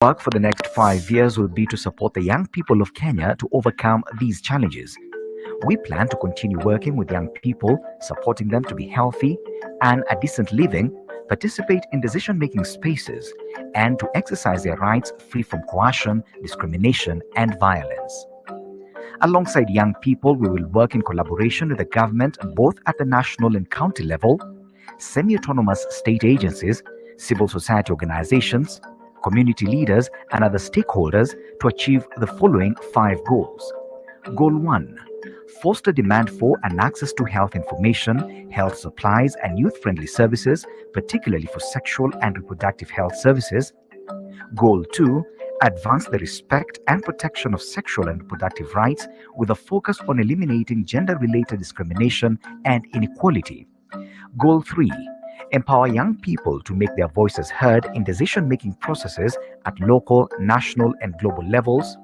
Work for the next 5 years will be to support the young people of Kenya to overcome these challenges. We plan to continue working with young people, supporting them to be healthy and a decent living, participate in decision-making spaces, and to exercise their rights free from coercion, discrimination, and violence. Alongside young people, we will work in collaboration with the government both at the national and county level, semi-autonomous state agencies, civil society organizations, community leaders, and other stakeholders to achieve the following 5 goals. Goal 1. Foster demand for and access to health information, health supplies, and youth-friendly services, particularly for sexual and reproductive health services. Goal 2. Advance the respect and protection of sexual and reproductive rights with a focus on eliminating gender-related discrimination and inequality. Goal 3. Empower young people to make their voices heard in decision-making processes at local, national, and global levels.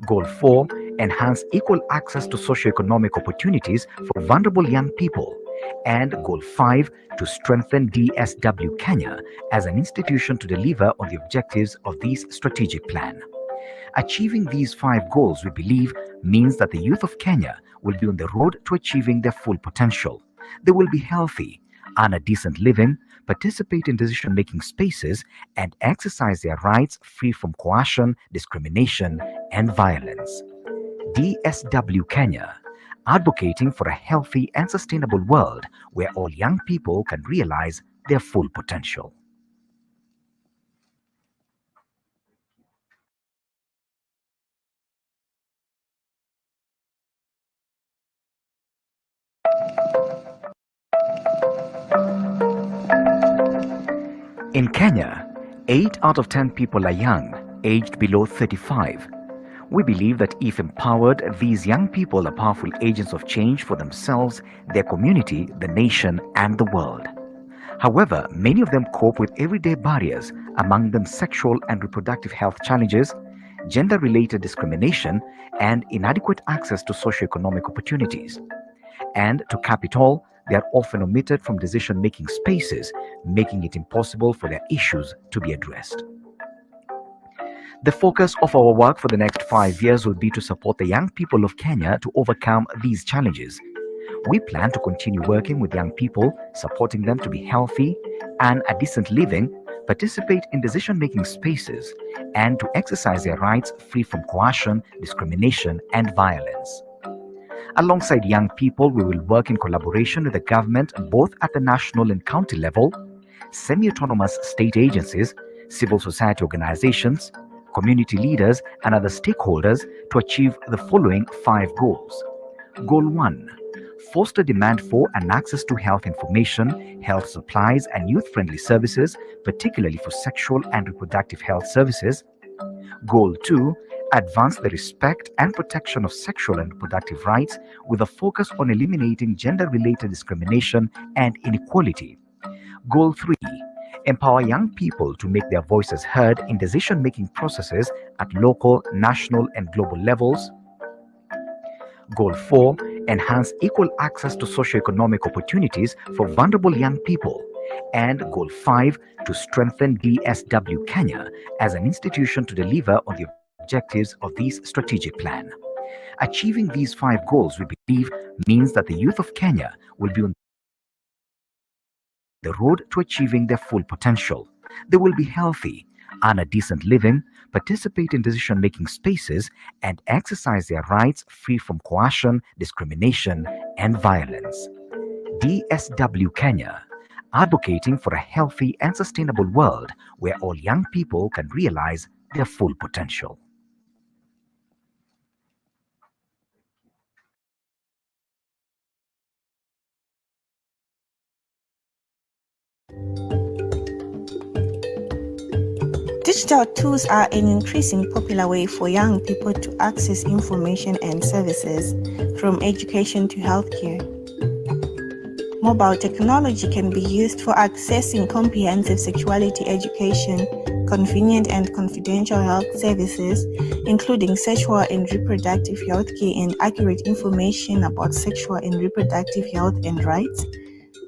Goal 4. Enhance equal access to socioeconomic opportunities for vulnerable young people. And Goal 5. To strengthen DSW Kenya as an institution to deliver on the objectives of this strategic plan. Achieving these 5 goals, we believe, means that the youth of Kenya will be on the road to achieving their full potential. They will be healthy, earn a decent living, participate in decision-making spaces, and exercise their rights free from coercion, discrimination, and violence. DSW Kenya, advocating for a healthy and sustainable world where all young people can realize their full potential. In Kenya, 8 out of 10 people are young, aged below 35. We believe that if empowered, these young people are powerful agents of change for themselves, their community, the nation, and the world. However, many of them cope with everyday barriers, among them sexual and reproductive health challenges, gender-related discrimination, and inadequate access to socioeconomic opportunities. And to cap it all, they are often omitted from decision-making spaces, making it impossible for their issues to be addressed. The focus of our work for the next 5 years will be to support the young people of Kenya to overcome these challenges. We plan to continue working with young people, supporting them to be healthy and a decent living, participate in decision-making spaces, and to exercise their rights free from coercion, discrimination, and violence. Alongside young people, we will work in collaboration with the government both at the national and county level, semi-autonomous state agencies, civil society organizations, community leaders, and other stakeholders to achieve the following 5 goals. Goal 1. Foster demand for and access to health information, health supplies, and youth-friendly services, particularly for sexual and reproductive health services. Goal 2. Advance the respect and protection of sexual and reproductive rights with a focus on eliminating gender-related discrimination and inequality. Goal 3. Empower young people to make their voices heard in decision-making processes at local, national, and global levels. Goal 4. Enhance equal access to socioeconomic opportunities for vulnerable young people. And Goal 5. To strengthen DSW Kenya as an institution to deliver on the objectives of this strategic plan. Achieving these 5 goals, we believe, means that the youth of Kenya will be on the road to achieving their full potential. They will be healthy, earn a decent living, participate in decision-making spaces, and exercise their rights free from coercion, discrimination, and violence. DSW Kenya, advocating for a healthy and sustainable world where all young people can realize their full potential. Digital tools are an increasingly popular way for young people to access information and services, from education to healthcare. Mobile technology can be used for accessing comprehensive sexuality education, convenient and confidential health services, including sexual and reproductive health care and accurate information about sexual and reproductive health and rights,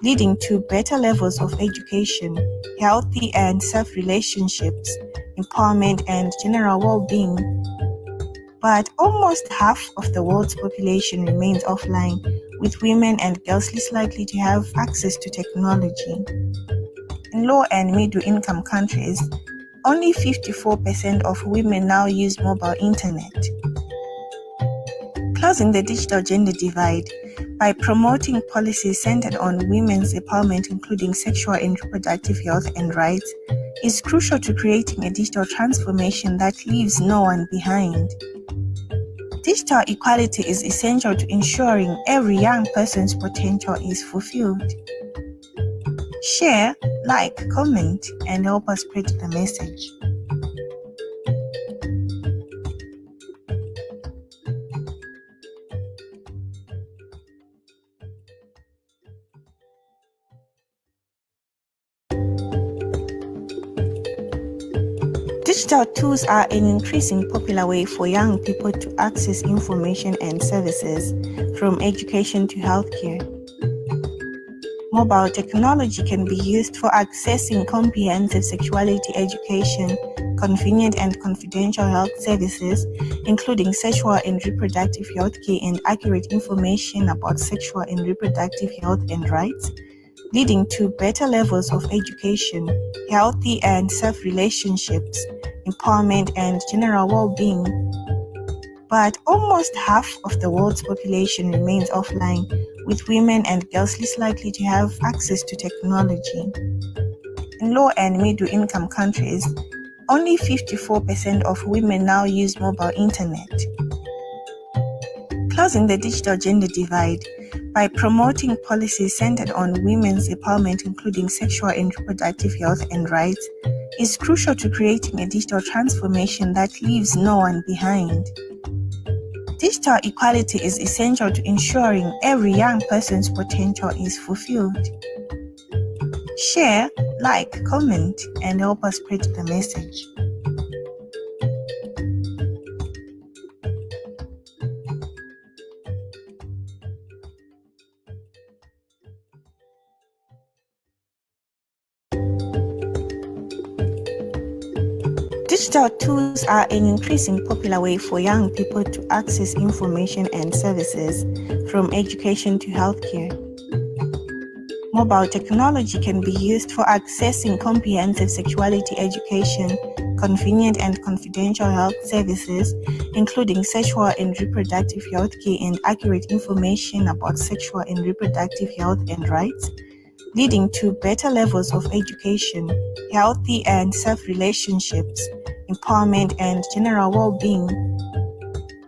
leading to better levels of education, healthy and safe relationships, empowerment, and general well-being. But almost half of the world's population remains offline, with women and girls less likely to have access to technology. In low and middle-income countries, only 54% of women now use mobile internet. Closing the digital gender divide by promoting policies centered on women's empowerment, including sexual and reproductive health and rights, is crucial to creating a digital transformation that leaves no one behind. Digital equality is essential to ensuring every young person's potential is fulfilled. Share, like, comment, and help us spread the message. Digital tools are an increasingly popular way for young people to access information and services, from education to healthcare. Mobile technology can be used for accessing comprehensive sexuality education, convenient and confidential health services, including sexual and reproductive health care and accurate information about sexual and reproductive health and rights, leading to better levels of education, healthy and safe relationships, empowerment, and general well-being. But almost half of the world's population remains offline, with women and girls less likely to have access to technology. In low and middle-income countries, only 54% of women now use mobile internet. Closing the digital gender divide by promoting policies centered on women's empowerment, including sexual and reproductive health and rights, is crucial to creating a digital transformation that leaves no one behind. Digital equality is essential to ensuring every young person's potential is fulfilled. Share, like, comment, and help us spread the message. Digital tools are an increasingly popular way for young people to access information and services, from education to healthcare. Mobile technology can be used for accessing comprehensive sexuality education, convenient and confidential health services, including sexual and reproductive health care and accurate information about sexual and reproductive health and rights, leading to better levels of education, healthy and safe relationships, empowerment, and general well-being.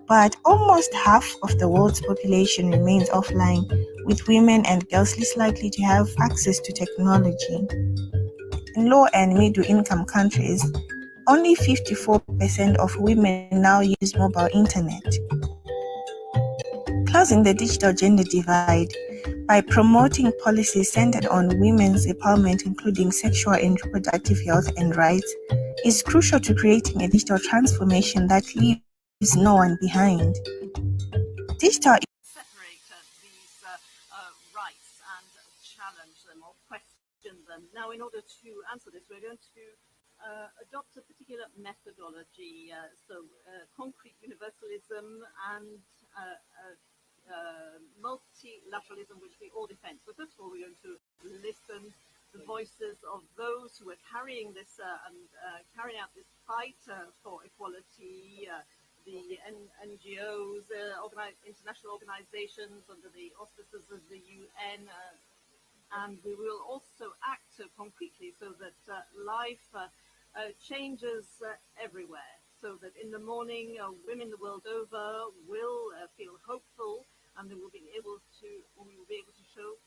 But almost half of the world's population remains offline, with women and girls less likely to have access to technology. In low and middle-income countries, only 54% of women now use mobile internet. Closing the digital gender divide by promoting policies centered on women's empowerment, including sexual and reproductive health and rights, is crucial to creating a digital transformation that leaves no one behind. Digital separate these rights and challenge them or question them. Now, in order to answer this, we're going to adopt a particular methodology, concrete universalism and multilateralism, which we all defend. So first of all, we're going to listen the voices of those who are carrying this and carrying out this fight for equality, the NGOs, international organizations under the auspices of the UN, and we will also act concretely so that life changes everywhere, so that in the morning women the world over will feel hopeful, and we will be able to show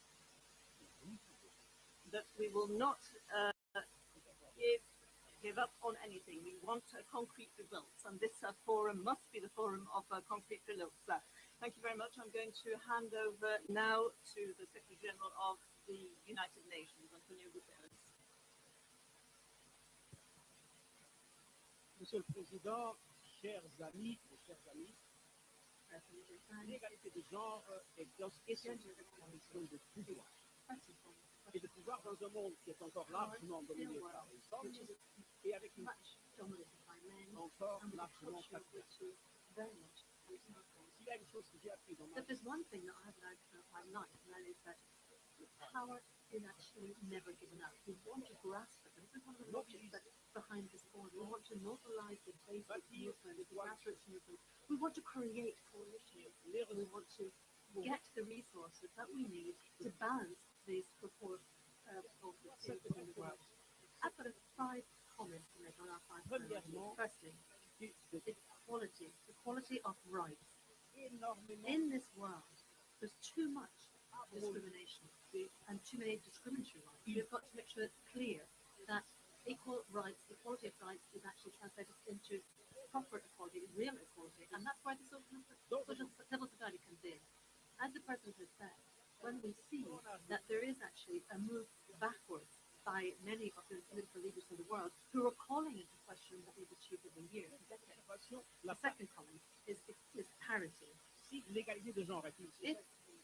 that we will not give up on anything. We want concrete results, and this forum must be the forum of concrete results. Thank you very much. I'm going to hand over now to the Secretary General of the United Nations, Antonio Guterres. Monsieur le Président, chers amis, l'égalité de genre est essentielle en question de pouvoir. Et de pouvoir dans un monde qui est encore largement dominé par les hommes et avec une encore and with a largement culture patriarcal. which is very much patriarchal. S'il y a une chose que j'ai appris dans ma But there's one thing that I've learned throughout my life, and that is that power is actually never given up. We want to grasp it. And this is one of the logics that's behind this board. We want to mobilize the basic movement, the grassroots movement. We want to create coalitions. We want to get the resources that we need to balance these proposals in the world. I've got 5 comments to make on our 5 priorities. Firstly, equality of rights. énormément In this world, there's too much discrimination and too many discriminatory rights. We've got to make sure it's clear that equal rights, equality of rights is actually translated into proper equality, real equality, and that's why the civil society comes in. As the President has said, when we see that there is actually a move backwards by many of the political leaders in the world who are calling into question what we've achieved over years and decades. The second comment is parity. si l'égalité de genre est une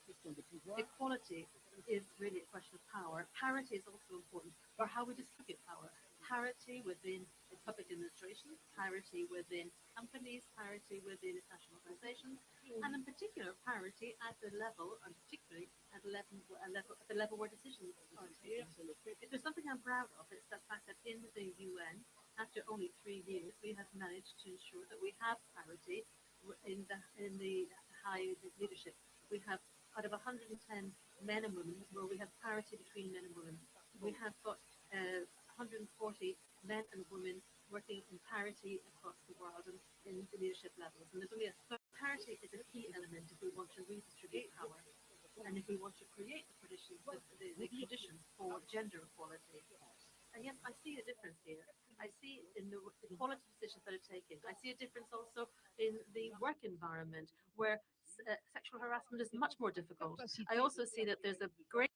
question de pouvoir, Equality is really a question of power. Parity is also important for how we distribute power. Parity within public administration, parity within companies, parity within international organizations, and in particular, parity at the level, and particularly at the level where decisions are taken. If there's something I'm proud of, it's the fact that in the UN, after only 3 years, we have managed to ensure that we have parity in the high leadership. We have, out of 110 men and women, where we have parity between men and women. We have got 140 men and women working in parity across the world and in the leadership levels. And there's only parity is a key element if we want to redistribute power and if we want to create the conditions for gender equality. And yes, I see a difference here. I see in the quality decisions that are taken. I see a difference also in the work environment where sexual harassment is much more difficult. I also see that there's a greater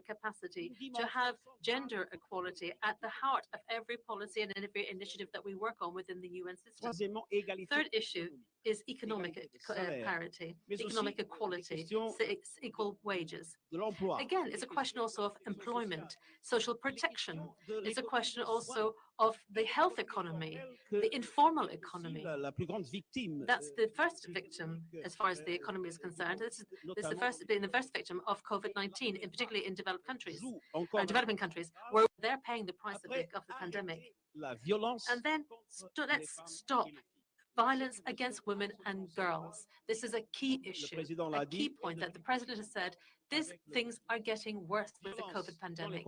capacity to have gender equality at the heart of every policy and every initiative that we work on within the UN system. troisièmement, égalité Third issue is economic parity, economic equality, equal wages. de l'emploi. Again, it's a question also of employment, social protection. It's a question also of the health economy, the informal economy. La plus grande victime. That's the first victim as far as the economy is concerned. This is the first victim of COVID-19, in particularly in developed countries, developing countries, where they're paying the price of the pandemic. La violence. And then let's stop violence against women and girls. This is a key issue, a key point that the President has said. These things are getting worse with the COVID pandemic.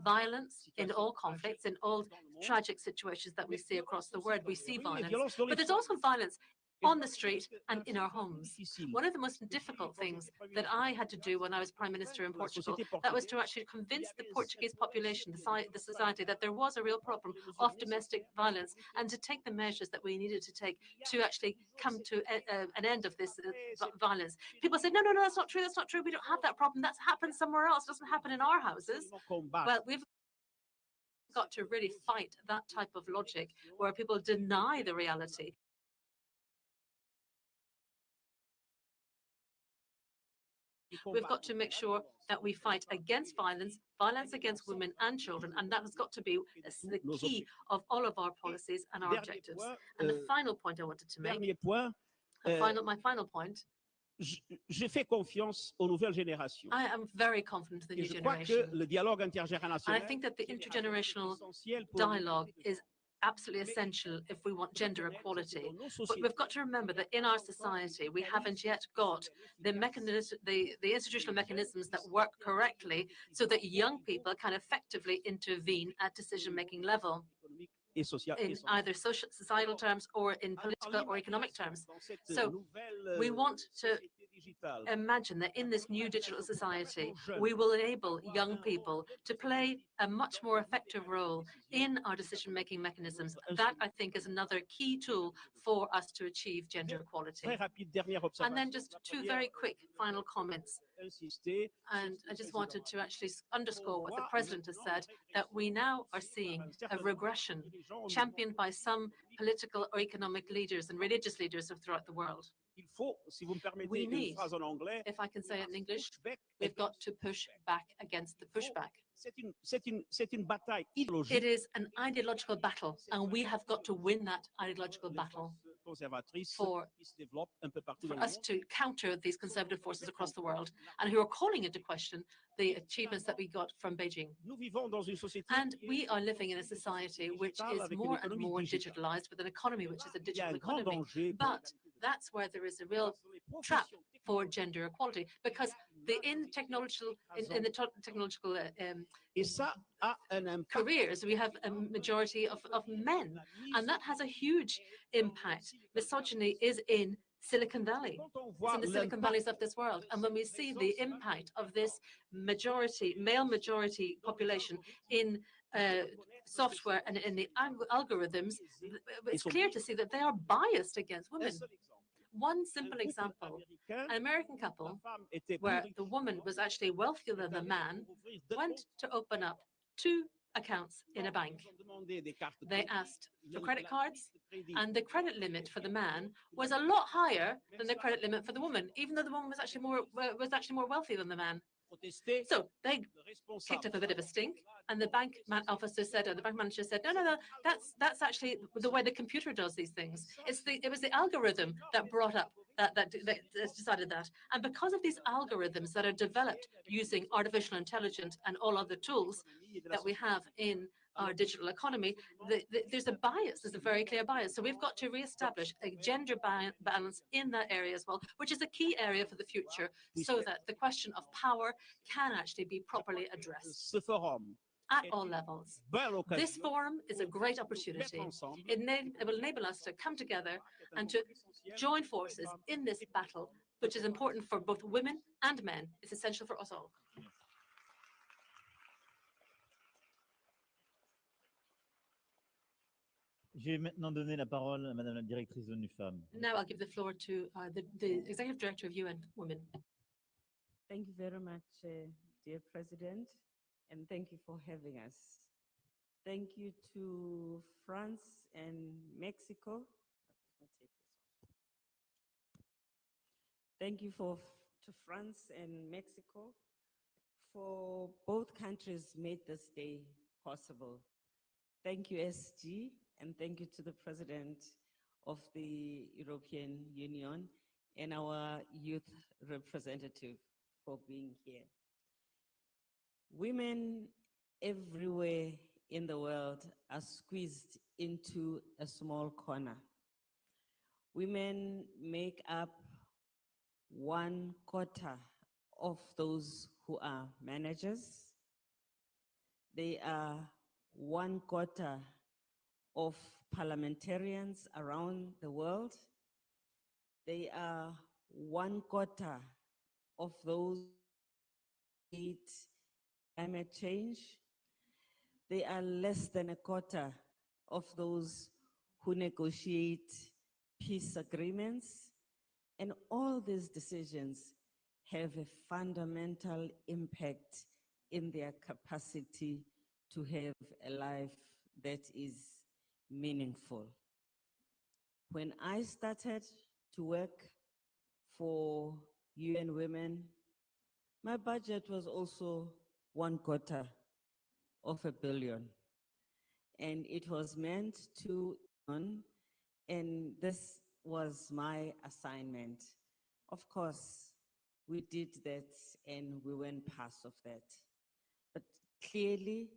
Violence in all conflicts, in all tragic situations that we see across the world, we see violence. But there's also violence on the street and in our homes. One of the most difficult things that I had to do when I was Prime Minister in Portugal, that was to actually convince the Portuguese population, the society, that there was a real problem of domestic violence and to take the measures that we needed to take to actually come to an end of this violence. People said, no, that's not true, that's not true, we don't have that problem, that's happened somewhere else, it doesn't happen in our houses. Well, we've got to really fight that type of logic where people deny the reality. We've got to make sure that we fight against violence, violence against women and children, and that has got to be the key of all of our policies and our objectives. And the final point I wanted to make, my final point, je fais confiance aux nouvelles générations. I am very confident in the new Je crois generation. que le dialogue intergénérationnel, I think that the intergenerational dialogue is absolutely essential if we want gender equality. But we've got to remember that in our society, we haven't yet got the institutional mechanisms that work correctly so that young people can effectively intervene at decision-making level in either societal terms or in political or economic terms. So we want to imagine that in this new digital society, we will enable young people to play a much more effective role in our decision-making mechanisms. That, I think, is another key tool for us to achieve gender equality. And then just 2 very quick final comments. And I just wanted to actually underscore what the President has said, that we now are seeing a regression championed by some political or economic leaders and religious leaders throughout the world. Il faut, si vous me permettez We une need, phrase en anglais, if I can say it in English, pushback we've got against to push pushback. back against the pushback. C'est une bataille It idéologique is an ideological battle, and we have got to win that ideological battle conservatrice for qui se développe un peu partout dans le us monde. to counter these conservative forces across the world and who are calling into question the achievements that we got from Beijing. Nous vivons dans une société And qui est we are living in a society which digitale is avec une more and économie more digitale. digitalized, with an economy which is a Il y a digital un grand economy. danger pour But l'égalité des that's where there is a genres. real Dans les trap professions for technologiques. gender equality, because the in the technological Et ça a un impact. careers, we have a majority of men, and that has a huge impact. Misogyny is in Silicon Valley. Quand on It's voit in the Silicon l'impact Valleys of this world. And when we see the impact of this male majority population in software and in the algorithms, it's clear to see that they are biased against un women. seul exemple. One Un simple couple example, américain, an American la couple femme était where plus the riche, woman was actually wealthier than the est allée man, pour ouvrir deux went comptes. to open up 2 accounts in a bank. Ils ont demandé des cartes de They crédit. asked Il for a eu credit la cards, limite de crédit. and the credit limit for the man was a lot higher than the credit limit for the woman, even though the woman was actually more wealthy than the man. Protesté, So they le kicked responsable up a bit of a stink, and the bank officer said, or the bank manager said, no, that's actually the way the computer does these things. It was the algorithm that brought up that decided that, and because of these algorithms that are developed using artificial intelligence and all other tools that we have in our digital economy, there's a bias. There's a very clear bias. So we've got to reestablish a gender balance in that area as well, which is a key area for the future, so that the question of power can actually be properly addressed ce forum at all levels. belle occasion This forum is a great de opportunity. mettre ensemble It will enable us to come together and to join forces in this battle, which is important for both women and men. It's essential for us all. Je vais maintenant donner la parole à Madame la directrice de l'ONU Femmes. Now I'll give the floor to the Executive Director of UN Women. Thank you very much, dear President, and thank you for having us. Thank you to France and Mexico. Thank you to France and Mexico for both countries made this day possible. Thank you, SG, and thank you to the President of the European Union and our youth representative for being here. Women everywhere in the world are squeezed into a small corner. Women make up 1/4 of those who are managers. They are 1/4 of parliamentarians around the world. They are 1/4 of those who hate climate change. They are less than 1/4 of those who negotiate peace agreements. And all these decisions have a fundamental impact in their capacity to have a life that is meaningful. When I started to work for UN Women, my budget was also 1/4 of $1 billion. And it was meant to, and this was my assignment. Of course, we did that and we went past of that. But clearly,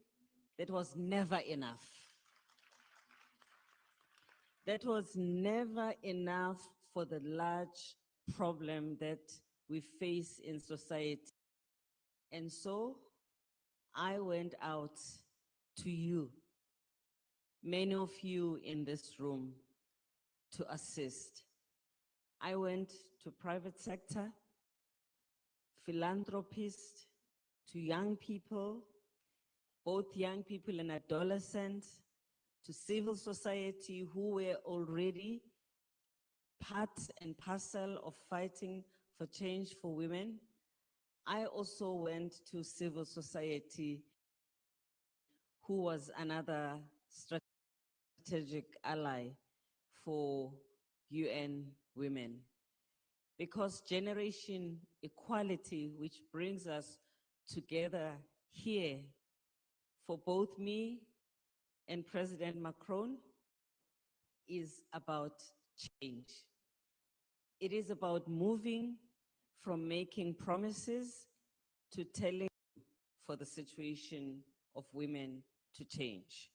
that was never enough. That was never enough for the large problem that we face in society. And so I went out to you, many of you in this room, to assist. I went to private sector, philanthropists, to young people, both young people and adolescents, to civil society who were already part and parcel of fighting for change for women. I also went to civil society, who was another strategic ally for UN Women. because generation equality, which brings us together here for both me and President Macron, is about change. It is about moving from making promises to telling for the situation of women to change.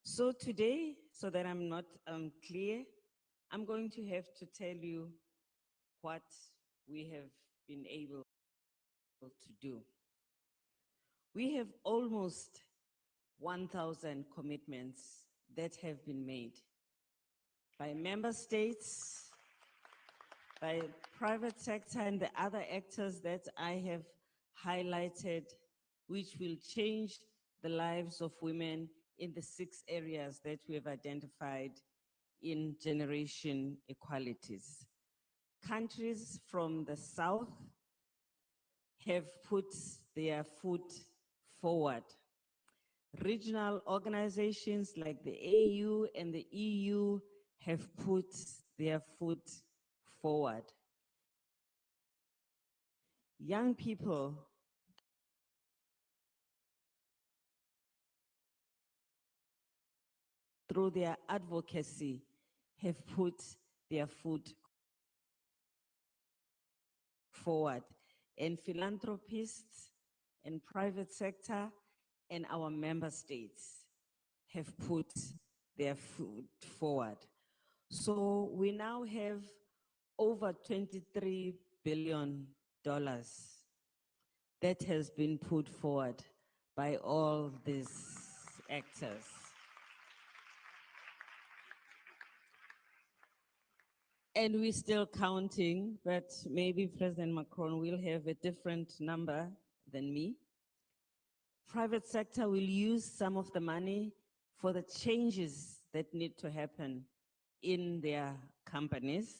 So today, so that I'm not clear, I'm going to have to tell you what we have been able to do. We have almost 1,000 commitments that have been made by member states, by private sector and the other actors that I have highlighted, which will change the lives of women in the 6 areas that we have identified in generation equalities. Countries from the South have put their foot forward. Regional organizations like the AU and the EU have put their foot forward. Young people through their advocacy have put their foot forward, and philanthropists and private sector and our member states have put their foot forward. So we now have over $23 billion that has been put forward by all these actors. And we're still counting, but maybe President Macron will have a different number than me. Private sector will use some of the money for the changes that need to happen in their companies.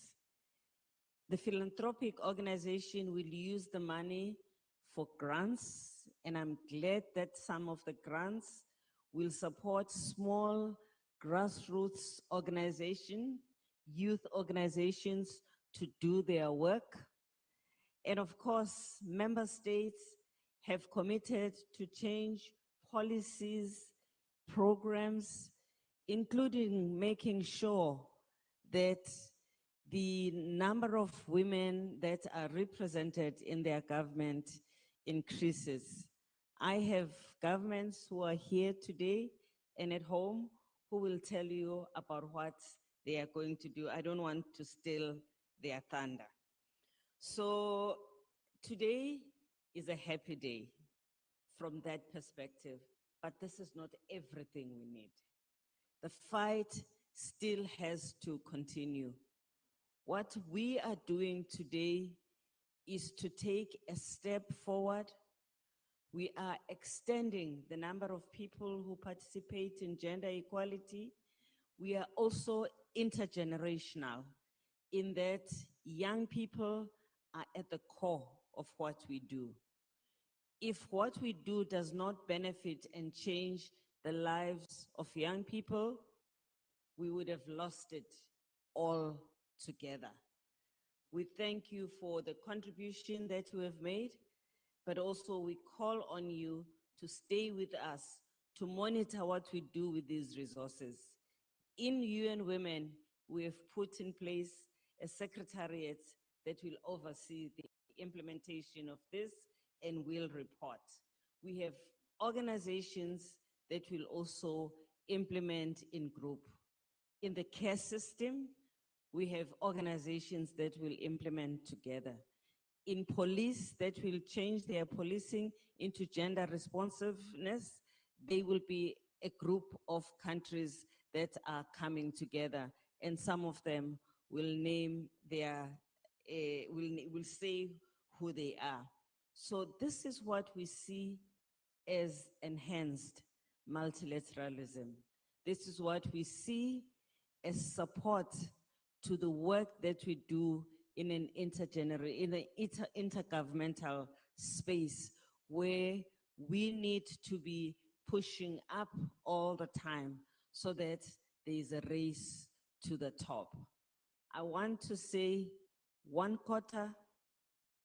The philanthropic organization will use the money for grants, and I'm glad that some of the grants will support small grassroots organizations, youth organizations to do their work. And of course, member states have committed to change policies, programs, including making sure that the number of women that are represented in their government increases. I have governments who are here today and at home who will tell you about what they are going to do. I don't want to steal their thunder. So today is a happy day from that perspective, but this is not everything we need. The fight still has to continue. What we are doing today is to take a step forward. We are extending the number of people who participate in gender equality. We are also intergenerational in that young people are at the core of what we do. If what we do does not benefit and change the lives of young people, we would have lost it all together. We thank you for the contribution that you have made, but also we call on you to stay with us, to monitor what we do with these resources. In UN Women, we have put in place a secretariat that will oversee the implementation of this and will report. We have organizations that will also implement in group. In the care system, we have organizations that will implement together. In police, that will change their policing into gender responsiveness, they will be a group of countries that are coming together, and some of them will name their, will say who they are. So this is what we see as enhanced multilateralism. This is what we see as support to the work that we do in an intergovernmental space where we need to be pushing up all the time so that there is a race to the top. I want to say One quota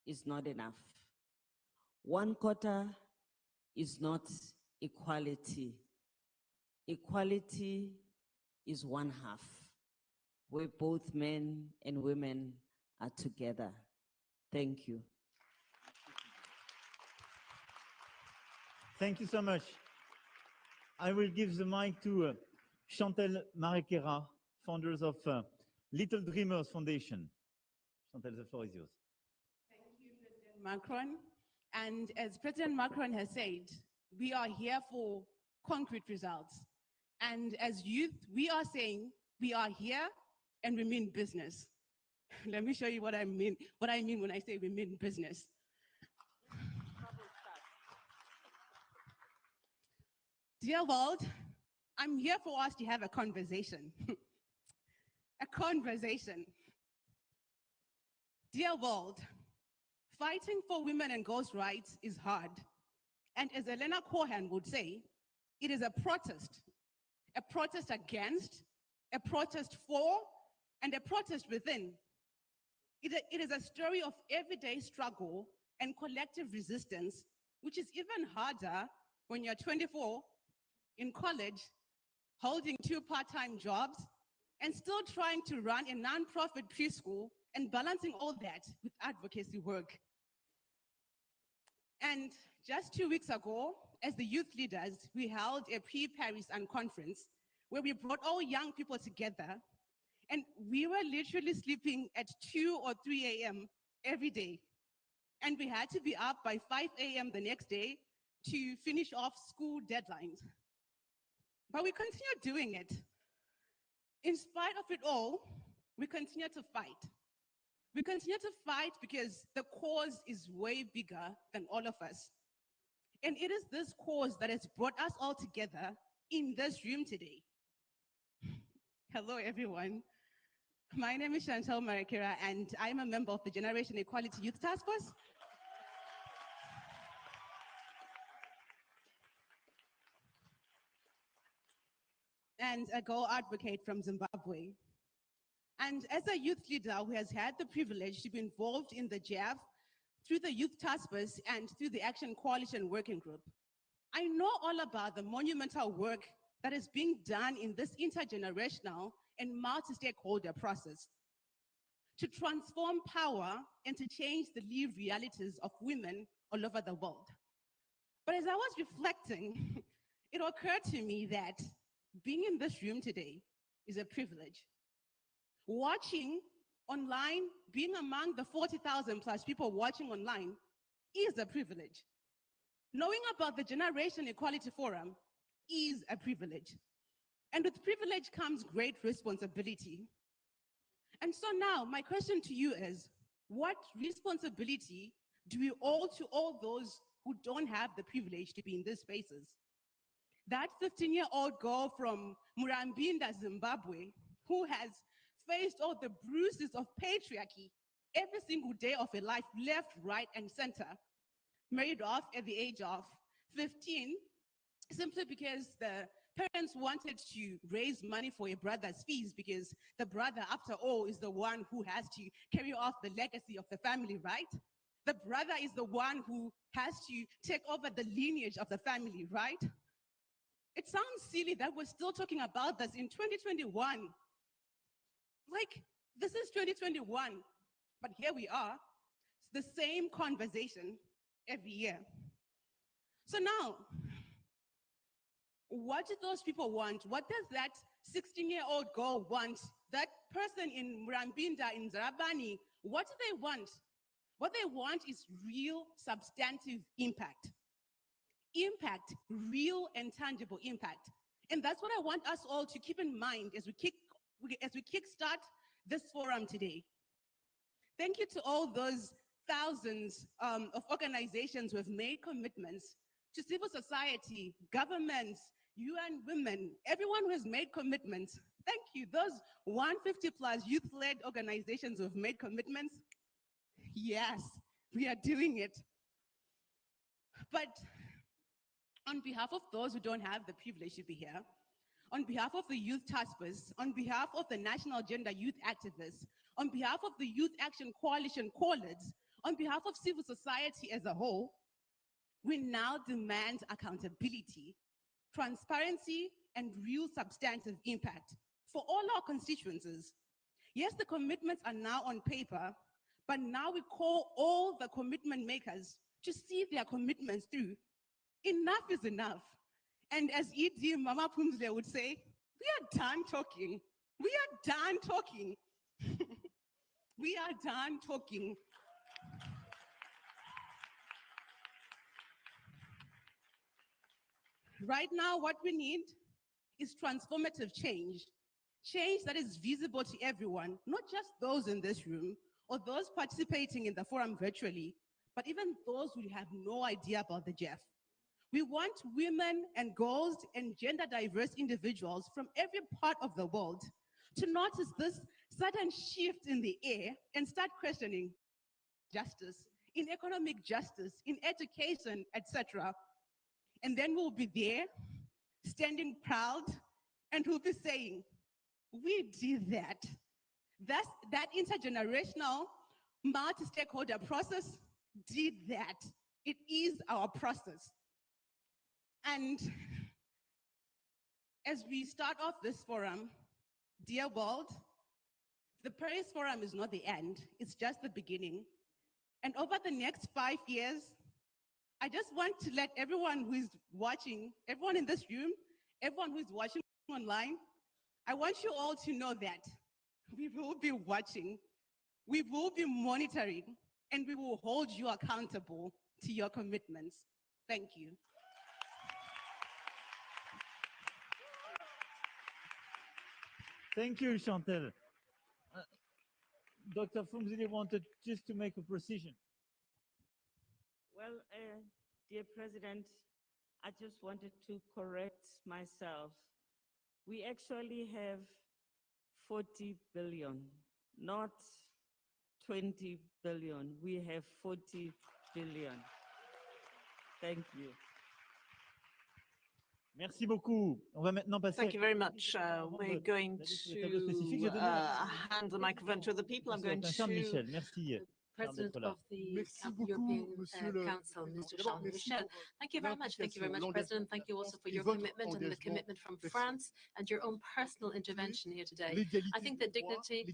is not enough. One quota is not equality. Equality is one half, where both men and women are together. Thank you. Thank you so much. I will give the mic to Chantal Marekera, founders of Little Dreamers Foundation. Chantal, the floor is yours. President Macron. And as President Macron has said, we are here for concrete results. And as youth, we are saying we are here and we mean business. Let me show you what I mean when I say we mean business. Dear world, I'm here for us to have a conversation. A conversation. Dear world, fighting for women and girls' rights is hard. And as Elena Cohen would say, it is a protest against, a protest for, and a protest within. It is a story of everyday struggle and collective resistance, which is even harder when you're 24, in college, holding 2 part-time jobs, and still trying to run a non-profit preschool and balancing all that with advocacy work. And just 2 weeks ago, as the youth leaders, we held a pre-Paris conference where we brought all young people together, and we were literally sleeping at 2 or 3 a.m. every day. And we had to be up by 5 a.m. the next day to finish off school deadlines. But we continued doing it. In spite of it all, we continue to fight. We continue to fight because the cause is way bigger than all of us. And it is this cause that has brought us all together in this room today. Hello, everyone. My name is Chantal Marekera, and I'm a member of the Generation Equality Youth Task Force. And a girl advocate from Zimbabwe. And as a youth leader who has had the privilege to be involved in the JAV through the Youth Task Force and through the Action Coalition Working Group, I know all about the monumental work that is being done in this intergenerational and multi-stakeholder process to transform power and to change the lived realities of women all over the world. But as I was reflecting, it occurred to me that being in this room today is a privilege. Watching online, being among the 40,000 plus people watching online is a privilege. Knowing about the Generation Equality Forum is a privilege. And with privilege comes great responsibility. And so now my question to you is, what responsibility do we owe to all those who don't have the privilege to be in these spaces? That 15-year-old girl from Murambinda, Zimbabwe, who has faced all the bruises of patriarchy every single day of her life, left, right, and center, married off at the age of 15, simply because the parents wanted to raise money for a brother's fees, because the brother, after all, is the one who has to carry off the legacy of the family, right? The brother is the one who has to take over the lineage of the family, right? It sounds silly that we're still talking about this in 2021. Like, this is 2021, but here we are. It's the same conversation every year. So now, what do those people want? What does that 16-year-old girl want? That person in Murambinda, in Zarabani, what do they want? What they want is real, substantive impact. Impact, real and tangible impact. And that's what I want us all to keep in mind as we kickstart this forum today. Thank you to all those thousands of organizations who have made commitments, to civil society, governments, UN Women, everyone who has made commitments. Thank you. Those 150 plus youth-led organizations who have made commitments. Yes, we are doing it. But on behalf of those who don't have the privilege to be here, on behalf of the Youth Task Force, on behalf of the National Gender Youth Activists, on behalf of the Youth Action Coalition Callers, on behalf of civil society as a whole, we now demand accountability, transparency, and real substantive impact for all our constituencies. Yes, the commitments are now on paper, but now we call all the commitment makers to see their commitments through. Enough is enough. And as E.D. Mama Pumzile would say, we are done talking. We are done talking. We are done talking. Right now, what we need is transformative change. Change that is visible to everyone, not just those in this room or those participating in the forum virtually, but even those who have no idea about the GEF. We want women and girls and gender diverse individuals from every part of the world to notice this sudden shift in the air and start questioning justice, in economic justice, in education, etc. And then we'll be there, standing proud, and we'll be saying, we did that. That intergenerational multi-stakeholder process did that. It is our process. And as we start off this forum, dear world, the Paris Forum is not the end, it's just the beginning. And over the next 5 years, I just want to let everyone who is watching, everyone in this room, everyone who is watching online, I want you all to know that we will be watching, we will be monitoring, and we will hold you accountable to your commitments. Thank you. Thank you, Chantal. Dr. Phumzile wanted just to make a precision. Well, dear President, I just wanted to correct myself. We actually have 40 billion, not 20 billion. We have 40 billion. Thank you. Merci beaucoup. On va maintenant passer. Thank you very much. We're going to hand the microphone to the people. I'm going to Merci. President of the European Council, Mr. Charles Michel. Thank you very much. Thank you very much, President. Thank you also for your commitment and the commitment from France and your own personal intervention here today. I think that dignity,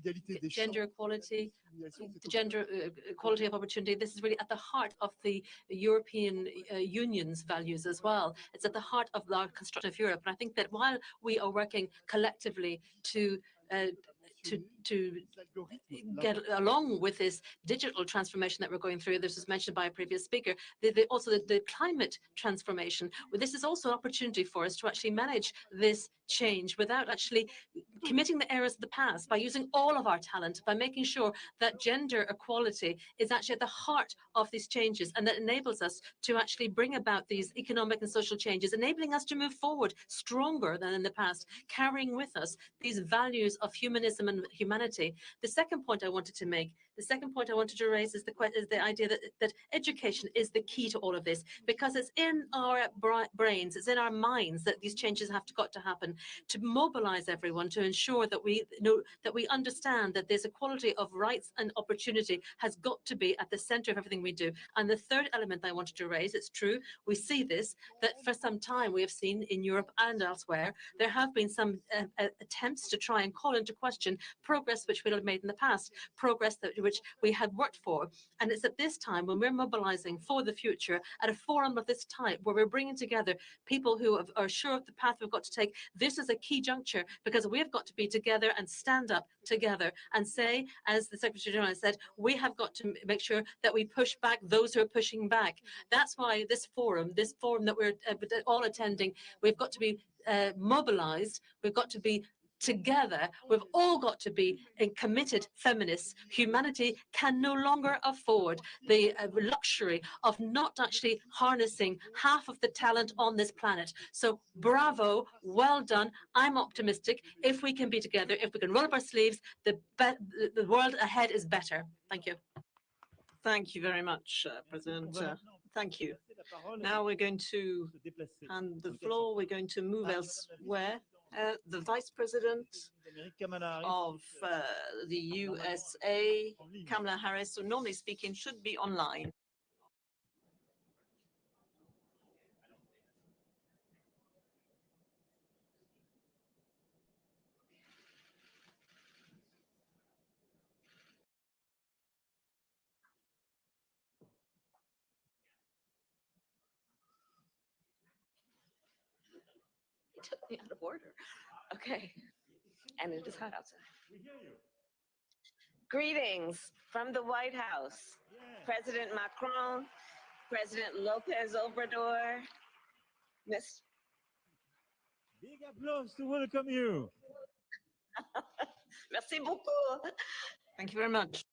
gender equality, the gender equality of opportunity, this is really at the heart of the European Union's values as well. It's at the heart of our construction of Europe. And I think that while we are working collectively to get along with this digital transformation that we're going through. This was mentioned by a previous speaker. Also the climate transformation. Well, this is also an opportunity for us to actually manage this change without actually committing the errors of the past, by using all of our talent, by making sure that gender equality is actually at the heart of these changes, and that enables us to actually bring about these economic and social changes, enabling us to move forward stronger than in the past, carrying with us these values of humanism and humanity. The second point I wanted to make, the second point I wanted to raise is the idea that education is the key to all of this, because it's in our brains, it's in our minds that these changes have got to happen, to mobilize everyone, to ensure that we know, that we understand that this equality of rights and opportunity has got to be at the center of everything we do. And the third element I wanted to raise, it's true, we see this, that for some time we have seen in Europe and elsewhere, there have been some attempts to try and call into question progress which we have made in the past, progress which we had worked for. And it's at this time when we're mobilizing for the future at a forum of this type, where we're bringing together people who are sure of the path we've got to take. This is a key juncture, because we've got to be together and stand up together and say, as the Secretary General said, we have got to make sure that we push back those who are pushing back. That's why this forum that we're all attending, we've got to be mobilized, we've got to be together, we've all got to be committed feminists. Humanity can no longer afford the luxury of not actually harnessing half of the talent on this planet. So bravo, well done. I'm optimistic. If we can be together, if we can roll up our sleeves, the world ahead is better. Thank you. Thank you very much, President. Thank you. Now we're going to hand the floor. We're going to move elsewhere. The Vice President of the USA, Kamala Harris, who normally speaking should be online. It took me out of order. Okay. And it is hot outside. Greetings from the White House. President Macron, President Lopez Obrador, Miss. Big applause to welcome you. Merci beaucoup. Thank you very much.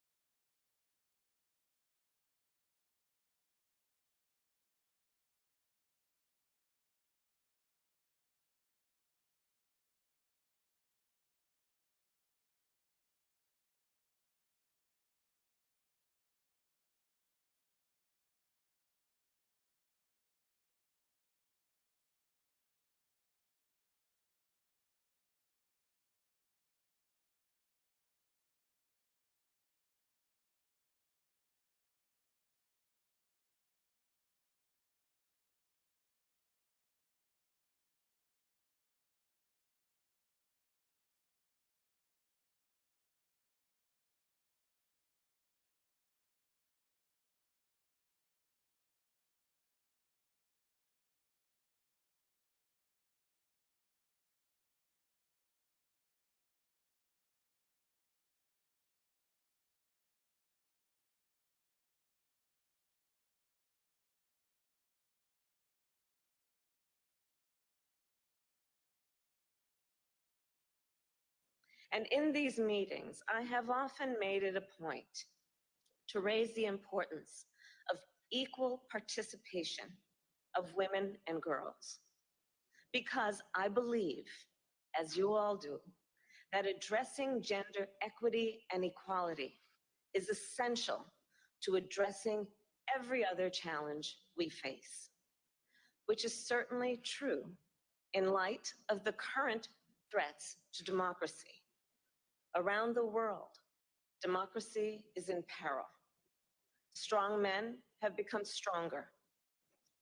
And in these meetings, I have often made it a point to raise the importance of equal participation of women and girls. Because I believe, as you all do, that addressing gender equity and equality is essential to addressing every other challenge we face, which is certainly true in light of the current threats to democracy. Around the world, democracy is in peril. Strong men have become stronger.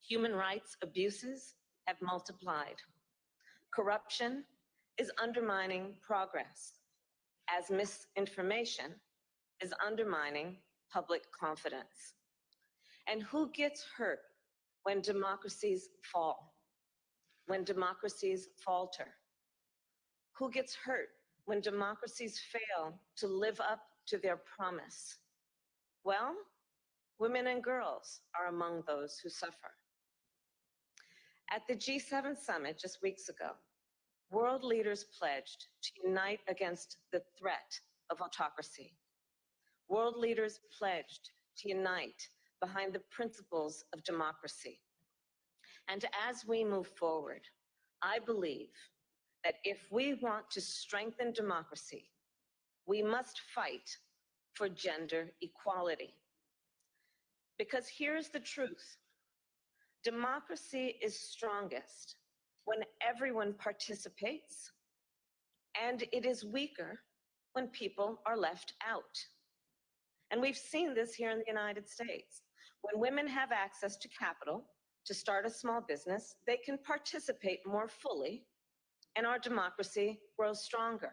Human rights abuses have multiplied. Corruption is undermining progress, as misinformation is undermining public confidence. And who gets hurt when democracies fall, when democracies falter? Who gets hurt when democracies fail to live up to their promise? Well, women and girls are among those who suffer. At the G7 summit just weeks ago, world leaders pledged to unite against the threat of autocracy. World leaders pledged to unite behind the principles of democracy. And as we move forward, I believe that if we want to strengthen democracy, we must fight for gender equality. Because here's the truth. Democracy is strongest when everyone participates, and it is weaker when people are left out. And we've seen this here in the United States. When women have access to capital to start a small business, they can participate more fully, and our democracy grows stronger.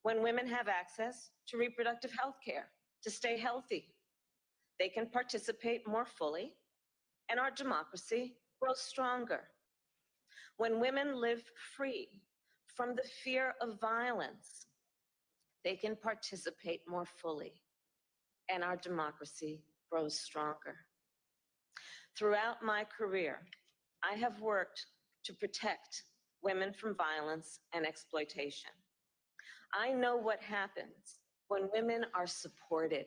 When women have access to reproductive health care to stay healthy, they can participate more fully, and our democracy grows stronger. When women live free from the fear of violence, they can participate more fully, and our democracy grows stronger. Throughout my career, I have worked to protect women from violence and exploitation. I know what happens when women are supported.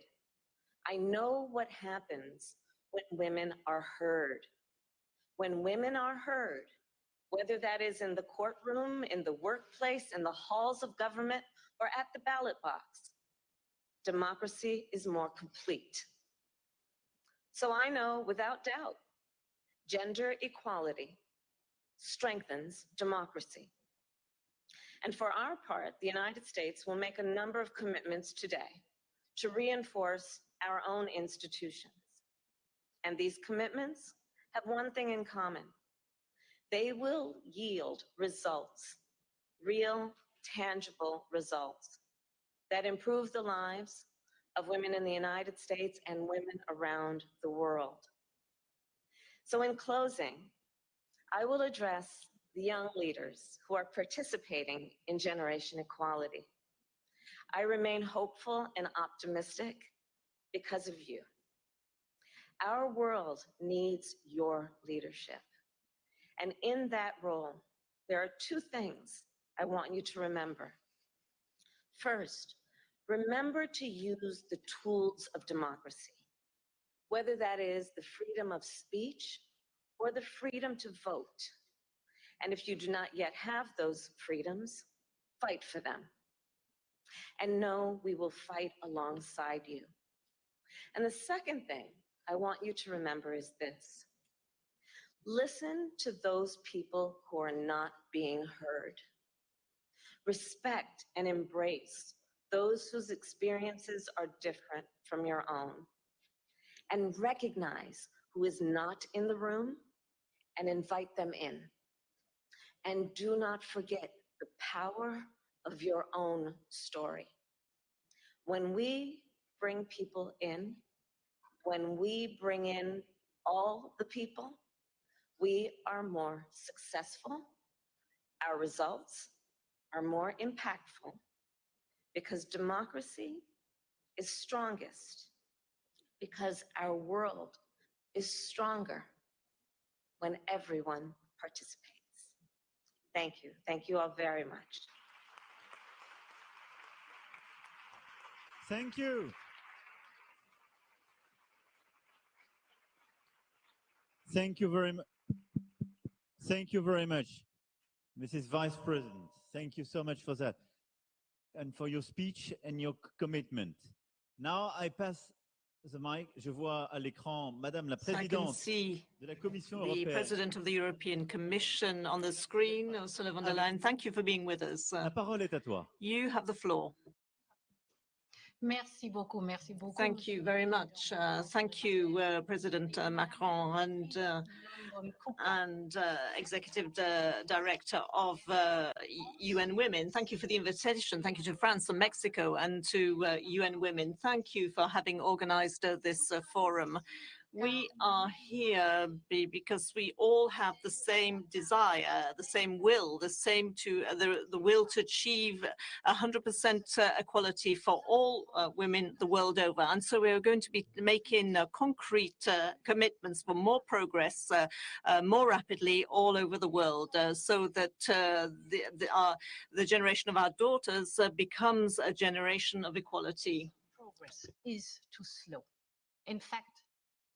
I know what happens when women are heard. When women are heard, whether that is in the courtroom, in the workplace, in the halls of government, or at the ballot box, democracy is more complete. So I know without doubt, gender equality strengthens democracy. And for our part, the United States will make a number of commitments today to reinforce our own institutions. And these commitments have one thing in common. They will yield results, real, tangible results that improve the lives of women in the United States and women around the world. So in closing, I will address the young leaders who are participating in generation equality. I remain hopeful and optimistic because of you. Our world needs your leadership. And in that role, there are two things I want you to remember. First, remember to use the tools of democracy, whether that is the freedom of speech or the freedom to vote. And if you do not yet have those freedoms, fight for them. And know we will fight alongside you. And the second thing I want you to remember is this. Listen to those people who are not being heard. Respect and embrace those whose experiences are different from your own. And recognize who is not in the room and invite them in. And do not forget the power of your own story. When we bring people in, when we bring in all the people, we are more successful. Our results are more impactful because democracy is strongest, because our world is stronger when everyone participates. Thank you. Thank you all very much. Thank you. Thank you very much. Thank you very much, Mrs. Vice President. Thank you so much for that and for your speech and your commitment. Now I pass the mic. Je vois à l'écran Madame la So I can Présidente see de la Commission the européenne. President of the European Commission on the screen, Ursula von der Leyen. Thank you for being with us. La parole est à toi. You have the floor. Merci beaucoup, merci beaucoup. Thank you very much. Thank you, President Macron and Executive Director of UN Women. Thank you for the invitation. Thank you to France and Mexico and to UN Women. Thank you for having organized this forum. We are here because we all have the same desire, the same will, the will to achieve 100% equality for all women the world over. And so we are going to be making concrete commitments for more progress, more rapidly all over the world, so that the generation of our daughters becomes a generation of equality. Progress is too slow. In fact,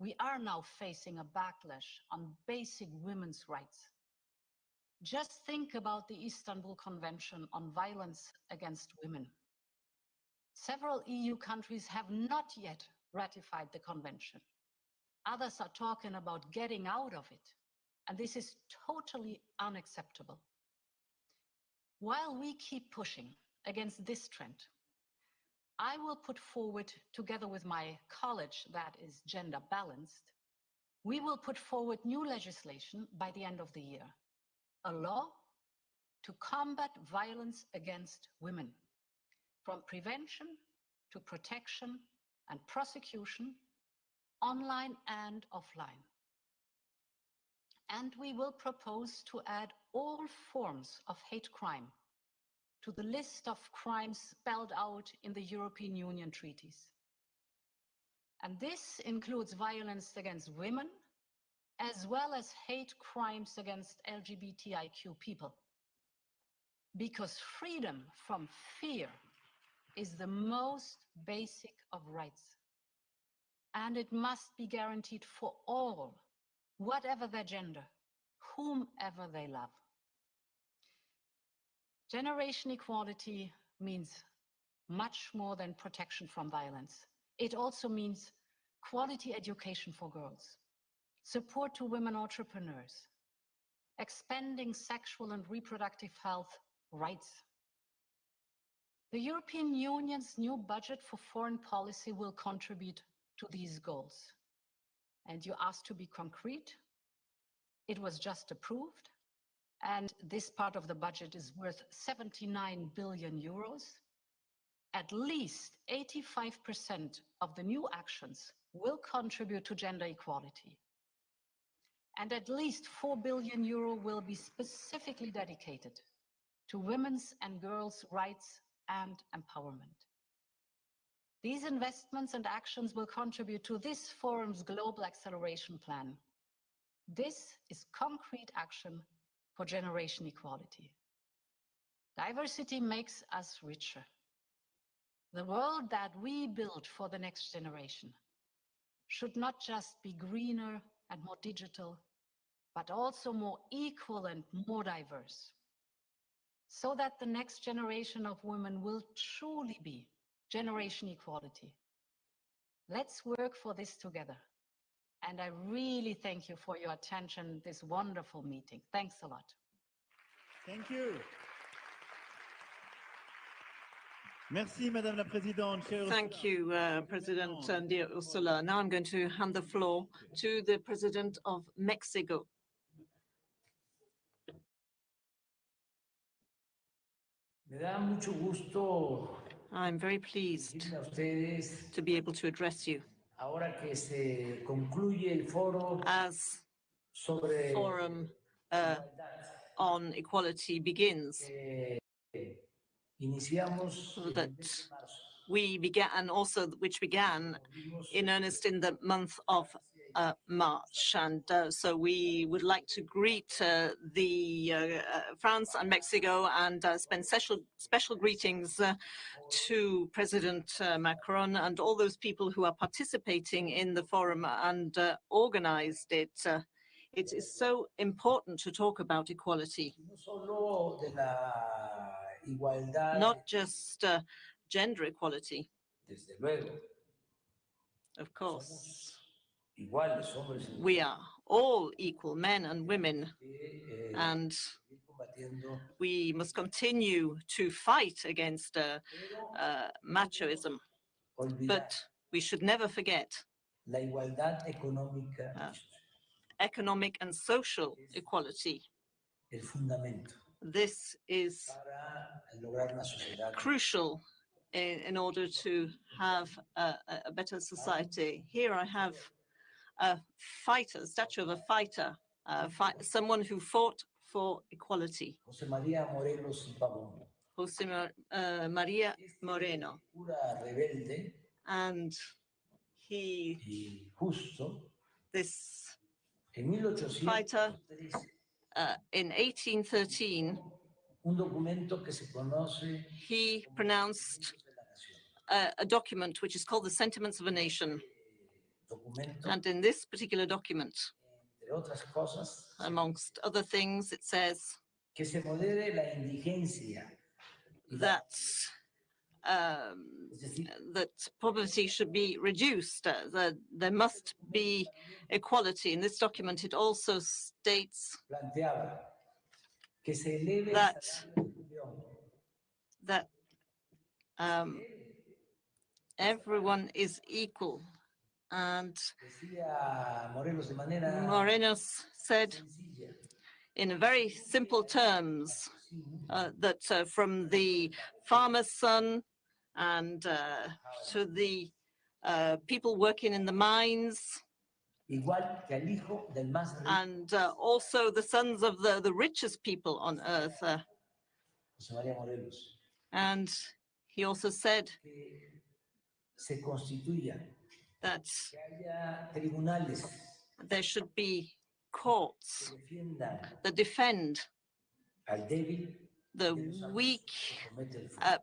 we are now facing a backlash on basic women's rights. Just think about the Istanbul Convention on Violence Against Women. Several EU countries have not yet ratified the convention. Others are talking about getting out of it, and this is totally unacceptable. While we keep pushing against this trend, I will put forward, together with my college that is gender balanced, we will put forward new legislation by the end of the year, a law to combat violence against women, from prevention to protection and prosecution, online and offline. And we will propose to add all forms of hate crime to the list of crimes spelled out in the European Union treaties. And this includes violence against women, as well as hate crimes against LGBTIQ people. Because freedom from fear is the most basic of rights. And it must be guaranteed for all, whatever their gender, whomever they love. Generation equality means much more than protection from violence. It also means quality education for girls, support to women entrepreneurs, expanding sexual and reproductive health rights The European Union's new budget for foreign policy will contribute to these goals. And you asked to be concrete. It was just approved. And this part of the budget is worth 79 billion euros. At least 85% of the new actions will contribute to gender equality. And at least 4 billion euro will be specifically dedicated to women's and girls' rights and empowerment. These investments and actions will contribute to this forum's global acceleration plan. This is concrete action for generation equality. Diversity makes us richer. The world that we build for the next generation should not just be greener and more digital, but also more equal and more diverse, so that the next generation of women will truly be generation equality. Let's work for this together. And I really thank you for your attention, this wonderful meeting. Thanks a lot. Thank you. Merci, Madame la Présidente. Thank you, President dear Ursula. Now I'm going to hand the floor to the President of Mexico. I'm very pleased to be able to address you as the forum on equality begins. That we began, and also which began in earnest in the month of March. And so we would like to greet France and Mexico and send special greetings to President Macron and all those people who are participating in the forum and organized it. It is so important to talk about equality. Not just gender equality, of course. We are all equal, men and women, and we must continue to fight against machoism. But we should never forget economic and social equality. This is crucial in order to have a better society. Here I have a fighter, a statue of a fighter, someone who fought for equality. José María Moreno. And this fighter, in 1813, he pronounced a document which is called the Sentiments of a Nation. And in this particular document, amongst other things, it says that that poverty should be reduced, that there must be equality. In this document, it also states that everyone is equal. And Morenos said in very simple terms that from the farmer's son and to the people working in the mines, and also the sons of the richest people on earth. And he also said that there should be courts that defend the weak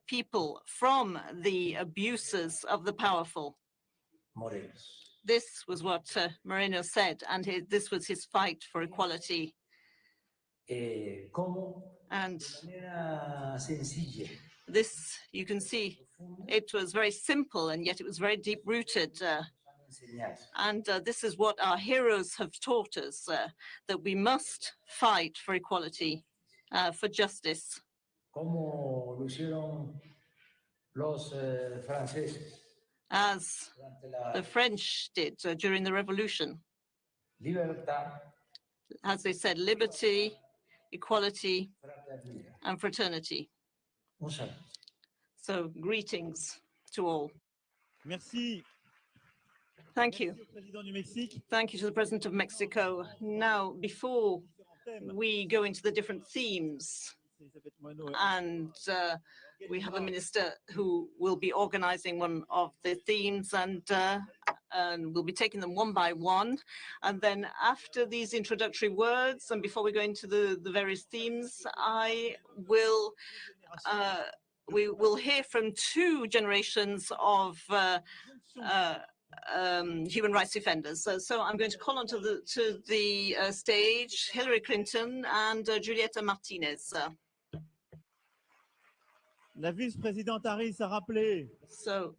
people from the abuses of the powerful. This was what Moreno said, and this was his fight for equality. And this, you can see, it was very simple, and yet it was very deep-rooted. And this is what our heroes have taught us, that we must fight for equality, for justice. as the French did during the revolution. As they said, liberty, equality, and fraternity. So greetings to all. Merci. Thank you. Merci au président du Mexique. Thank you to the President of Mexico. Now, before we go into the different themes, and we have a minister who will be organizing one of the themes, and we'll be taking them one by one. And then after these introductory words, and before we go into the various themes, we will hear from two generations of human rights defenders. So I'm going to call on to the stage Hillary Clinton and Julieta Martinez. La vice-présidente Harris a rappelé. So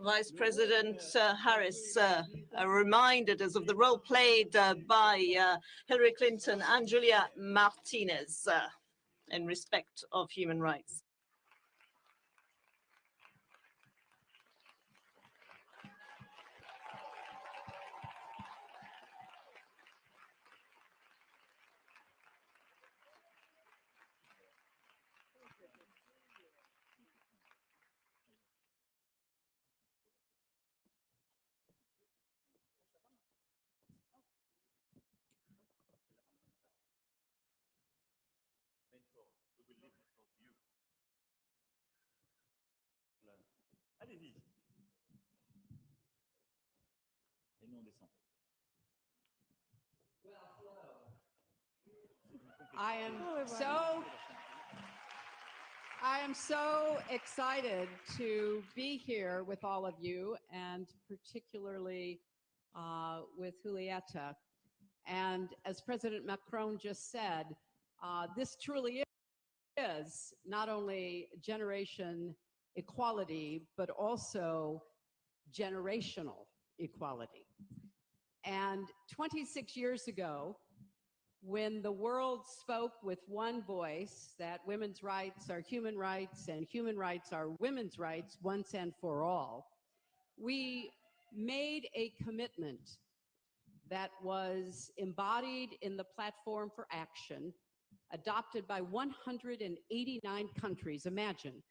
Vice President Harris reminded us of the role played by Hillary Clinton and Julia Martinez in respect of human rights. Allez-y. Et nous, on descend. I am so excited to be here with all of you, and particularly with Julieta. And as President Macron just said, this truly is not only generation equality, but also generational equality. And 26 years ago, when the world spoke with one voice that women's rights are human rights and human rights are women's rights once and for all, we made a commitment that was embodied in the Platform for Action, adopted by 189 countries. Imagine,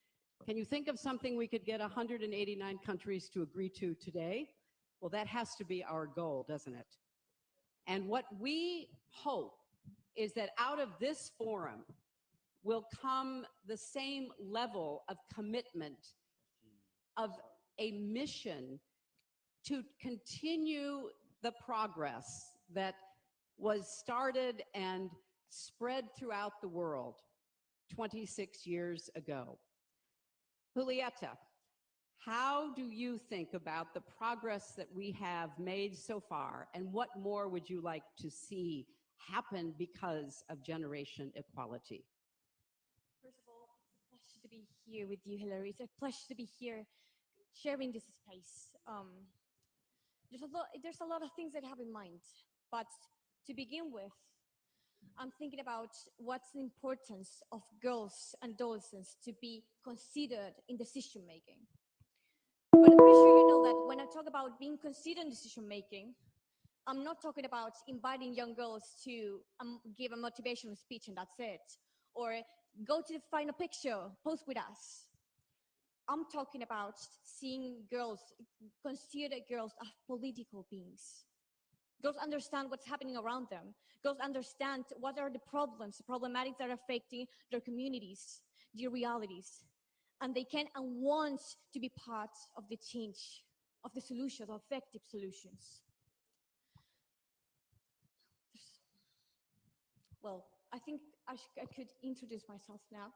can you think of something we could get 189 countries to agree to today? Well, that has to be our goal, doesn't it? And what we hope is that out of this forum will come the same level of commitment, of a mission to continue the progress that was started and spread throughout the world 26 years ago. Julieta, how do you think about the progress that we have made so far, and what more would you like to see happen because of generation equality? First of all, it's a pleasure to be here with you, Hillary. It's a pleasure to be here sharing this space. There's a lot of things that I have in mind, but to begin with, I'm thinking about what's the importance of girls and adolescents to be considered in decision making. But I'm pretty sure you know that when I talk about being considered in decision making, I'm not talking about inviting young girls to give a motivational speech and that's it, or go to the final picture, post with us. I'm talking about seeing girls, consider girls as political beings. Girls understand what's happening around them. Girls understand what are the problems, the problematics that are affecting their communities, their realities. And they can and want to be part of the change, of the solutions, of effective solutions. Well, I think I could introduce myself now.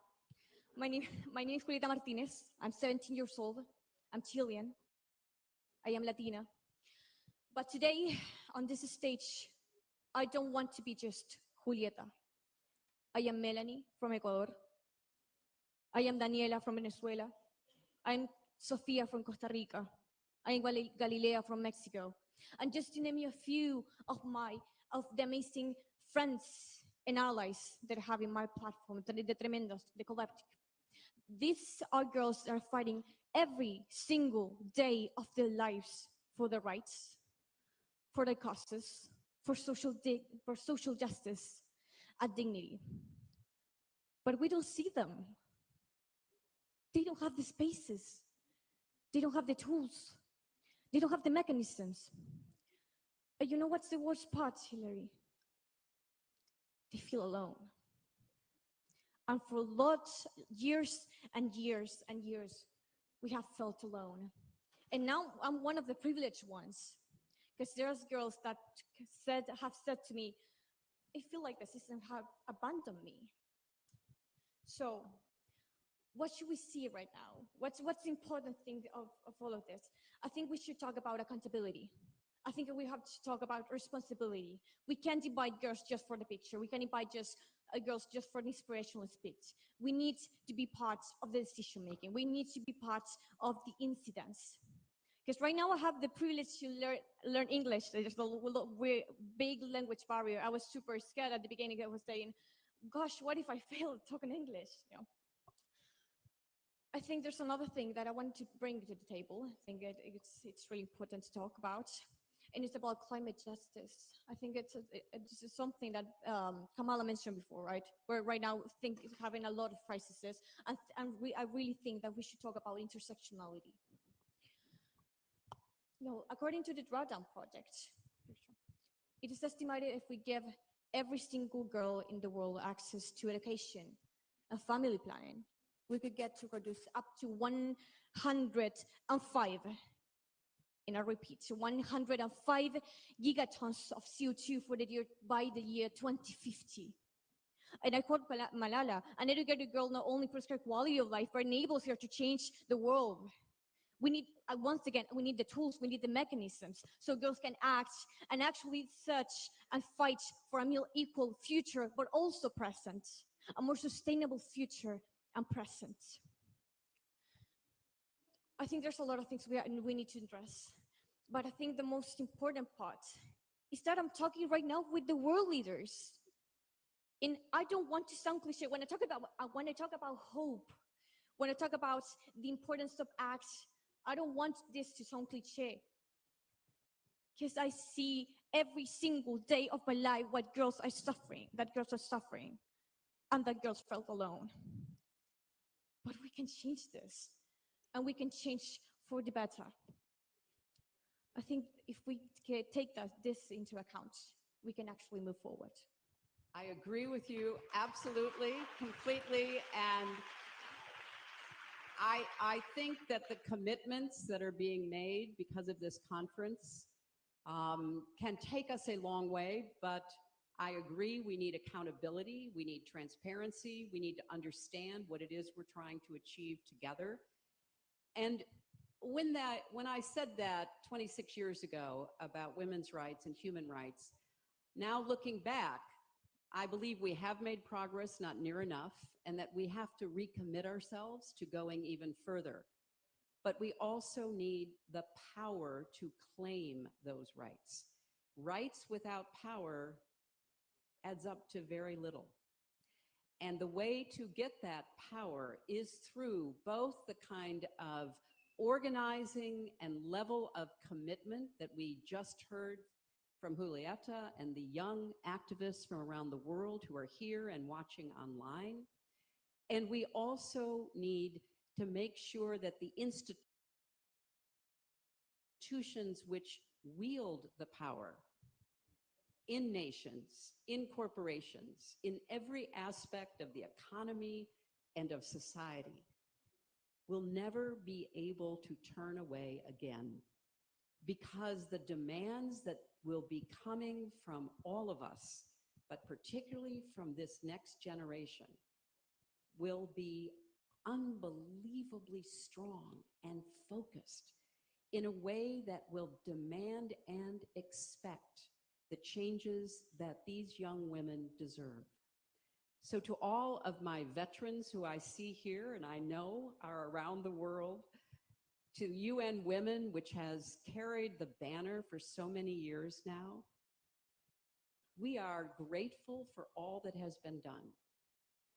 My name is Julieta Martinez. I'm 17 years old. I'm Chilean. I am Latina. But today, on this stage, I don't want to be just Julieta. I am Melanie from Ecuador. I am Daniela from Venezuela. I'm Sofia from Costa Rica. I am Galilea from Mexico. And just to name you a few of the amazing friends and allies that I have in my platform, the tremendos, the collective. These are girls that are fighting every single day of their lives for their rights, for their causes, for social justice and dignity. But we don't see them. They don't have the spaces. They don't have the tools. They don't have the mechanisms. And you know what's the worst part, Hillary? They feel alone. And for lots, years and years and years, we have felt alone. And now I'm one of the privileged ones, because there's girls that have said to me, I feel like the system have abandoned me. So what should we see right now? What's the important thing of all of this? I think we should talk about accountability. I think we have to talk about responsibility. We can't invite girls just for the picture. We can't invite just girls just for the inspirational speech. We need to be part of the decision making. We need to be part of the incidents. Because right now I have the privilege to learn English. There's a big language barrier. I was super scared at the beginning. I was saying, gosh, what if I fail talking English? You know? I think there's another thing that I wanted to bring to the table. I think it's really important to talk about, and it's about climate justice. I think it's something that Kamala mentioned before, right? We're right now having a lot of crises, and I really think that we should talk about intersectionality. According to the Drawdown Project, it is estimated if we give every single girl in the world access to education and family planning, we could get to reduce up to 105, and I repeat, 105 gigatons of CO2 by the year 2050. And I quote Malala, an educated girl not only prescribes quality of life, but enables her to change the world. We need, once again, we need the tools, we need the mechanisms, so girls can act and actually search and fight for a more equal future, but also present, a more sustainable future and present. I think there's a lot of things we need to address, but I think the most important part is that I'm talking right now with the world leaders. And I don't want to sound cliche when I talk about hope, when I talk about the importance of acts. I don't want this to sound cliche, because I see every single day of my life what girls are suffering, and that girls felt alone. But we can change this, and we can change for the better. I think if we take this into account, we can actually move forward. I agree with you absolutely, completely, and I think that the commitments that are being made because of this conference can take us a long way, but I agree we need accountability, we need transparency, we need to understand what it is we're trying to achieve together. And when I said that 26 years ago about women's rights and human rights, now looking back, I believe we have made progress, not near enough, and that we have to recommit ourselves to going even further. But we also need the power to claim those rights. Rights without power adds up to very little. And the way to get that power is through both the kind of organizing and level of commitment that we just heard from Julieta and the young activists from around the world who are here and watching online. And we also need to make sure that the institutions which wield the power in nations, in corporations, in every aspect of the economy and of society will never be able to turn away again, because the demands that will be coming from all of us, but particularly from this next generation, will be unbelievably strong and focused in a way that will demand and expect the changes that these young women deserve. So to all of my veterans who I see here and I know are around the world, to UN Women, which has carried the banner for so many years now, we are grateful for all that has been done.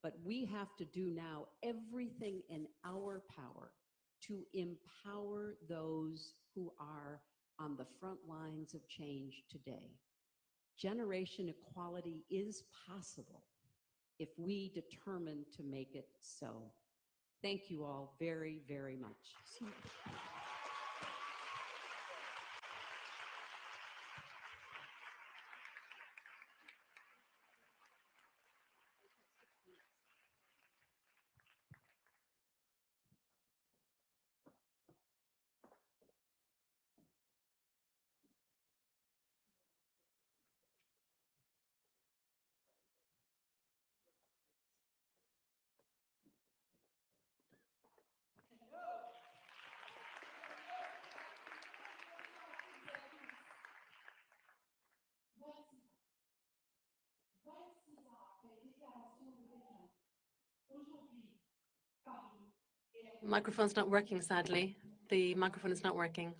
But we have to do now everything in our power to empower those who are on the front lines of change today. Generation equality is possible if we determine to make it so. Thank you all very, very much. Microphone's not working, sadly. The microphone is not working.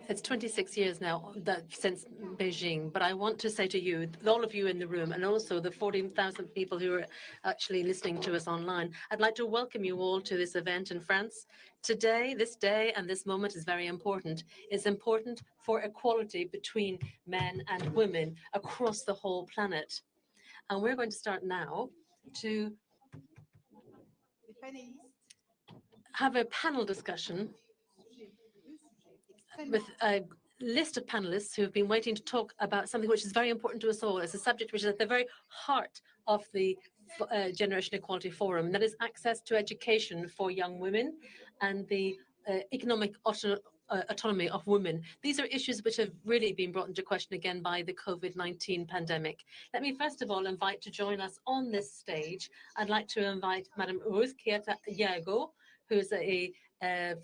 It's 26 years now since Beijing, but I want to say to you, all of you in the room, and also the 14,000 people who are actually listening to us online, I'd like to welcome you all to this event in France. Today, this day, and this moment is very important. It's important for equality between men and women across the whole planet. And we're going to start now to have a panel discussion with a list of panelists who have been waiting to talk about something which is very important to us all. It's a subject which is at the very heart of the Generation Equality Forum, and that is access to education for young women and the economic autonomy of women. These are issues which have really been brought into question again by the COVID-19 pandemic. Let me first of all invite to join us on this stage. I'd like to invite Madame Ruth Quieta-Yago, who is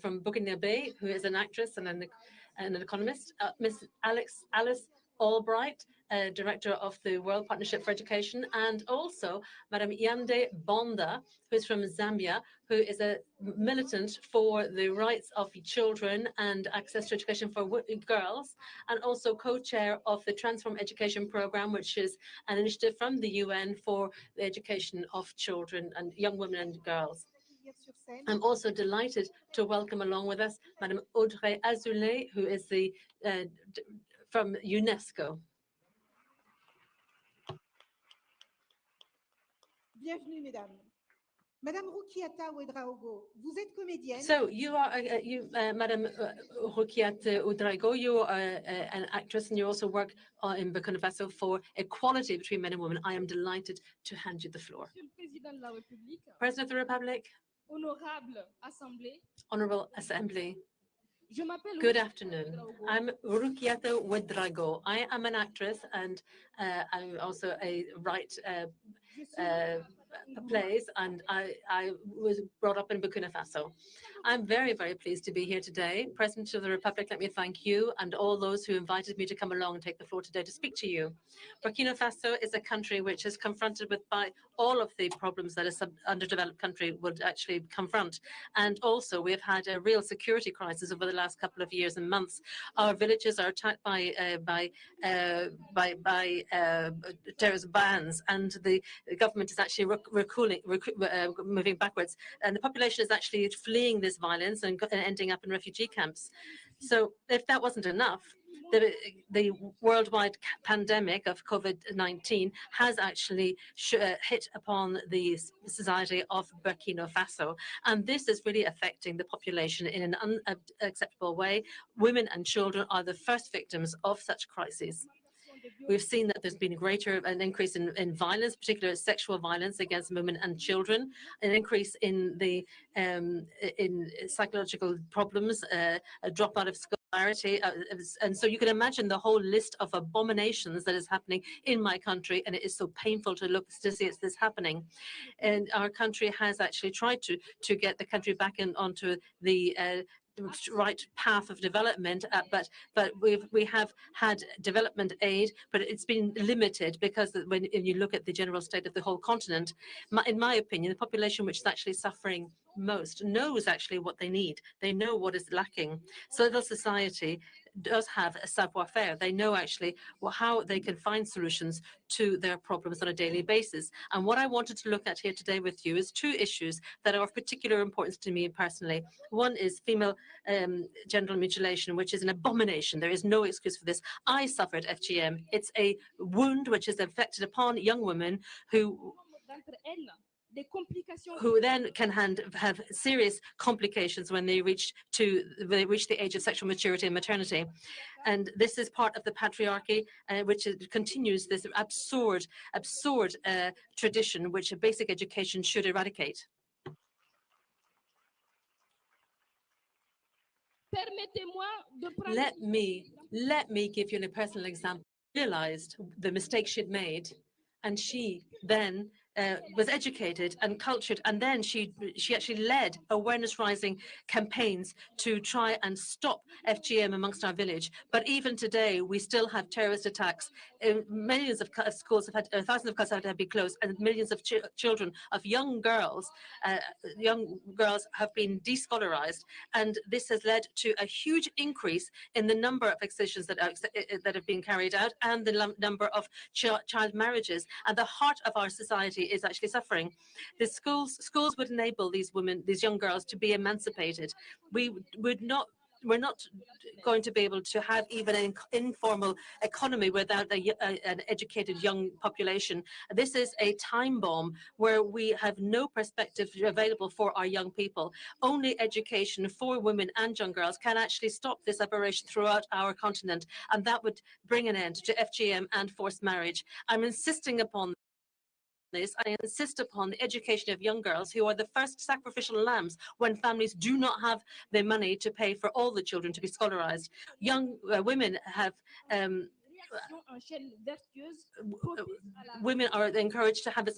from Burkina Faso, who is an actress and an economist. Miss Alice Albright, Director of the World Partnership for Education, and also Madame Yande Bonda, who is from Zambia, who is a militant for the rights of children and access to education for girls, and also co-chair of the Transform Education Program, which is an initiative from the UN for the education of children and young women and girls. I'm also delighted to welcome along with us Madame Audrey Azoulay, who is the from UNESCO. Bienvenue, mesdames. Madame Roukiata Ouedraogo, vous êtes comédienne. So you are, Madame Roukiata Ouedraogo, you are an actress, and you also work in Burkina Faso for equality between men and women. I am delighted to hand you the floor. President of the Republic, Honorable Assembly, good afternoon. I'm Roukiata Ouedraogo. I am an actress, and I'm also a plays, and I was brought up in Burkina Faso. I'm very, very pleased to be here today. President of the Republic, let me thank you and all those who invited me to come along and take the floor today to speak to you. Burkina Faso is a country which is confronted with by all of the problems that an underdeveloped country would actually confront. And also, we've had a real security crisis over the last couple of years and months. Our villages are attacked by terrorist bands, and the government is actually moving backwards, and the population is actually fleeing this violence and ending up in refugee camps. So if that wasn't enough, the worldwide pandemic of COVID-19 has actually hit upon the society of Burkina Faso, and this is really affecting the population in an unacceptable way. Women and children are the first victims of such crises. We've seen that there's been an increase in violence, particularly sexual violence against women and children, an increase in the in psychological problems, a dropout of scholarity, and so you can imagine the whole list of abominations that is happening in my country, and it is so painful to see this happening. And our country has actually tried to get the country back onto the right path of development, but we have had development aid, but it's been limited because when you look at the general state of the whole continent, in my opinion, the population which is actually suffering most knows actually what they need. They know what is lacking. Civil society does have a savoir-faire. They know actually how they can find solutions to their problems on a daily basis. And what I wanted to look at here today with you is two issues that are of particular importance to me personally. One is female genital mutilation, which is an abomination. There is no excuse for this. I suffered FGM. It's a wound which is inflicted upon young women who then can have serious complications when they reach the age of sexual maturity and maternity. And this is part of the patriarchy, which continues this absurd tradition which a basic education should eradicate. Let me give you a personal example. Realized the mistake she'd made, and she then was educated and cultured, and then she actually led awareness-raising campaigns to try and stop FGM amongst our village. But even today, we still have terrorist attacks. Millions of schools have had, thousands of schools have had to be closed, and millions of children, of young girls have been descholarized. And this has led to a huge increase in the number of excisions that have been carried out, and the number of child marriages. And the heart of our society is actually suffering. The schools would enable these women, these young girls, to be emancipated. We're not going to be able to have even an informal economy without an educated young population. This is a time bomb where we have no perspective available for our young people. Only education for women and young girls can actually stop this aberration throughout our continent, and that would bring an end to FGM and forced marriage. I'm insisting upon this. I insist upon the education of young girls, who are the first sacrificial lambs when families do not have the money to pay for all the children to be scholarized. Young women have women are encouraged to have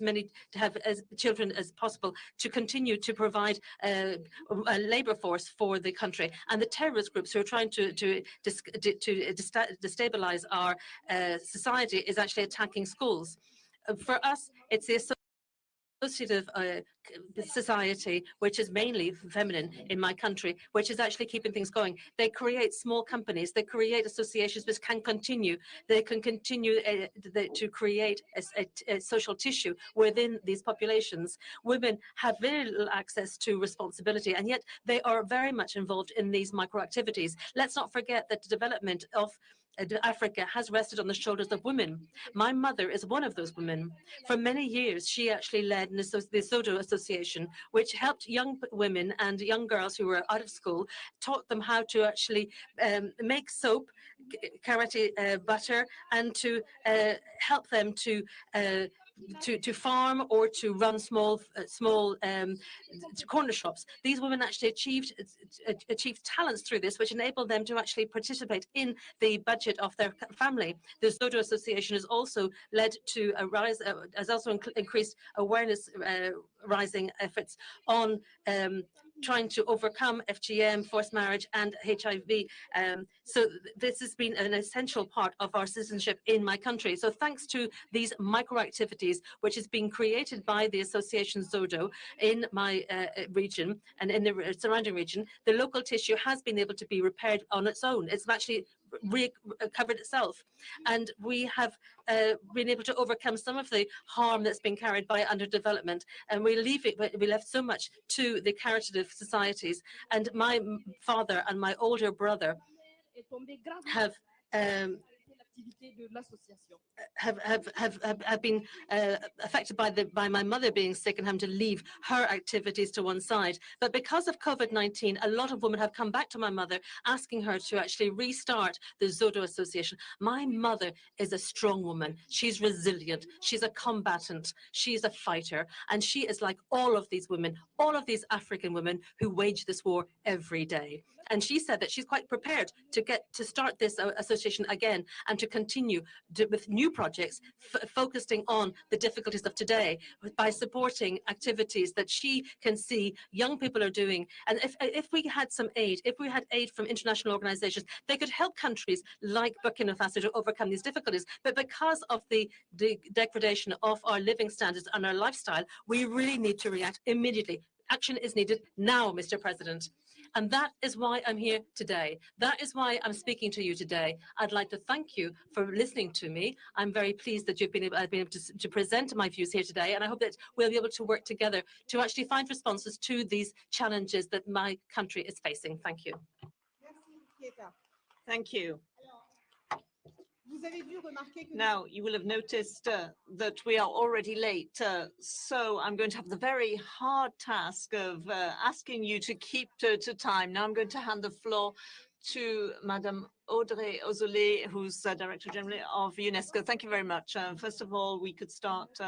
as children as possible, to continue to provide a labor force for the country. And the terrorist groups who are trying to destabilize our society is actually attacking schools. For us, it's the associative society, which is mainly feminine in my country, which is actually keeping things going. They create small companies, they create associations which can continue. They can continue to create a social tissue within these populations. Women have very little access to responsibility, and yet they are very much involved in these microactivities. Let's not forget that the development of Africa has rested on the shoulders of women. My mother is one of those women. For many years, she actually led the Sodo Association, which helped young women and young girls who were out of school, taught them how to actually make soap, karate butter, and to help them to farm or to run small corner shops. These women actually achieved talents through this, which enabled them to actually participate in the budget of their family. The Zodo Association has also led to a rise, has also increased awareness rising efforts on trying to overcome FGM, forced marriage, and HIV. So this has been an essential part of our citizenship in my country. So thanks to these micro-activities, which is being created by the Association Zodo in my region and in the surrounding region, the local tissue has been able to be repaired on its own. It's actually recovered itself. And we have been able to overcome some of the harm that's been carried by underdevelopment. And we left so much to the caritative societies. And my father and my older brother have been affected by my mother being sick and having to leave her activities to one side. But because of COVID-19, a lot of women have come back to my mother asking her to actually restart the Zodo Association. My mother is a strong woman. She's resilient. She's a combatant. She's a fighter. And she is like all of these women, all of these African women who wage this war every day. And she said that she's quite prepared to start this association again and to continue with new projects focusing on the difficulties of today by supporting activities that she can see young people are doing. And if we had some aid, if we had aid from international organizations, they could help countries like Burkina Faso to overcome these difficulties. But because of the degradation of our living standards and our lifestyle, we really need to react immediately. Action is needed now, Mr. President. And that is why I'm here today. That is why I'm speaking to you today. I'd like to thank you for listening to me. I'm very pleased that I've been able to present my views here today, and I hope that we'll be able to work together to actually find responses to these challenges that my country is facing. Thank you. Thank you. Vous avez dû remarquer que Now, you will have noticed that we are already late, so I'm going to have the very hard task of asking you to keep to time. Now I'm going to hand the floor to Madame Audrey Azoulay, who's Director General of UNESCO. Thank you very much. First of all, we could start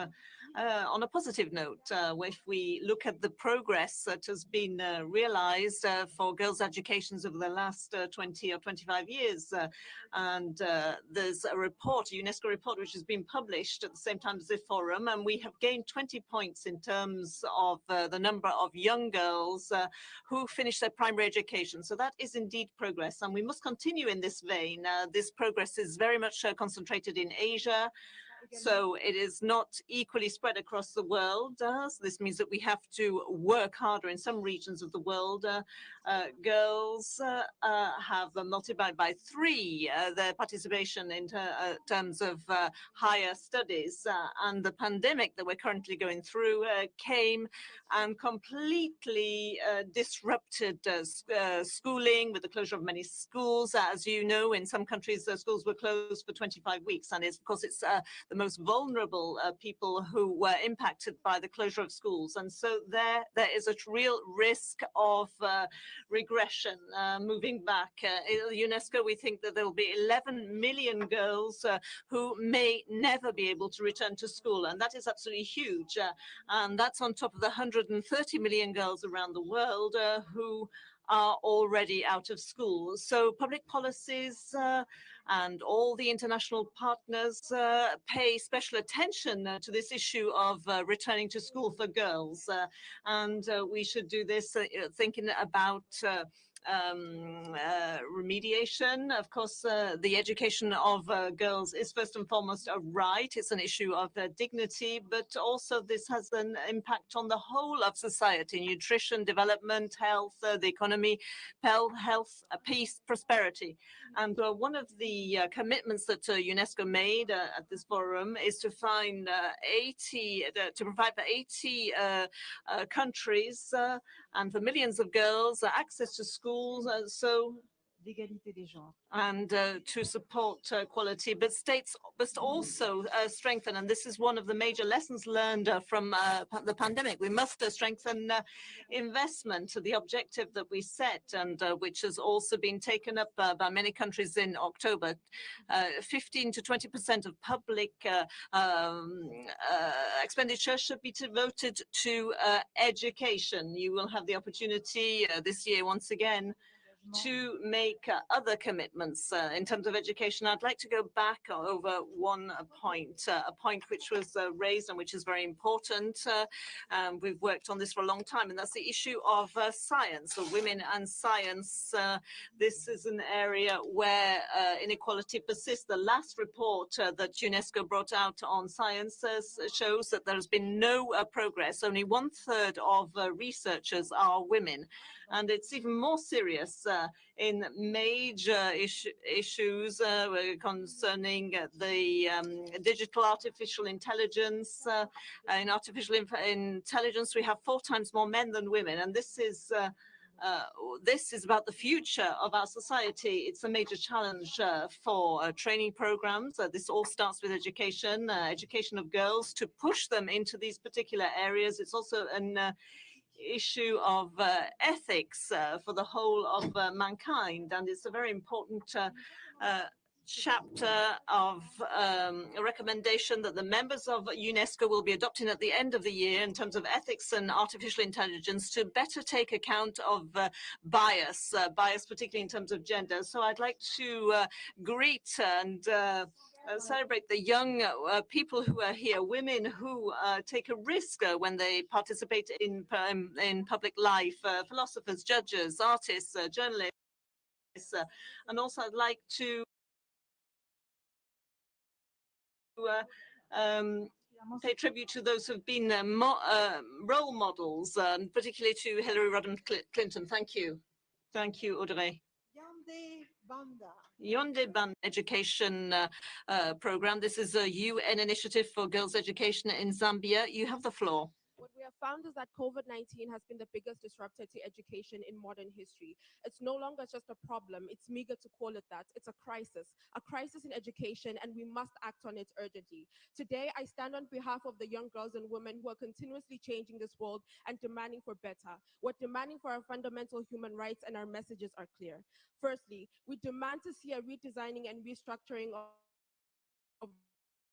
on a positive note. If we look at the progress that has been realized for girls' educations over the last 20 or 25 years, and there's a report, a UNESCO report, which has been published at the same time as this forum, and we have gained 20 points in terms of the number of young girls who finish their primary education. So that is indeed progress, and we must continue in this vein. This progress is very much concentrated in Asia, so it is not equally spread across the world. So this means that we have to work harder in some regions of the world. Girls have multiplied by 3 their participation in terms of higher studies. And the pandemic that we're currently going through came and completely disrupted schooling with the closure of many schools. As you know, in some countries, schools were closed for 25 weeks. And of course, it's the most vulnerable people who were impacted by the closure of schools. And so there is a real risk of regression, moving back. At UNESCO, we think that there will be 11 million girls who may never be able to return to school. And that is absolutely huge. And that's on top of the 130 million girls around the world who are already out of school. So public policies and all the international partners pay special attention to this issue of returning to school for girls. And we should do this thinking about remediation. Of course, the education of girls is first and foremost a right. It's an issue of dignity, but also this has an impact on the whole of society: nutrition, development, health, the economy, health, peace, prosperity. And one of the commitments that UNESCO made at this forum is to find to provide for 80 countries and for millions of girls access to schools, and to support quality. But states must also strengthen, and this is one of the major lessons learned from the pandemic. We must strengthen investment, the objective that we set, and which has also been taken up by many countries in October. 15 to 20% of public expenditure should be devoted to education. You will have the opportunity this year once again to make other commitments in terms of education. I'd like to go back over one point, a point which was raised and which is very important. We've worked on this for a long time, and that's the issue of science, or women and science. This is an area where inequality persists. The last report that UNESCO brought out on science shows that there has been no progress. Only 1/3 of researchers are women. And it's even more serious in major issues concerning the digital artificial intelligence. In artificial intelligence, we have 4 times more men than women. And this is about the future of our society. It's a major challenge for training programs. This all starts with education, education of girls, to push them into these particular areas. It's also an issue of ethics for the whole of mankind, and it's a very important chapter of a recommendation that the members of UNESCO will be adopting at the end of the year in terms of ethics and artificial intelligence, to better take account of bias, particularly in terms of gender. So I'd like to greet and celebrate the young people who are here, women who take a risk when they participate in public life, philosophers, judges, artists, journalists. And also I'd like to pay tribute to those who've been role models, and particularly to Hillary Rodham Clinton. Thank you. Thank you, Audrey. Yande Banda. Yonde Ban Education Program. This is a UN initiative for girls' education in Zambia. You have the floor. What we have found is that COVID-19 has been the biggest disruptor to education in modern history. It's no longer just a problem. It's meager to call it that. It's a crisis in education, and we must act on it urgently. Today, I stand on behalf of the young girls and women who are continuously changing this world and demanding for better. We're demanding for our fundamental human rights, and our messages are clear. Firstly, we demand to see a redesigning and restructuring of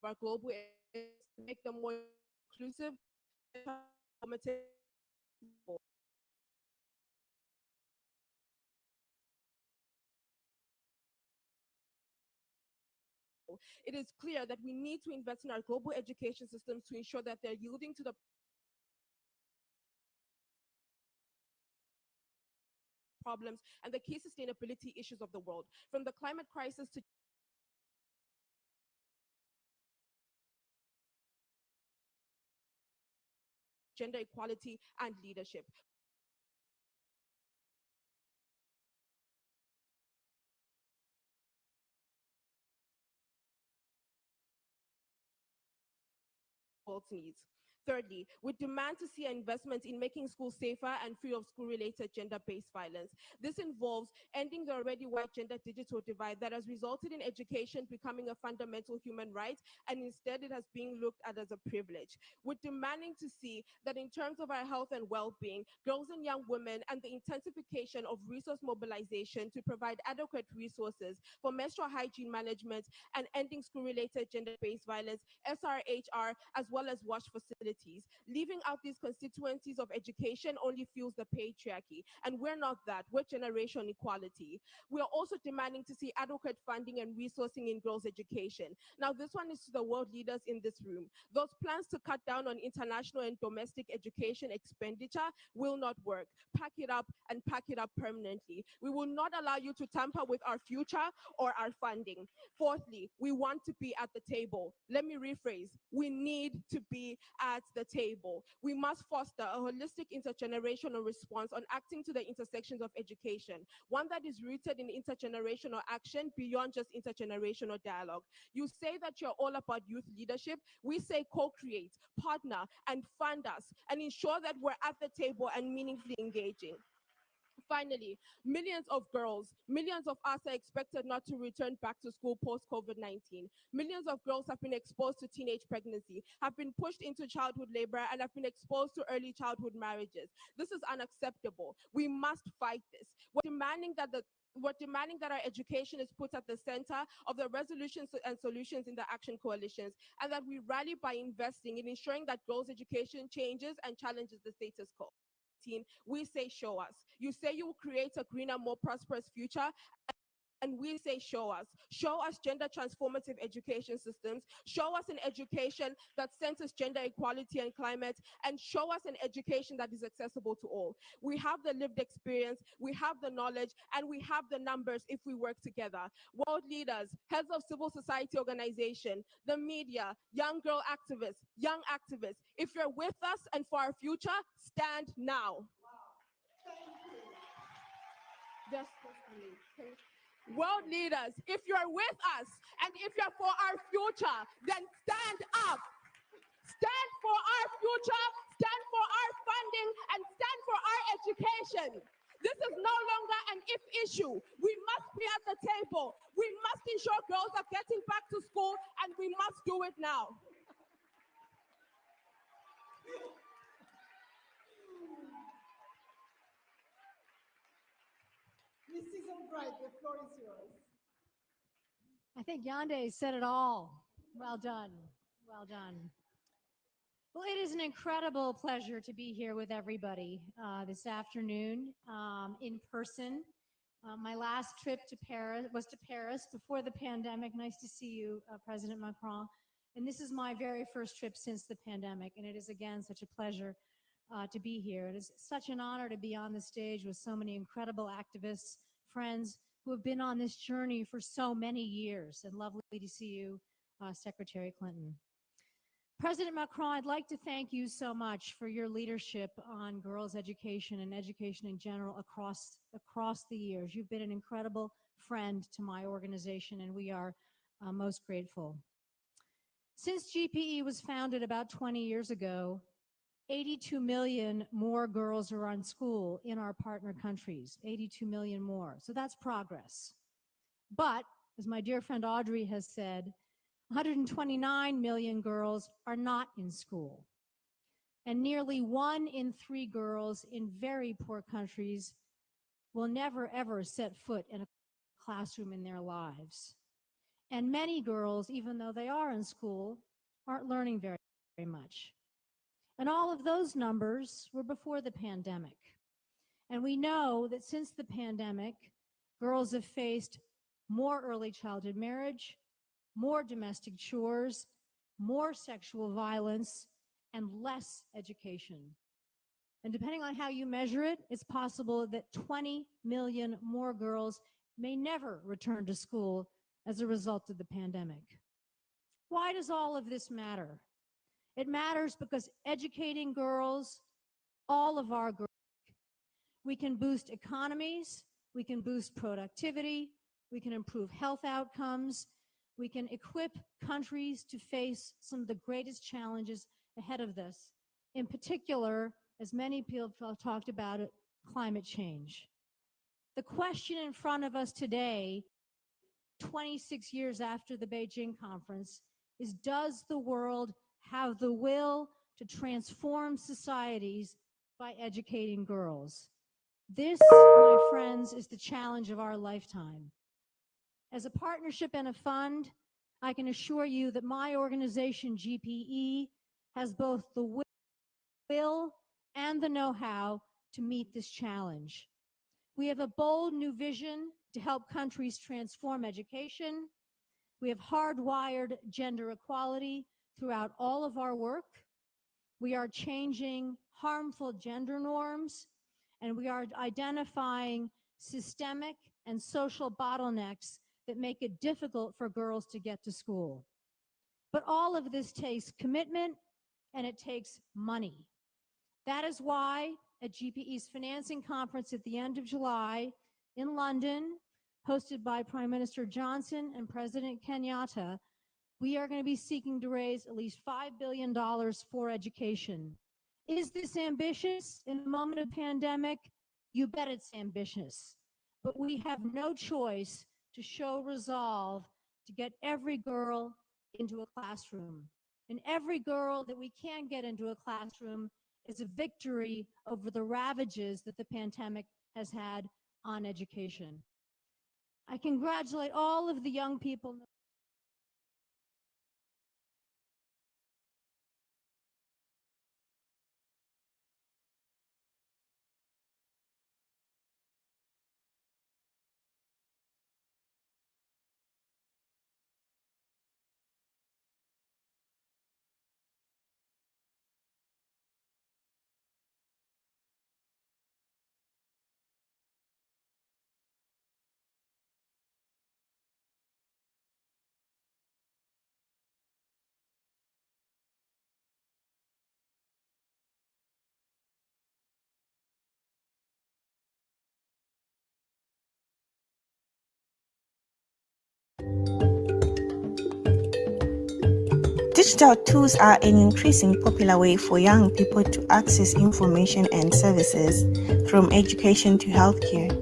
our global to make them more inclusive, it is clear that we need to invest in our global education systems to ensure that they're yielding to the problems and the key sustainability issues of the world, from the climate crisis to gender equality and leadership. World's needs. Thirdly, we demand to see an investment in making schools safer and free of school-related gender-based violence. This involves ending the already wide gender-digital divide that has resulted in education becoming a fundamental human right, and instead it has been looked at as a privilege. We're demanding to see that in terms of our health and well-being, girls and young women, and the intensification of resource mobilization to provide adequate resources for menstrual hygiene management and ending school-related gender-based violence, SRHR, as well as WASH facilities. Leaving out these constituencies of education only fuels the patriarchy, and we're not that. We're generation equality. We are also demanding to see adequate funding and resourcing in girls' education. Now, this one is to the world leaders in this room. Those plans to cut down on international and domestic education expenditure will not work. Pack it up and pack it up permanently. We will not allow you to tamper with our future or our funding. Fourthly, we want to be at the table. Let me rephrase. We need to be at the table. We must foster a holistic intergenerational response on acting to the intersections of education, one that is rooted in intergenerational action beyond just intergenerational dialogue. You say that you're all about youth leadership. We say co-create, partner, and fund us, and ensure that we're at the table and meaningfully engaging. Finally, millions of girls, millions of us are expected not to return back to school post-COVID-19. Millions of girls have been exposed to teenage pregnancy, have been pushed into childhood labor, and have been exposed to early childhood marriages. This is unacceptable. We must fight this. We're demanding that our education is put at the center of the resolutions and solutions in the action coalitions, and that we rally by investing in ensuring that girls' education changes and challenges the status quo. We say, show us. You say you will create a greener, more prosperous future, and we say, show us. Show us gender transformative education systems. Show us an education that centers gender equality and climate, and show us an education that is accessible to all. We have the lived experience, we have the knowledge, and we have the numbers if we work together. World leaders, heads of civil society organization, the media, young girl activists, young activists, if you're with us and for our future, stand now. Just world leaders, if you're with us and if you're for our future, then stand up. Stand for our future, stand for our funding, and stand for our education. This is no longer an if issue. We must be at the table. We must ensure girls are getting back to school, and we must do it now. Ms. Susan Bright, the floor is yours. I think Yande said it all. Well done. Well done. Well, it is an incredible pleasure to be here with everybody this afternoon in person. My last trip to Paris was to Paris before the pandemic. Nice to see you, President Macron. And this is my very first trip since the pandemic, and it is again such a pleasure to be here. It is such an honor to be on the stage with so many incredible activists, friends who have been on this journey for so many years, and lovely to see you, Secretary Clinton. President Macron, I'd like to thank you so much for your leadership on girls' education and education in general across the years. You've been an incredible friend to my organization, and we are most grateful. Since GPE was founded about 20 years ago, 82 million more girls are in school in our partner countries, 82 million more. So that's progress. But, as my dear friend Audrey has said, 129 million girls are not in school. And nearly 1 in 3 girls in very poor countries will never ever set foot in a classroom in their lives. And many girls, even though they are in school, aren't learning very much. And all of those numbers were before the pandemic. And we know that since the pandemic, girls have faced more early childhood marriage, more domestic chores, more sexual violence, and less education. And depending on how you measure it, it's possible that 20 million more girls may never return to school as a result of the pandemic. Why does all of this matter? It matters because educating girls, all of our girls, we can boost economies, we can boost productivity, we can improve health outcomes, we can equip countries to face some of the greatest challenges ahead of us. In particular, as many people have talked about it, climate change. The question in front of us today, 26 years after the Beijing conference, is does the world have the will to transform societies by educating girls? This, my friends, is the challenge of our lifetime. As a partnership and a fund, I can assure you that my organization, GPE, has both the will and the know-how to meet this challenge. We have a bold new vision to help countries transform education. We have hardwired gender equality throughout all of our work. We are changing harmful gender norms, and we are identifying systemic and social bottlenecks that make it difficult for girls to get to school. But all of this takes commitment and it takes money. That is why at GPE's financing conference at the end of July in London, hosted by Prime Minister Johnson and President Kenyatta, we are going to be seeking to raise at least $5 billion for education. Is this ambitious in a moment of pandemic? You bet it's ambitious. But we have no choice to show resolve to get every girl into a classroom. And every girl that we can get into a classroom is a victory over the ravages that the pandemic has had on education. I congratulate all of the young people. Digital tools are an increasingly popular way for young people to access information and services, from education to healthcare.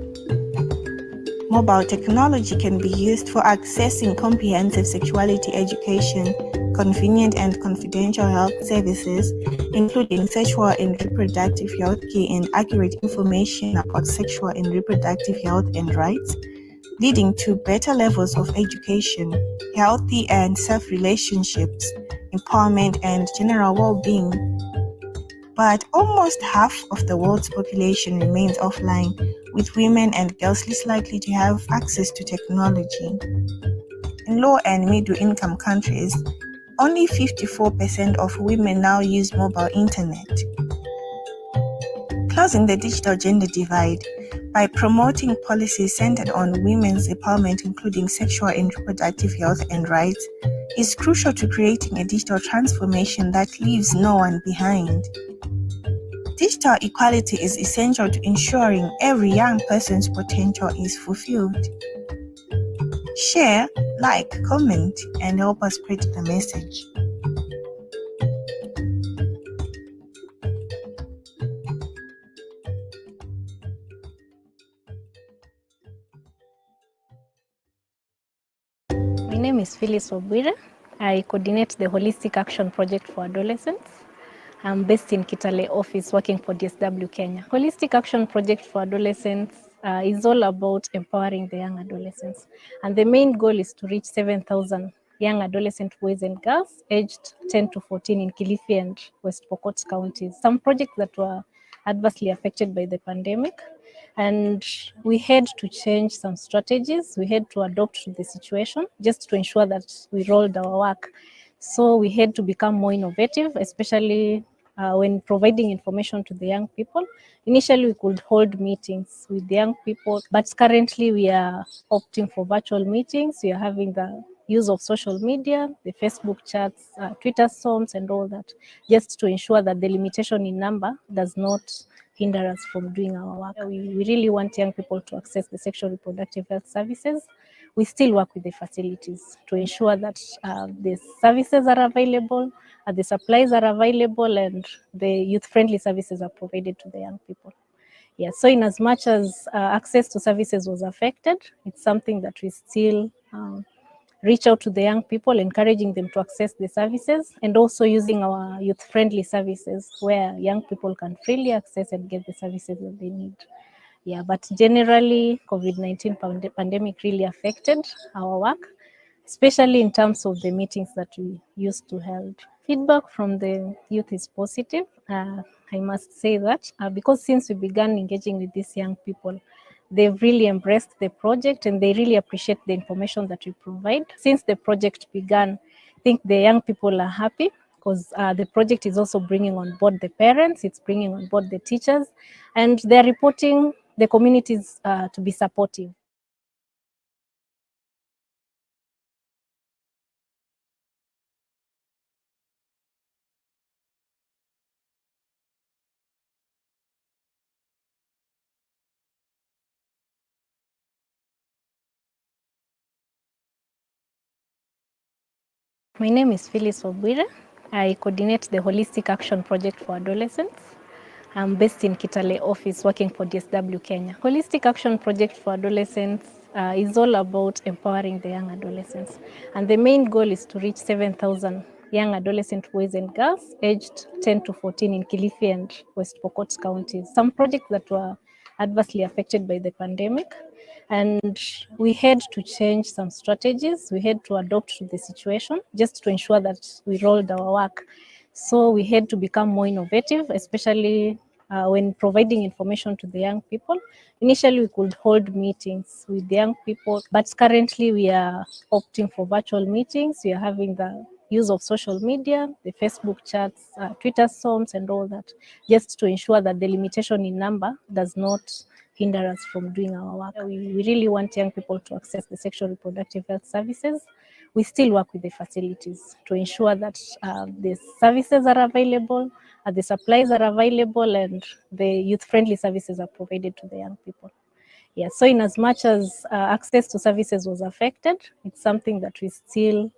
Mobile technology can be used for accessing comprehensive sexuality education, convenient and confidential health services, including sexual and reproductive health care and accurate information about sexual and reproductive health and rights, leading to better levels of education, healthy and safe relationships, empowerment, and general well-being. But almost half of the world's population remains offline, with women and girls less likely to have access to technology. In low and middle-income countries, only 54% of women now use mobile internet. Closing the digital gender divide. by promoting policies centered on women's empowerment, including sexual and reproductive health and rights, is crucial to creating a digital transformation that leaves no one behind. Digital equality is essential to ensuring every young person's potential is fulfilled. Share, like, comment, and help us spread the message. My name is Phyllis Obwire. I coordinate the Holistic Action Project for Adolescents. I'm based in Kitale office working for DSW Kenya. Holistic Action Project for Adolescents is all about empowering the young adolescents. And the main goal is to reach 7,000 young adolescent boys and girls aged 10 to 14 in Kilifi and West Pokot counties. Some projects that were adversely affected by the pandemic. And we had to change some strategies. We had to adapt to the situation just to ensure that we rolled our work. So we had to become more innovative, especially when providing information to the young people. Initially, we could hold meetings with the young people, but currently we are opting for virtual meetings. We are having the use of social media, the Facebook chats, Twitter storms, and all that, just to ensure that the limitation in number does not hinder us from doing our work. We really want young people to access the sexual reproductive health services. We still work with the facilities to ensure that the services are available, the supplies are available, and the youth-friendly services are provided to the young people. Yeah, so in as much as access to services was affected, it's something that we still reach out to the young people, encouraging them to access the services, and also using our youth-friendly services where young people can freely access and get the services that they need. Yeah, but generally, COVID-19 pandemic really affected our work, especially in terms of the meetings that we used to hold. Feedback from the youth is positive. I must say that because since we began engaging with these young people, they've really embraced the project and they really appreciate the information that we provide. Since the project began, I think the young people are happy because the project is also bringing on board the parents, it's bringing on board the teachers, and they're reporting the communities to be supportive. My name is Phyllis Obwire. I coordinate the Holistic Action Project for Adolescents. I'm based in Kitale office working for DSW Kenya. Holistic Action Project for Adolescents is all about empowering the young adolescents. And the main goal is to reach 7,000 young adolescent boys and girls aged 10 to 14 in Kilifi and West Pokot counties. Some projects that were adversely affected by the pandemic. And we had to change some strategies. We had to adapt to the situation just to ensure that we rolled our work. So we had to become more innovative, especially when providing information to the young people. Initially, we could hold meetings with the young people, but currently we are opting for virtual meetings. We are having the use of social media, the Facebook chats, Twitter storms, and all that, just to ensure that the limitation in number does not hinder us from doing our work. We really want young people to access the sexual reproductive health services. We still work with the facilities to ensure that the services are available, the supplies are available, and the youth-friendly services are provided to the young people. Yeah, so in as much as access to services was affected, it's something that we still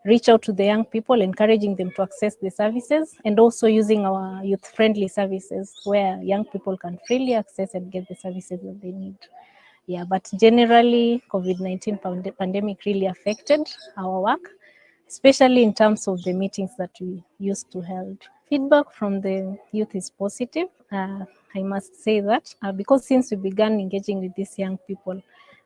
reach out to the young people, encouraging them to access the services, and also using our youth-friendly services where young people can freely access and get the services that they need. Yeah, but generally, COVID-19 pandemic really affected our work, especially in terms of the meetings that we used to hold. Feedback from the youth is positive. I must say that because since we began engaging with these young people,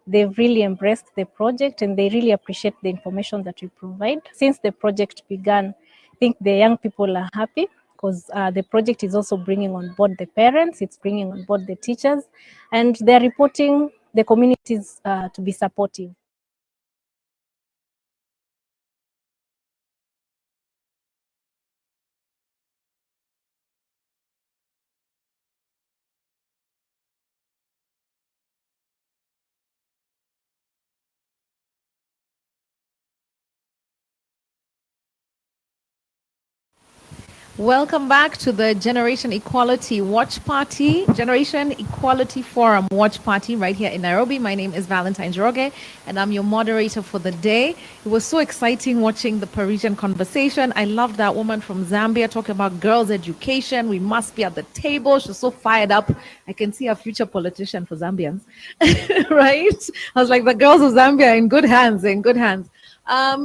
they've really embraced the project and they really appreciate the information that we provide. Since the project began, I think the young people are happy because the project is also bringing on board the parents, it's bringing on board the teachers, and they're reporting the communities to be supportive. Welcome back to the Generation Equality Watch Party, Generation Equality Forum Watch Party right here in Nairobi. My name is Valentine Joroge and I'm your moderator for the day. It was so exciting watching the Parisian conversation. I loved that woman from Zambia talking about girls' education. We must be at the table. She's so fired up. I can see a future politician for Zambians, right? I was like, the girls of Zambia are in good hands, in good hands.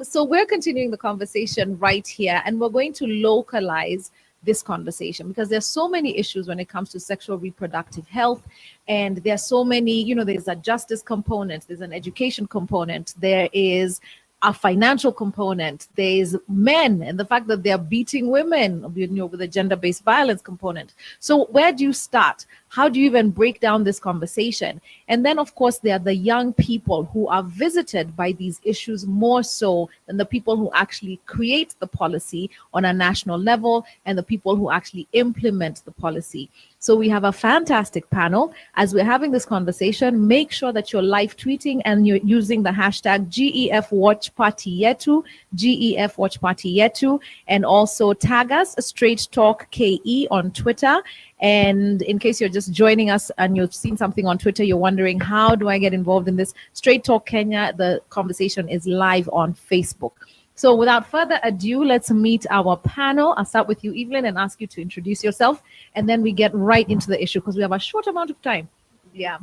So we're continuing the conversation right here, and we're going to localize this conversation because there's so many issues when it comes to sexual reproductive health, and there's so many, there's a justice component, there's an education component, there is a financial component, there's men and the fact that they're beating women, with a gender-based violence component. So where do you start? How do you even break down this conversation? And then, of course, there are the young people who are visited by these issues more so than the people who actually create the policy on a national level and the people who actually implement the policy. So we have a fantastic panel. As we're having this conversation, make sure that you're live tweeting and you're using the hashtag GEFWatchPartyYetu, GEFWatchPartyYetu, and also tag us Straight Talk KE on Twitter. And in case you're just joining us and you've seen something on Twitter, you're wondering, how do I get involved in this? Straight Talk Kenya, the conversation is live on Facebook. So without further ado, let's meet our panel. I'll start with you, Evelyn, and ask you to introduce yourself. And then we get right into the issue because we have a short amount of time. Yeah.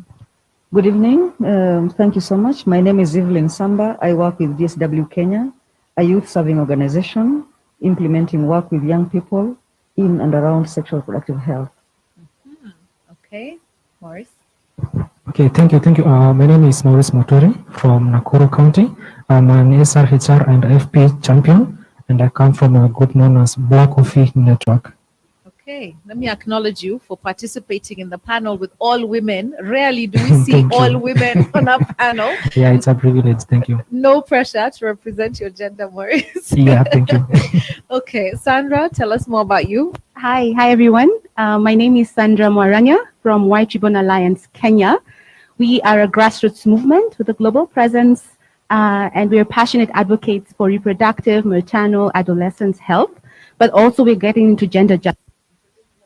Good evening. Thank you so much. My name is Evelyn Samba. I work with DSW Kenya, a youth-serving organization implementing work with young people in and around sexual reproductive health. Okay, Maurice. Okay, thank you. My name is Maurice Motori from Nakuru County. I'm an SRHR and FP champion, and I come from a group known as Black Coffee Network. Okay, let me acknowledge you for participating in the panel with all women. Rarely do we see all women on a panel. Yeah, it's a privilege. Thank you. No pressure to represent your gender, Maurice. Yeah, thank you. Okay, Sandra, tell us more about you. Hi everyone. My name is Sandra Mwaranya from White Ribbon Alliance, Kenya. We are a grassroots movement with a global presence, and we are passionate advocates for reproductive, maternal, adolescent health, but also we're getting into gender justice.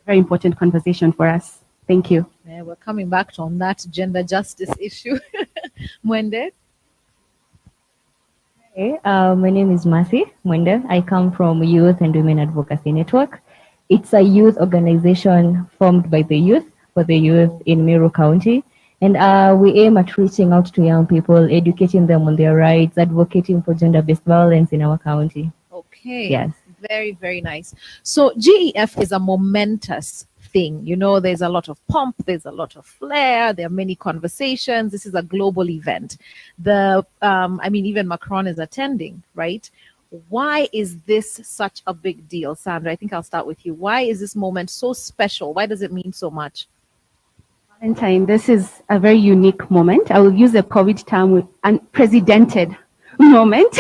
Very important conversation for us. Thank you. Yeah, we're coming back on that gender justice issue. Mwende. Hey, my name is Mercy Mwende. I come from Youth and Women Advocacy Network. It's a youth organization formed by the youth for the youth in Meru County. And we aim at reaching out to young people, educating them on their rights, advocating for gender-based violence in our county. Okay. Yes. Very, very nice. So GEF is a momentous thing. There's a lot of pomp, there's a lot of flair, there are many conversations. This is a global event. Even Macron is attending, right? Why is this such a big deal? Sandra, I think I'll start with you. Why is this moment so special? Why does it mean so much? Valentine, this is a very unique moment. I will use a COVID term, unprecedented moment.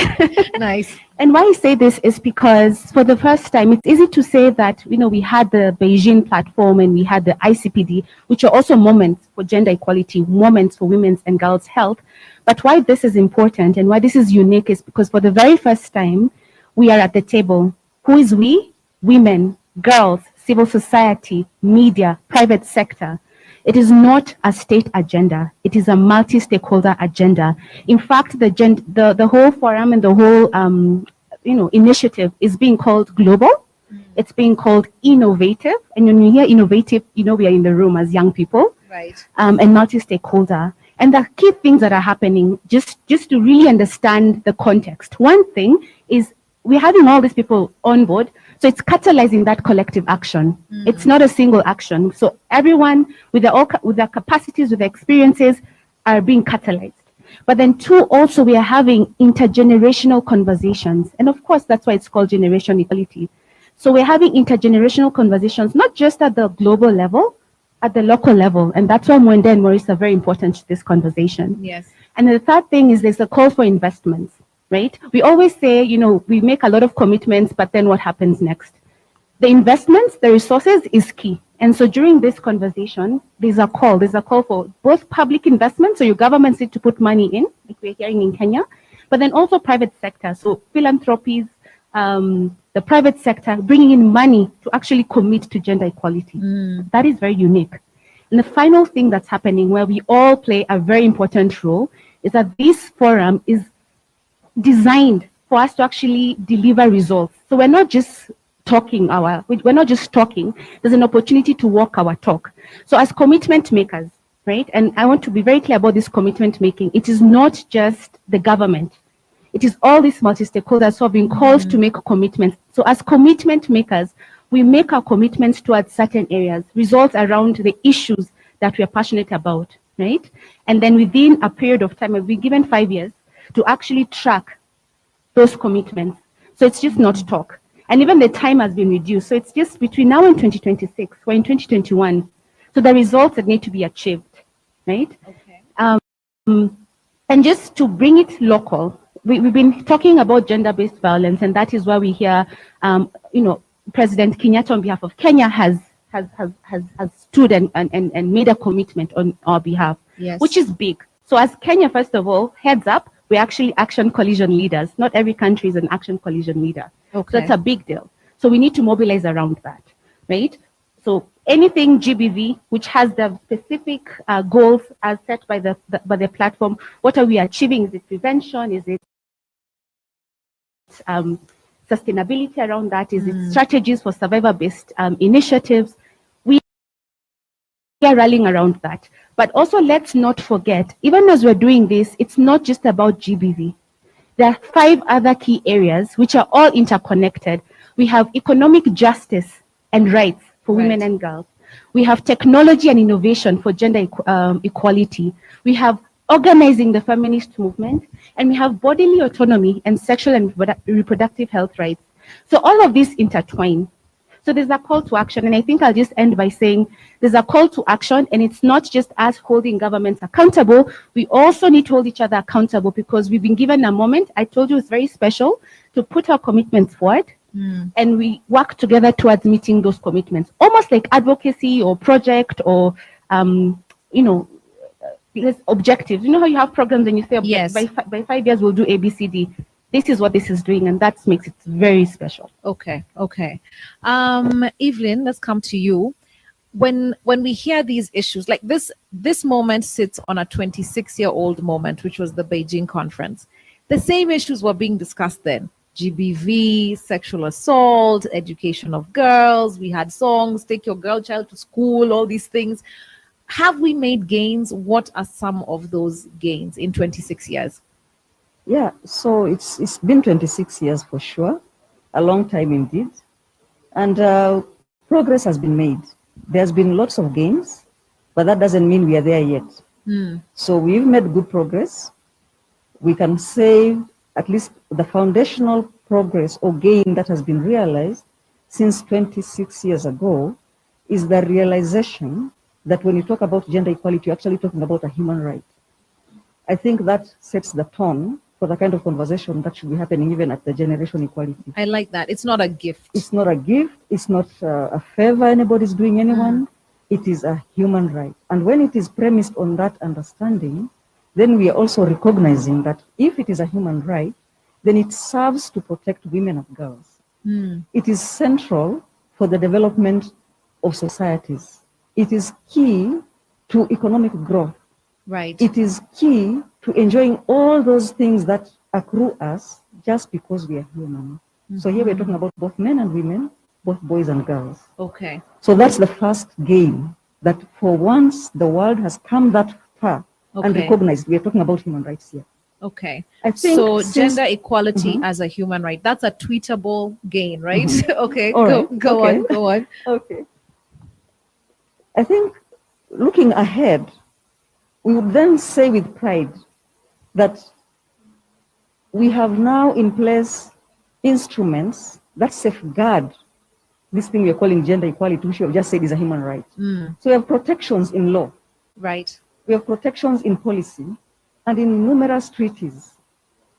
Nice. And why I say this is because for the first time, it's easy to say that, we had the Beijing platform and we had the ICPD, which are also moments for gender equality, moments for women's and girls' health. But why this is important and why this is unique is because for the very first time, we are at the table. Who is we? Women, girls, civil society, media, private sector. It is not a state agenda. It is a multi-stakeholder agenda. In fact, the whole forum and the whole initiative is being called global. It's being called innovative. And when you hear innovative, we are in the room as young people. Right. And multi-stakeholder. And the key things that are happening, just to really understand the context. One thing is we're having all these people on board. So it's catalyzing that collective action. It's not a single action. So everyone with their capacities, with their experiences are being catalyzed. But then two, also we are having intergenerational conversations. And of course, that's why it's called generation equality. So we're having intergenerational conversations, not just at the global level, at the local level. And that's why Mwende and Maurice are very important to this conversation. Yes. And the third thing is there's a call for investments. Right? We always say, we make a lot of commitments, but then what happens next? The investments, the resources is key. And so during this conversation, there's a call for both public investment, so your governments need to put money in, like we're hearing in Kenya, but then also private sector, so philanthropies, the private sector bringing in money to actually commit to gender equality. That is very unique. And the final thing that's happening where we all play a very important role is that this forum is designed for us to actually deliver results. So we're not just talking there's an opportunity to walk our talk. So as commitment makers, right? And I want to be very clear about this commitment making. It is not just the government. It is all these multi-stakeholders who have been called to make commitments. So as commitment makers, we make our commitments towards certain areas, results around the issues that we are passionate about, right? And then within a period of time, we've been given 5 years to actually track those commitments. So it's just not talk. And even the time has been reduced. So it's just between now and 2026, we're in 2021. So the results that need to be achieved, right? Okay. And just to bring it local, we've been talking about gender-based violence, and that is why we hear, President Kenyatta on behalf of Kenya has stood and made a commitment on our behalf, which is big. So as Kenya, first of all, heads up, we're actually action coalition leaders. Not every country is an action coalition leader. Okay. So that's a big deal. So we need to mobilize around that, right? So anything GBV, which has the specific goals as set by the platform, what are we achieving? Is it prevention? Is it sustainability around that? Is it strategies for survivor-based initiatives? We are rallying around that. But also let's not forget, even as we're doing this, it's not just about GBV. There are 5 other key areas which are all interconnected. We have economic justice and rights for women and girls. We have technology and innovation for gender equality. We have organizing the feminist movement, and we have bodily autonomy and sexual and reproductive health rights. So all of these intertwine. So there's a call to action, and I think I'll just end by saying there's a call to action, and it's not just us holding governments accountable. We also need to hold each other accountable because we've been given a moment, I told you it's very special, to put our commitments forward, and we work together towards meeting those commitments, almost like advocacy or project or, objectives. You know how you have programs and you say, yes, by 5 years we'll do A, B, C, D. This is what this is doing, and that makes it very special. Okay. Evelyn, let's come to you. When we hear these issues, like this moment sits on a 26-year-old moment, which was the Beijing conference. The same issues were being discussed then. GBV, sexual assault, education of girls. We had songs, take your girl child to school, all these things. Have we made gains? What are some of those gains in 26 years? Yeah, so it's been 26 years for sure, a long time indeed. And progress has been made. There's been lots of gains, but that doesn't mean we are there yet. So we've made good progress. We can say at least the foundational progress or gain that has been realized since 26 years ago is the realization that when you talk about gender equality, you're actually talking about a human right. I think that sets the tone for the kind of conversation that should be happening even at the generation equality. I like that. It's not a gift. It's not a gift. It's not a favor anybody's doing anyone. It is a human right. And when it is premised on that understanding, then we are also recognizing that if it is a human right, then it serves to protect women and girls. It is central for the development of societies. It is key to economic growth. Right. It is key to enjoying all those things that accrue us just because we are human. So here we're talking about both men and women, both boys and girls. Okay. So that's the first gain, that for once the world has come that far and recognized we are talking about human rights here. Okay. I think so gender equality as a human right, that's a tweetable gain, right? Okay. Go on. Okay. I think looking ahead, we would then say with pride that we have now in place instruments that safeguard this thing we're calling gender equality, which we have just said is a human right. So we have protections in law. Right. We have protections in policy and in numerous treaties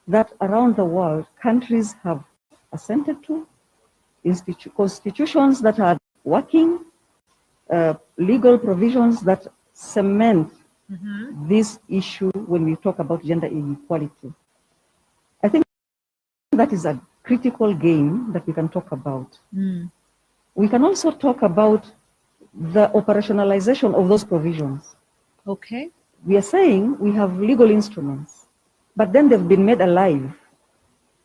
that around the world countries have assented to, constitutions that are working, legal provisions that cement this issue when we talk about gender inequality. I think that is a critical game that we can talk about. Mm. We can also talk about the operationalization of those provisions. Okay. We are saying we have legal instruments, but then they've been made alive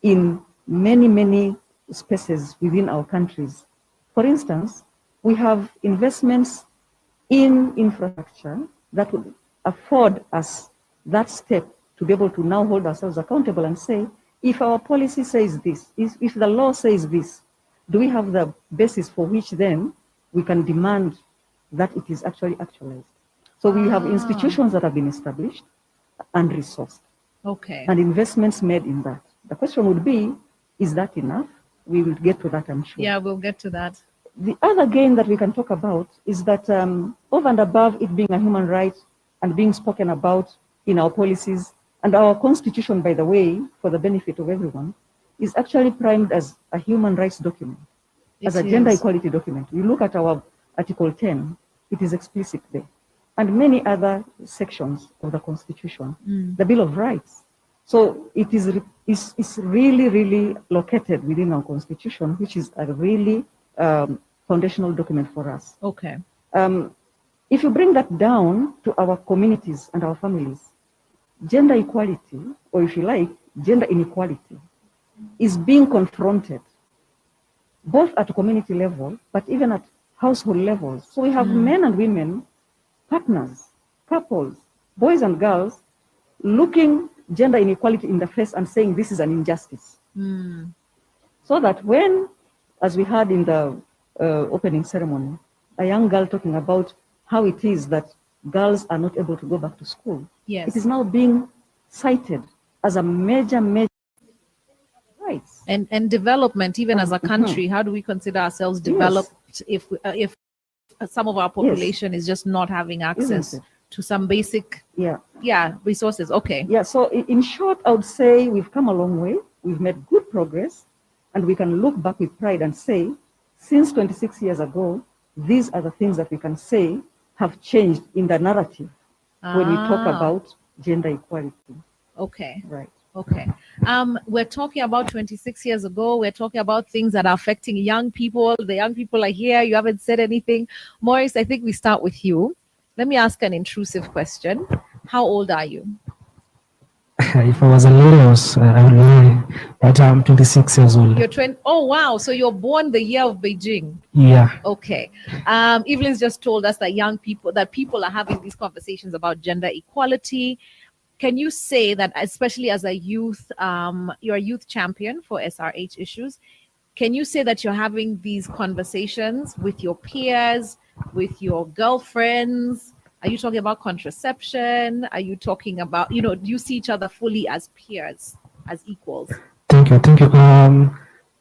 in many, many spaces within our countries. For instance, we have investments in infrastructure that would afford us that step to be able to now hold ourselves accountable and say, if our policy says this, if the law says this, do we have the basis for which then we can demand that it is actually actualized? So we have institutions that have been established and resourced. Okay. And investments made in that. The question would be, is that enough? We will get to that, I'm sure. Yeah, we'll get to that. The other gain that we can talk about is that over and above it being a human right and being spoken about in our policies, and our constitution, by the way, for the benefit of everyone, is actually primed as a human rights document, as a gender equality document. You look at our Article 10, it is explicit there. And many other sections of the Constitution, the Bill of Rights. So it is really, really located within our Constitution, which is a really foundational document for us. Okay. If you bring that down to our communities and our families, gender equality, or if you like, gender inequality, is being confronted both at community level, but even at household levels. So we have men and women, partners, couples, boys and girls, looking gender inequality in the face and saying this is an injustice. So that when, as we had in the opening ceremony, a young girl talking about how it is that girls are not able to go back to school. Yes. It is now being cited as a major rights. And development, even as a country, how do we consider ourselves developed if some of our population is just not having access to some basic resources? Okay. Yeah, so in short, I would say we've come a long way. We've made good progress, and we can look back with pride and say, since 26 years ago, these are the things that we can say have changed in the narrative when we talk about gender equality. Okay. Right. Okay. We're talking about 26 years ago. We're talking about things that are affecting young people. The young people are here. You haven't said anything. Maurice, I think we start with you. Let me ask an intrusive question. How old are you? If I was a lady, I would lie, but I'm 26 years old. You're 20. Oh, wow. So you're born the year of Beijing. Yeah. Okay. Evelyn's just told us that people are having these conversations about gender equality. Can you say that, especially as a youth, you're a youth champion for SRH issues, can you say that you're having these conversations with your peers, with your girlfriends? Are you talking about contraception? Are you talking about, do you see each other fully as peers, as equals? Thank you.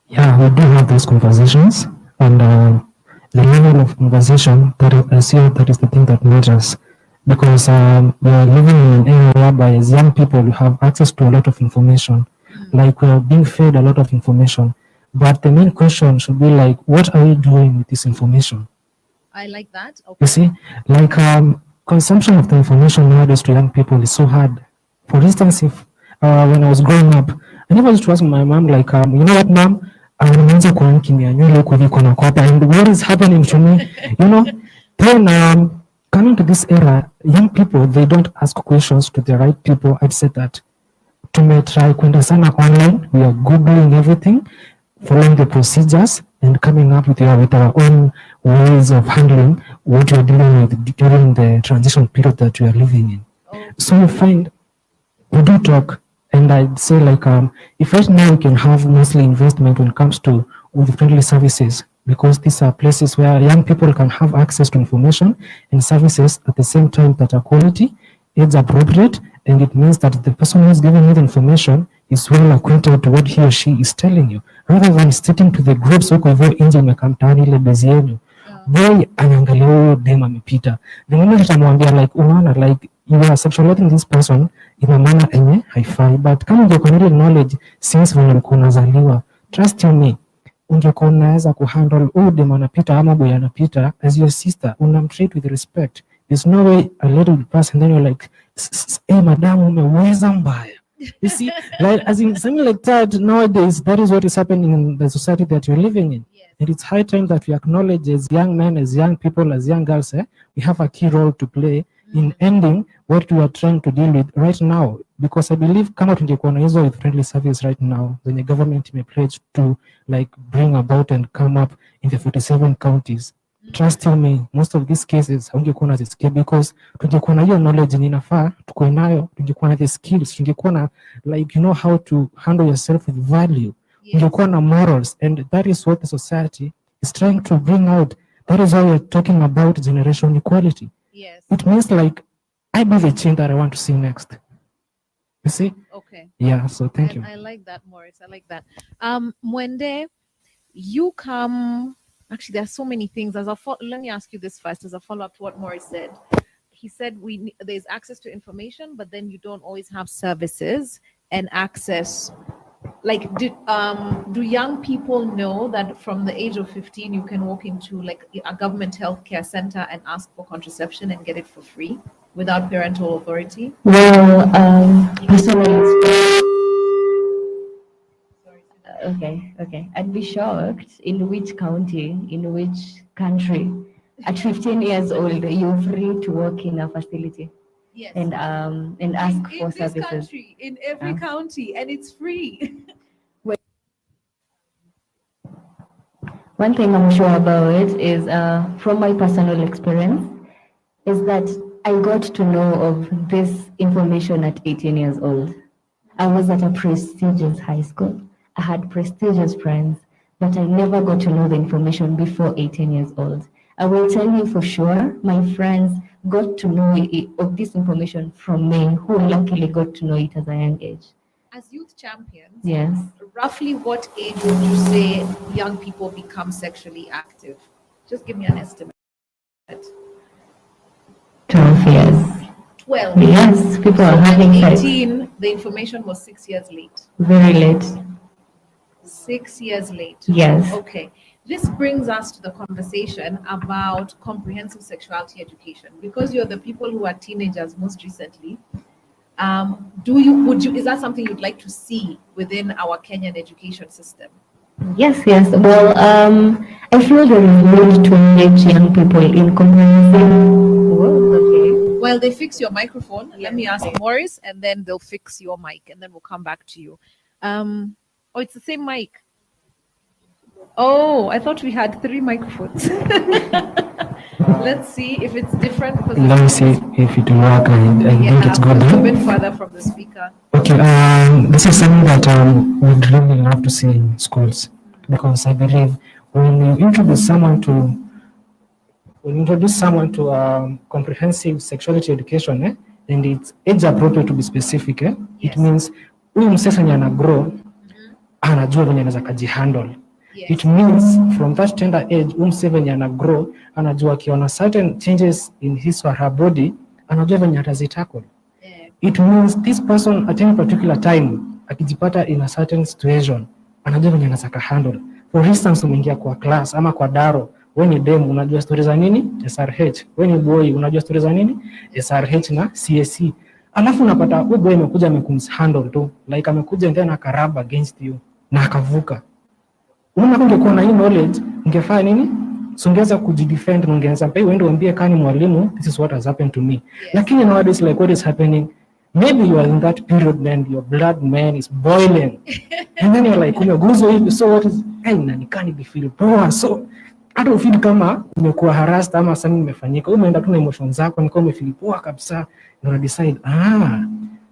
Yeah, we do have those conversations, and the level of conversation I see that is the thing that matters. Because we are living in an area whereby as young people we have access to a lot of information, like we are being fed a lot of information. But the main question should be like, what are we doing with this information? I like that. Okay. You see, like consumption of the information nowadays to young people is so hard. For instance, if when I was growing up, I never used to ask my mom like, you know what, mom, and what is happening to me, Then coming to this era, young people, they don't ask questions to the right people. I'd say that try kwenda sana online, we are Googling everything, following the procedures and coming up with our own ways of handling what you're dealing with during the transition period that we are living in. So you find we do talk, and I'd say like if right now we can have mostly investment when it comes to youth-friendly services, because these are places where young people can have access to information and services at the same time that are quality, it's appropriate, and it means that the person who's giving you the information is well acquainted to what he or she is telling you, rather than sitting to the groups huko hivyo nje mekamtani ile bezi yenu. Boy anaangalia huyo dem amepita. The moment atamwambia like unaona like you are sexualizing this person ina maana enye haifai, but kama ungekuwa ile knowledge since when ulikuwa unazaliwa, trust you me, ungekuwa unaweza kuhandle huyo dem anapita ama boy anapita as your sister, unamtreat with respect. There's no way a little person then you're like, hey madam umeweza mbaya. You see, like as in something like that nowadays, that is what is happening in the society that you're living in. And it's high time that we acknowledge as young men, as young people, as young girls, we have a key role to play in ending what we are trying to deal with right now. Because I believe kama tungekuwa na hizo with friendly service right now, when the government may pledge to like bring about and come up in the 47 counties, trust me, most of these cases haungekuwa nazisikia because tungekuwa na hiyo knowledge ni inafaa tukuwe nayo, tungekuwa na the skills, tungekuwa na like you know how to handle yourself with value, tungekuwa na morals, and that is what the society is trying to bring out. That is why we're talking about generation equality. Yes. It means like I be the change that I want to see next. You see? Okay. Yeah, so thank you. I like that, Morris. I like that. Mwende, you come. Actually, there are so many things. Let me ask you this first, as a follow-up to what Morris said. He said there's access to information, but then you don't always have services and access. Like, do young people know that from the age of 15 you can walk into like a government healthcare center and ask for contraception and get it for free without parental authority? Well, personally, okay. I'd be shocked in which county, in which country, at 15 years old, you're free to work in a facility. Yes. And ask for in services. this country, in every county, and it's free. One thing I'm sure about it is, from my personal experience, is that I got to know of this information at 18 years old. I was at a prestigious high school. I had prestigious friends, but I never got to know the information before 18 years old. I will tell you for sure, my friends got to know of this information from me, who luckily got to know it at a young age. As youth champions, Yes. roughly what age would you say young people become sexually active? Just give me an estimate. 12 years. 12. Yes, people are So having at sex 18, the information was 6 years late. very late. 6 years late. Yes. Okay. This brings us to the conversation about comprehensive sexuality education. Because you're the people who are teenagers most recently, is that something you'd like to see within our Kenyan education system? Yes. Well, I feel there is need to engage young people in comprehensive. Well, they fix your microphone. Let me ask Morris, and then they'll fix your mic, and then we'll come back to you. Oh, it's the same mic. Oh, I thought we had 3 microphones. Let's see if it's different. Because Let me see if it will work. I think it's good. a bit further from the speaker. Okay, this is something that we'd really love to see in schools, because I believe when you introduce someone to comprehensive sexuality education, and it's age appropriate to be specific, it means huyu msesa ni ana grow, anajua venye anaweza kajihandle. It means from that tender age, mse venye ana grow, anajua akiona certain changes in his or her body, anajua venye atazitackle. It means this person at any particular time, akijipata in a certain situation, anajua venye anaweza handle. For instance, umeingia kwa class ama kwa daro, when you dem unajua stories za nini? SRH. When you boy unajua stories za nini? SRH na CSC. Alafu unapata huyu boy amekuja amekumhandle tu, like amekuja and then akarub against you na akavuka. Unaona, ungekuwa na hii knowledge ungefanya nini? So ungeweza kujidefend, ungeweza pay uende uambie kani mwalimu, this is what has happened to me. Lakini nowadays, like what is happening, maybe you are in that period and your blood man is boiling and then you're like umeguzwa hivi, so what is na nikani be feel poor, so hata ufeel kama umekuwa harassed ama something imefanyika, umeenda tu na emotions zako, niko umefeel poor kabisa, ndio decide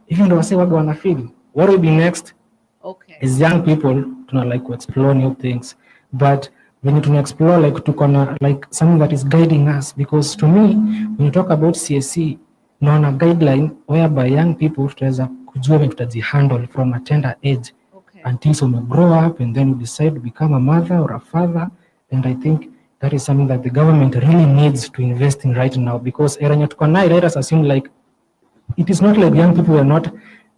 hivi ndio wase waga wana feel. What will be next? Okay. As young people, to like to explore new things, but we need to explore like to like something that is guiding us, because to me, when you talk about CSC, naona guideline whereby young people tutaweza kujua vile tutajihandle from a tender age until so we grow up and then you decide to become a mother or a father. And I think that is something that the government really needs to invest in right now, because era tuko nayo, let us assume like it is not like young people are not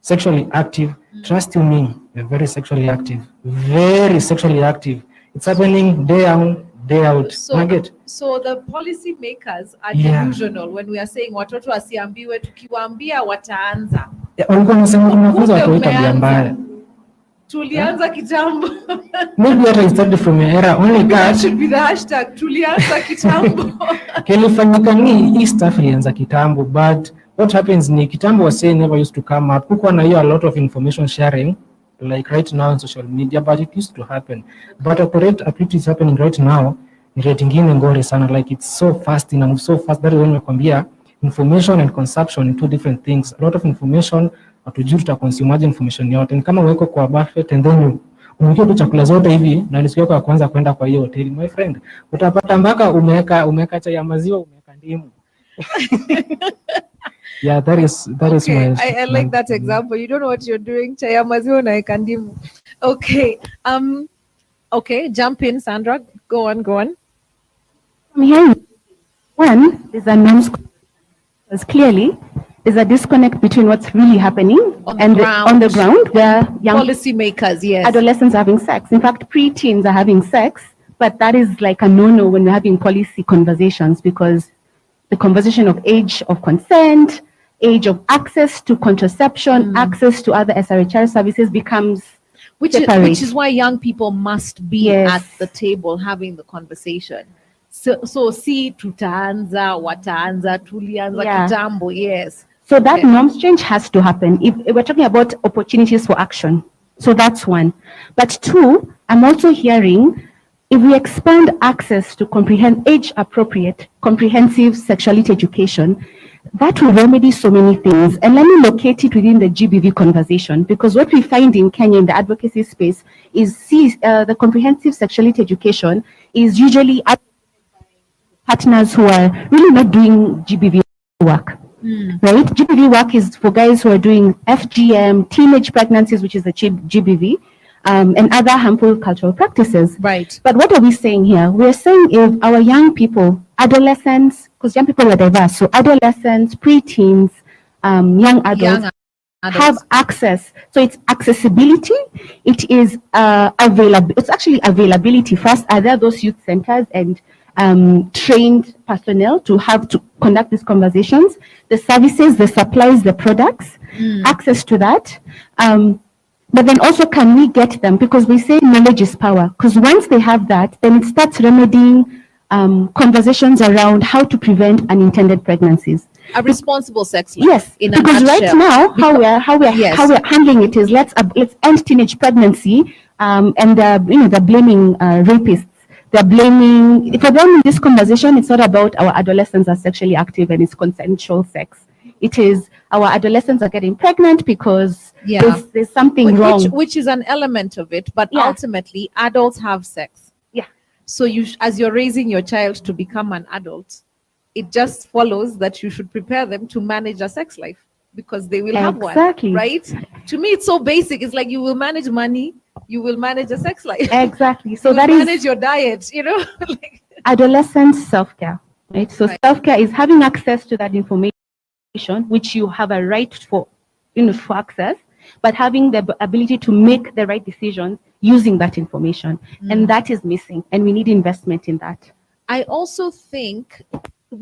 sexually active. Trust you me, we're very sexually active. Very sexually active. It's happening day in, day out. So the policy makers are delusional when we are saying watoto wasiambiwe, tukiwaambia wataanza. walikuwa wanasema tunafunza Kumbe watu tabia umeanza. mbaya. Tulianza kitambo. Maybe hata it started from your era only That that should be the hashtag. Tulianza kitambo. kilifanyika ni hii stuff ilianza kitambo, but what happens ni kitambo wasee never used to come up. Kukuwa na hiyo a lot of information sharing like right now on social media, but it used to happen. But a is happening right now ni rate ingine ngori sana, like it's so fast and so fast that when nimekwambia information and consumption in two different things. A lot of information hatujui tutaconsume information yote. Ni kama uweko kwa buffet and then umeweka tu chakula zote hivi na ni siku yako ya kwanza kwenda kwa hiyo hoteli, my friend, utapata mpaka umeweka chai ya maziwa, umeweka ndimu. Yeah, that is Okay, my I like that example. You don't know what you're doing. Chaya maziwa na ikandimu. Okay. Okay, jump in, Sandra. Go on. I'm hearing one, there's a norms because clearly there's a disconnect between what's really happening on the ground where young Policy makers, yes. adolescents are having sex. In fact, preteens are having sex, but that is like a no-no when we're having policy conversations because the conversation of age of consent, age of access to contraception, access to other SRHR services becomes Which is why young people must be at the table having the conversation. So see tutaanza, wataanza, tulianza Yeah. kitambo, yes. So that norms change has to happen. If we're talking about opportunities for action, so that's one. But two, I'm also hearing if we expand access to age-appropriate, comprehensive sexuality education, that will remedy so many things. And let me locate it within the GBV conversation, because what we find in Kenya in the advocacy space is the comprehensive sexuality education is usually partners who are really not doing GBV work. Right? GBV work is for guys who are doing FGM, teenage pregnancies, which is the GBV, and other harmful cultural practices. Right. But what are we saying here? We're saying if our young people, adolescents, because young people are diverse, so adolescents, preteens, young adults, have access. So it's accessibility, it is available. It's actually availability. First, are there those youth centers and trained personnel to have to conduct these conversations, the services, the supplies, the products, access to that. But then also, can we get them? Because we say knowledge is power. Because once they have that, then it starts remedying conversations around how to prevent unintended pregnancies. A responsible sex life. Yes, in a because right nutshell. now, how we're handling it is let's end teenage pregnancy, and they're blaming rapists. They're blaming. For them, in this conversation, it's not about our adolescents are sexually active and it's consensual sex. It is our adolescents are getting pregnant because there's something wrong. Which is an element of it, but ultimately, adults have sex. Yeah. So as you're raising your child to become an adult, it just follows that you should prepare them to manage a sex life because they will have one. Exactly. Right? To me, it's so basic. It's like you will manage money, you will manage a sex life. Exactly. So you will that is manage your diet, like, adolescent self-care, right? So self-care is having access to that information, which you have a right for access, but having the ability to make the right decisions using that information. And that is missing, and we need investment in that. I also think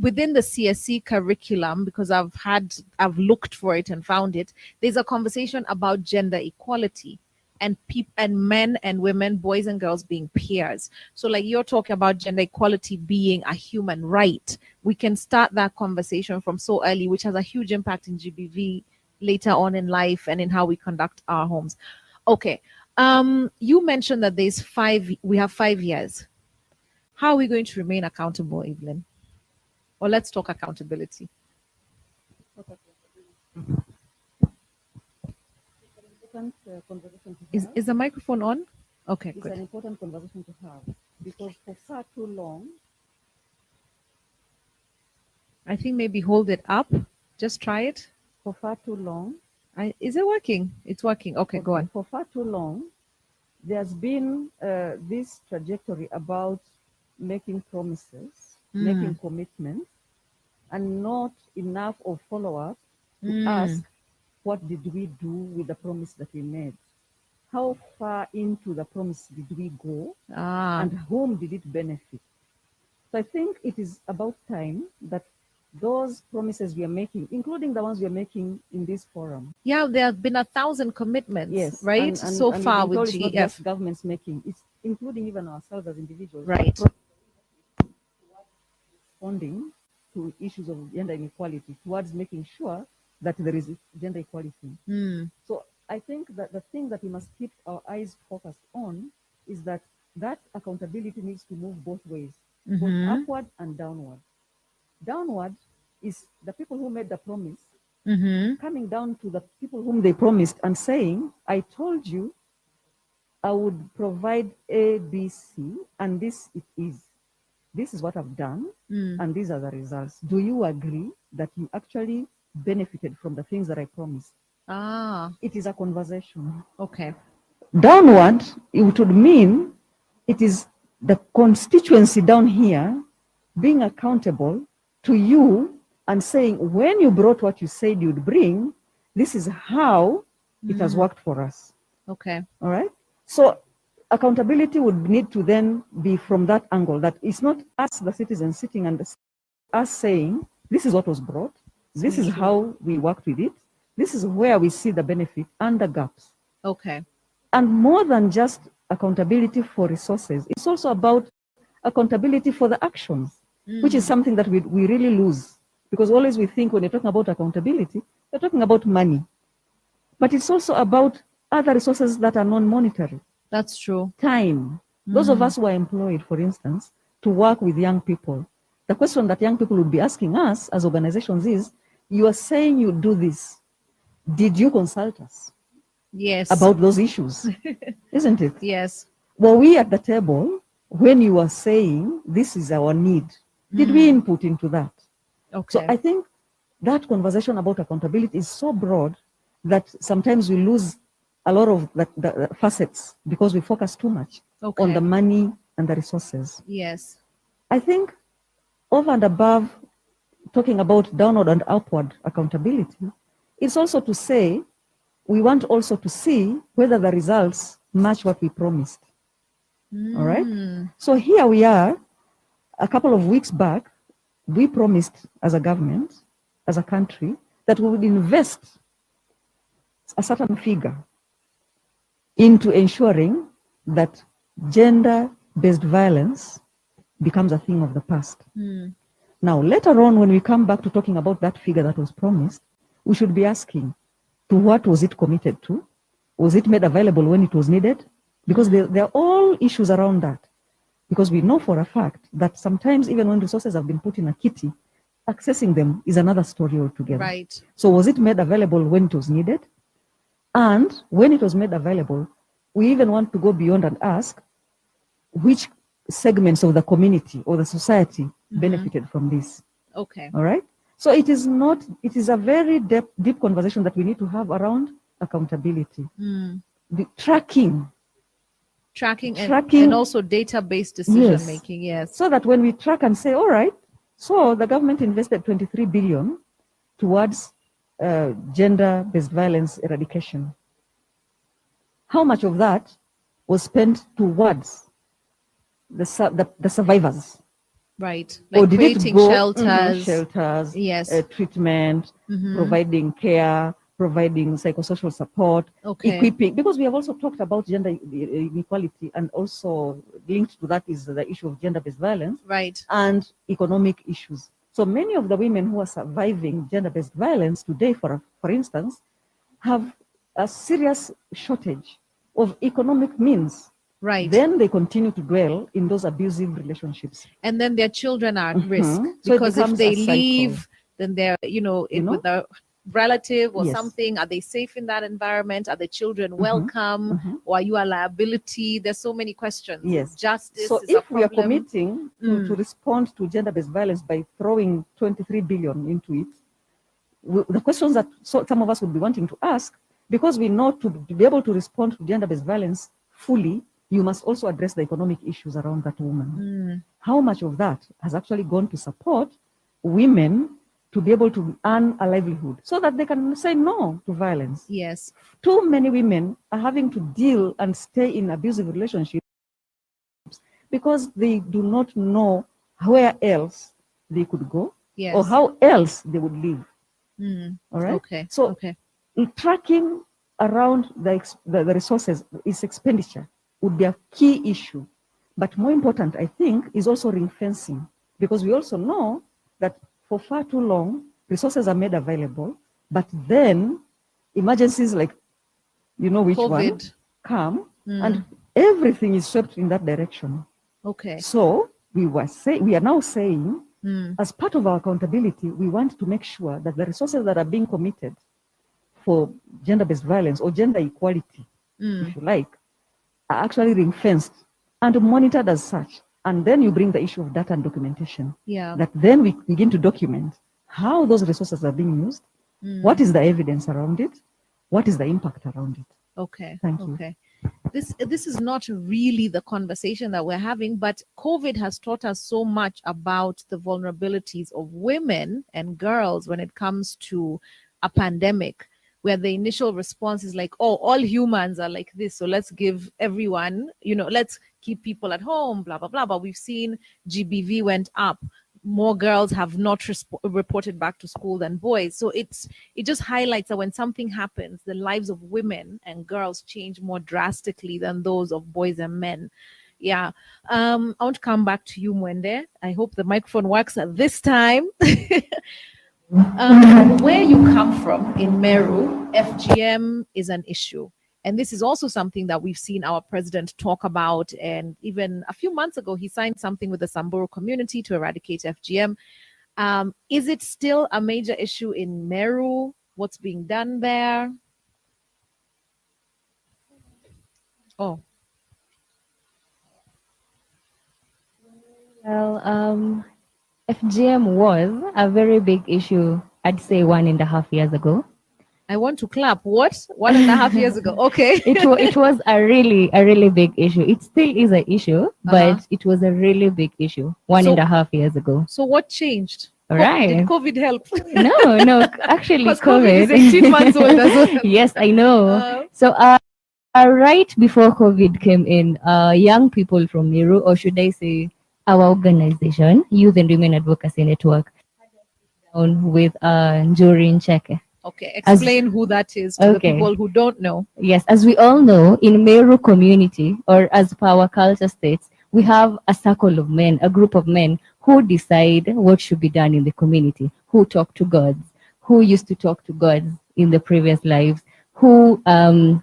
within the CSC curriculum, because I've looked for it and found it, there's a conversation about gender equality and men and women, boys and girls being peers. So like you're talking about gender equality being a human right. We can start that conversation from so early, which has a huge impact in GBV later on in life and in how we conduct our homes. Okay. You mentioned that we have 5 years. How are we going to remain accountable, Evelyn? Or let's talk accountability. Is the microphone on? Okay, It's good. an important conversation to have because for far too long, I think maybe hold it up. Just try it. For far too long. Is it working? It's working. Okay, go on. For far too long, there's been this trajectory about making promises, making commitments, and not enough of follow-up to ask, what did we do with the promise that we made? How far into the promise did we go? And whom did it benefit? So I think it is about time that those promises we are making, including the ones we are making in this forum. Yeah, there have been 1,000 commitments, Yes, right? So and far we've been with told it's not GF. just governments making, it's including even ourselves as individuals. Right. Responding to issues of gender inequality, towards making sure that there is gender equality. Mm. So I think that the thing that we must keep our eyes focused on is that accountability needs to move both ways, both Mhm. upward and downward. Downward is the people who made the promise coming down to the people whom they promised and saying, I told you I would provide A, B, C, and this it is. This is what I've done, and these are the results. Do you agree that you actually benefited from the things that I promised? Ah, It is a conversation. okay. Downward, it would mean it is the constituency down here being accountable to you and saying, when you brought what you said you'd bring, this is how it has worked for us. Okay. All right? So accountability would need to then be from that angle, that it's not us, the citizens, sitting and us saying, this is what was brought, this is how we worked with it, this is where we see the benefit and the gaps. Okay. And more than just accountability for resources, it's also about accountability for the actions, which is something that we really lose. Because always we think when you're talking about accountability, you're talking about money. But it's also about other resources that are non-monetary. That's true. Time. Those of us who are employed, for instance, to work with young people, the question that young people would be asking us as organizations is, you are saying you do this. Did you consult us? Yes. About those issues, isn't it? Yes. Were we at the table when you were saying this is our need? Did we input into that? Okay. So I think that conversation about accountability is so broad that sometimes we lose a lot of the facets because we focus too much on the money and the resources. Yes. I think over and above talking about downward and upward accountability, it's also to say we want also to see whether the results match what we promised. All right? So here we are, a couple of weeks back, we promised as a government, as a country, that we would invest a certain figure into ensuring that gender-based violence becomes a thing of the past. Now, later on, when we come back to talking about that figure that was promised, we should be asking, to what was it committed to? Was it made available when it was needed? Because there are all issues around that. Because we know for a fact that sometimes even when resources have been put in a kitty, accessing them is another story altogether. Right. So was it made available when it was needed? And when it was made available, we even want to go beyond and ask which segments of the community or the society benefited from this. Okay. All right? So it is a very deep conversation that we need to have around accountability. The tracking and also data-based decision making. Yes. So that when we track and say, all right, so the government invested 23 billion towards gender-based violence eradication. How much of that was spent towards the survivors? Right. Or Like did it creating go- shelters. shelters, Yes. Treatment, providing care, providing psychosocial support, Okay. equipping, because we have also talked about gender inequality, and also linked to that is the issue of gender-based violence, Right. and economic issues. So many of the women who are surviving gender-based violence today, for instance, have a serious shortage of economic means. Right. Then they continue to dwell in those abusive relationships. And then their children are at risk So it because if becomes they a cycle. leave, then they're, with a relative or Yes. something, are they safe in that environment? Are the children welcome? Or are you a liability? There's so many questions. Yes. Justice So is a if we are problem. committing to respond to gender-based violence by throwing 23 billion into it, the questions that some of us would be wanting to ask, because we know to be able to respond to gender-based violence fully, you must also address the economic issues around that woman. How much of that has actually gone to support women to be able to earn a livelihood so that they can say no to violence? Yes. Too many women are having to deal and stay in abusive relationships because they do not know where else they could go Yes. or how else they would live. Mm. All right. Okay. So Okay. tracking around the resources, its expenditure would be a key issue. But more important, I think, is also ring fencing, because we also know that for far too long, resources are made available, but then emergencies like, you know which one, COVID. come, Mm. and everything is swept in that direction. Okay. So we are now saying, Mm. as part of our accountability, we want to make sure that the resources that are being committed for gender-based violence or gender equality, Mm. if you like, are actually ring-fenced and monitored as such. And then you bring the issue of data and documentation. Yeah. That then we begin to document how those resources are being used, Mm. what is the evidence around it, what is the impact around it. Okay. Thank you. Okay. This is not really the conversation that we're having, but COVID has taught us so much about the vulnerabilities of women and girls when it comes to a pandemic, where the initial response is like, oh, all humans are like this, so let's give everyone, let's keep people at home, blah, blah, blah. But we've seen GBV went up. More girls have not reported back to school than boys. So it just highlights that when something happens, the lives of women and girls change more drastically than those of boys and men. Yeah. I want to come back to you, Mwende. I hope the microphone works at this time. Where you come from in Meru, FGM is an issue. And this is also something that we've seen our president talk about. And even a few months ago, he signed something with the Samburu community to eradicate FGM. Is it still a major issue in Meru? What's being done there? Oh. Well, FGM was a very big issue, I'd say 1.5 years ago. I want to clap. What? 1.5 years ago. Okay. It was a really big issue. It still is an issue, but it was a really big issue 1.5 years ago. So what changed? All right. Did COVID help? No, actually COVID is 18 months old as well. Yes, I know. So right before COVID came in, young people from Meru, or should I say our organization, Youth and Women Advocacy Network, down with Njuri Ncheke. Okay, explain who that is to the people who don't know. Yes, as we all know, in Meru community, or as per our culture states, we have a circle of men, a group of men who decide what should be done in the community, who talk to gods, who used to talk to gods in the previous lives, who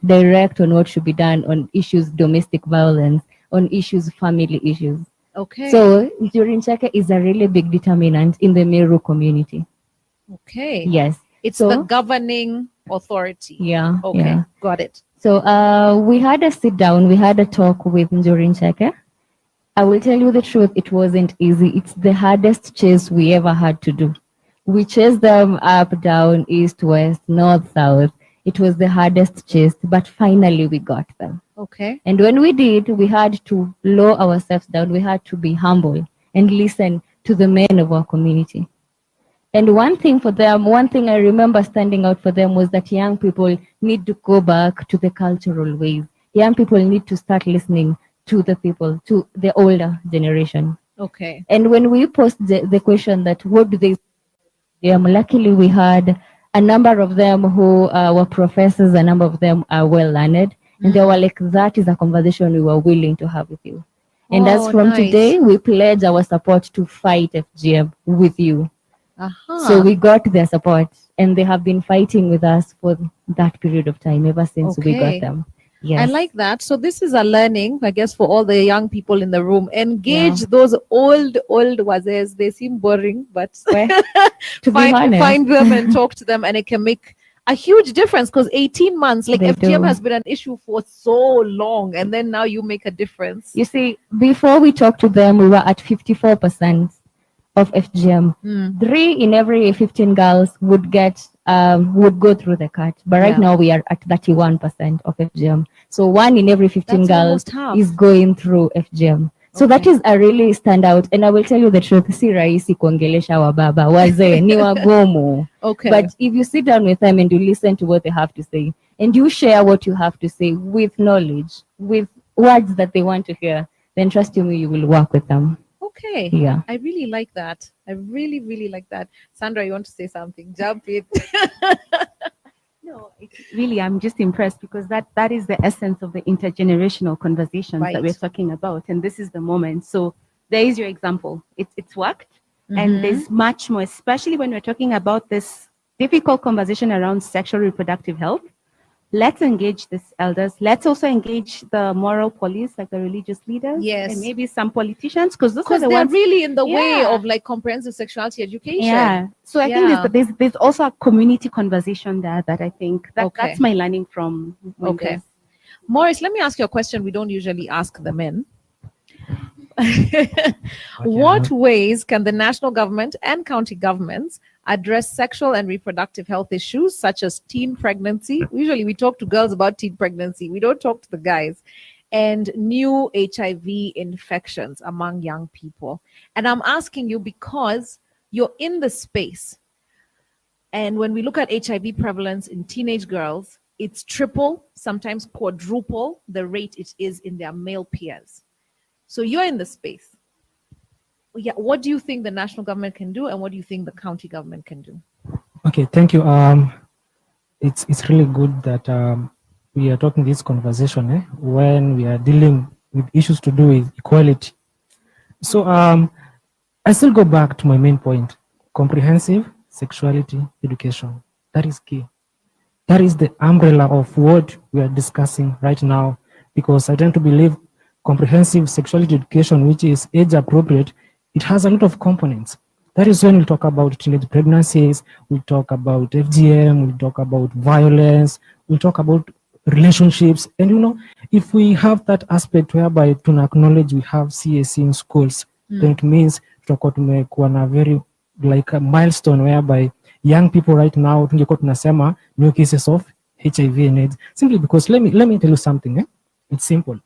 direct on what should be done on issues domestic violence, on issues family issues. Okay. So Njuri Ncheke is a really big determinant in the Meru community. Okay. Yes. It's the governing authority. Yeah. Okay. Yeah. Got it. So we had a sit down, we had a talk with Njuri Ncheke. I will tell you the truth, it wasn't easy. It's the hardest chase we ever had to do. We chased them up, down, east, west, north, south. It was the hardest chase, but finally we got them. Okay. And when we did, we had to lower ourselves down. We had to be humble and listen to the men of our community. And one thing I remember standing out for them was that young people need to go back to the cultural ways. Young people need to start listening to the people, to the older generation. Okay. And when we posed the question that what do they, luckily we had a number of them who were professors, a number of them are well learned, and they were like, that is a conversation we were willing to have with you. And as from today, we pledge our support to fight FGM with you. So we got their support, and they have been fighting with us for that period of time ever since we got them. Yes. I like that. So this is a learning, I guess, for all the young people in the room. Engage those old wazes. They seem boring, but to find them and talk to them, and it can make a huge difference, because 18 months, like FGM has been an issue for so long, and then now you make a difference. You see, before we talked to them, we were at 54% of FGM. 3 in every 15 girls would go through the cut, but right now we are at 31% of FGM. So 1 in every 15 girls is going through FGM. So that is a really standout, and I will tell you the truth. Si rahisi kuongelesha wababa wazee ni wagumu. Okay. But if you sit down with them and you listen to what they have to say, and you share what you have to say with knowledge, with words that they want to hear, then trust me, you will work with them. Okay. Yeah. I really like that. I really, really like that. Sandra, you want to say something? Jump it. No, really, I'm just impressed because that is the essence of the intergenerational conversations that we're Right. talking about, and this is the moment. So there is your example. It's worked, Mhm. and there's much more, especially when we're talking about this difficult conversation around sexual reproductive health. Let's engage these elders. Let's also engage the moral police, like the religious leaders, Yes. and maybe some politicians, because those are Because the they're ones really in the way Yeah. of like comprehensive sexuality education. Yeah. So I Yeah. think there's also a community conversation there that I think Okay. that's my learning from Okay. Wendy's. Morris, let me ask you a question we don't usually ask the men. What ways can the national government and county governments address sexual and reproductive health issues such as teen pregnancy? Usually we talk to girls about teen pregnancy. We don't talk to the guys. And new HIV infections among young people. And I'm asking you because you're in the space. And when we look at HIV prevalence in teenage girls, it's triple, sometimes quadruple the rate it is in their male peers. So you're in the space. Yeah, what do you think the national government can do, and what do you think the county government can do? Okay, thank you. It's really good that we are talking this conversation when we are dealing with issues to do with equality. So I still go back to my main point: comprehensive sexuality education. That is key. That is the umbrella of what we are discussing right now, because I tend to believe comprehensive sexuality education, which is age appropriate, it has a lot of components. That is when we talk about teenage pregnancies, we talk about FGM, we talk about violence, we talk about relationships. And you know, if we have that aspect whereby to acknowledge we have CAC in schools, then it means tutakuwa tumekuwa na very like a milestone whereby young people right now tungekuwa tunasema new cases of HIV and AIDS, simply because let me tell you something. It's simple.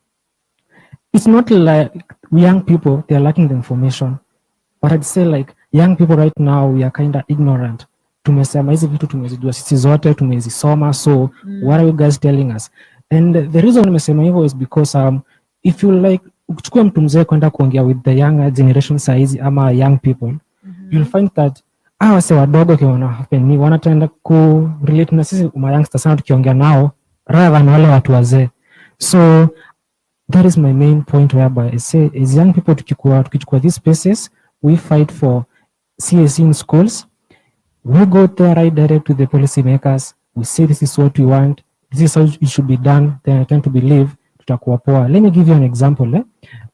It's not like young people, they're lacking the information. But I'd say like young people right now, we are kind of ignorant. Tumesema hizi vitu tumezijua sisi zote, tumezisoma, so what are you guys telling us? And the reason nimesema hivyo is because if you like, ukichukua mtu mzee kwenda kuongea with the younger generation saizi ama young people, you'll find that hawa wase wadogo kiona happen wanatenda ku relate na sisi youngsters sana tukiongea nao rather than wale watu wazee. So that is my main point whereby I say as young people tukichukua these spaces, we fight for CAC in schools. We go there right direct to the policymakers. We say this is what we want. This is how it should be done. Then I tend to believe tutakuwa poa. Let me give you an example.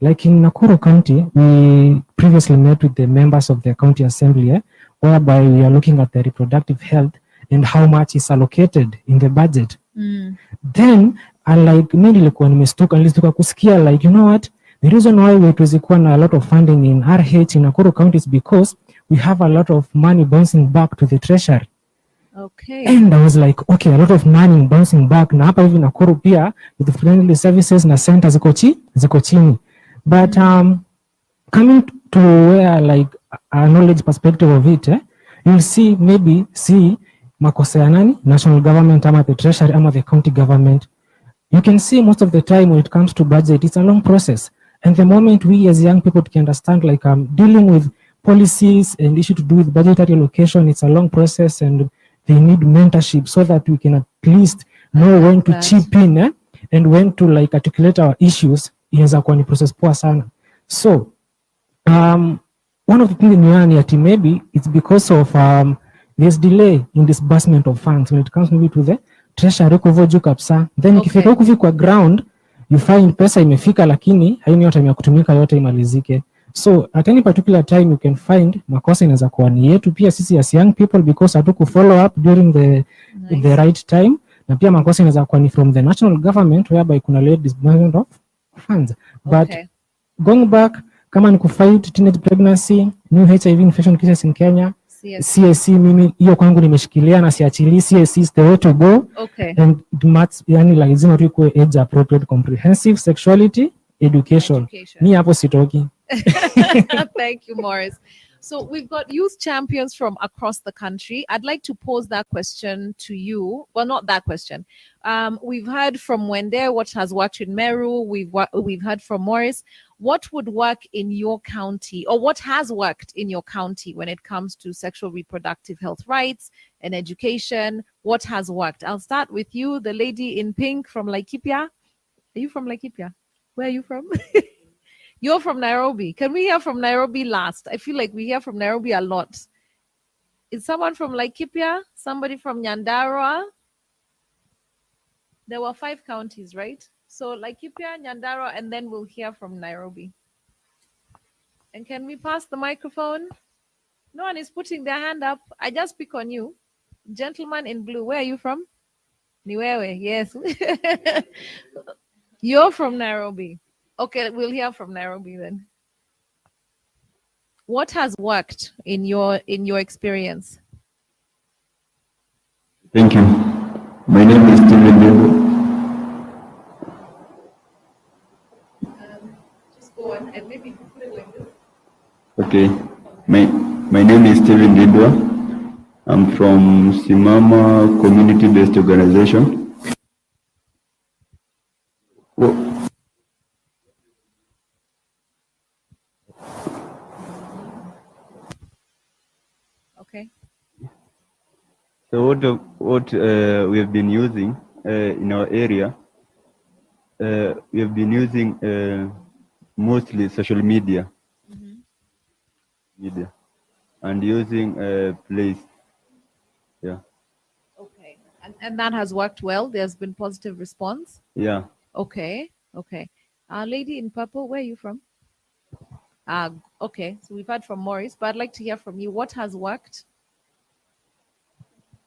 Like in Nakuru County, we previously met with the members of the county assembly, whereby we are looking at the reproductive health and how much is allocated in the budget. Then nilishtuka kusikia like, you know what, the reason why we tuzikuwa na a lot of funding in RH in Nakuru County is because we have a lot of money bouncing back to the treasury. Okay. And I was like, okay, a lot of money bouncing back na hapa hivi Nakuru pia with the friendly services na center ziko chini. But coming to where like a knowledge perspective of it, you'll see makosa ya nani, national government ama the treasury ama the county government. You can see most of the time when it comes to budget, it's a long process. And the moment we as young people can understand like dealing with policies and issue to do with budgetary allocation, it's a long process and they need mentorship so that we can at least know when to chip in and when to like articulate our issues. Inaweza kuwa ni process poa sana. So one of the things in maybe it's because of there's delay in disbursement of funds when it comes maybe to the treasury kuvo juu kabisa. Then ikifika huku hivi kwa ground, you find pesa imefika lakini haini yote ya kutumika yote imalizike. So at any particular time you can find makosa inaweza kuwa ni yetu pia sisi as young people because hatuku follow up during the right time, na pia makosa inaweza kuwa ni from the national government whereby kuna late disbursement of funds. But going back, kama ni kufight teenage pregnancy, new HIV infection cases in Kenya, CAC mimi hiyo kwangu nimeshikilia na siachili. CAC is the way to go. Okay. And yani lazima tu ikuwe age appropriate comprehensive sexuality education. Mi hapo sitoki. Thank you, Morris. So we've got youth champions from across the country. I'd like to pose that question to you. Well, not that question. We've heard from Wende what has worked in Meru. We've heard from Morris. What would work in your county, or what has worked in your county when it comes to sexual reproductive health rights and education? What has worked? I'll start with you, the lady in pink from Laikipia. Are you from Laikipia? Where are you from? You're from Nairobi. Can we hear from Nairobi last? I feel like we hear from Nairobi a lot. Is someone from Laikipia? Somebody from Nyandarua? There were 5 counties, right? So Laikipia, Nyandarua, and then we'll hear from Nairobi. And can we pass the microphone? No one is putting their hand up. I just pick on you. Gentleman in blue, where are you from? Niwewe, yes. You're from Nairobi. Okay, we'll hear from Nairobi then. What has worked in your experience? Thank you. My name is Steven Debo. Just go on and maybe put it like this. Okay. My name is Steven Debo. I'm from Simama Community-Based Organization. Okay. So what we have been using in our area, we have been using mostly social media, and using place. Yeah. Okay. And that has worked well. There's been positive response. Yeah. Okay. Okay. Lady in purple, where are you from? Okay. So we've heard from Morris, but I'd like to hear from you. What has worked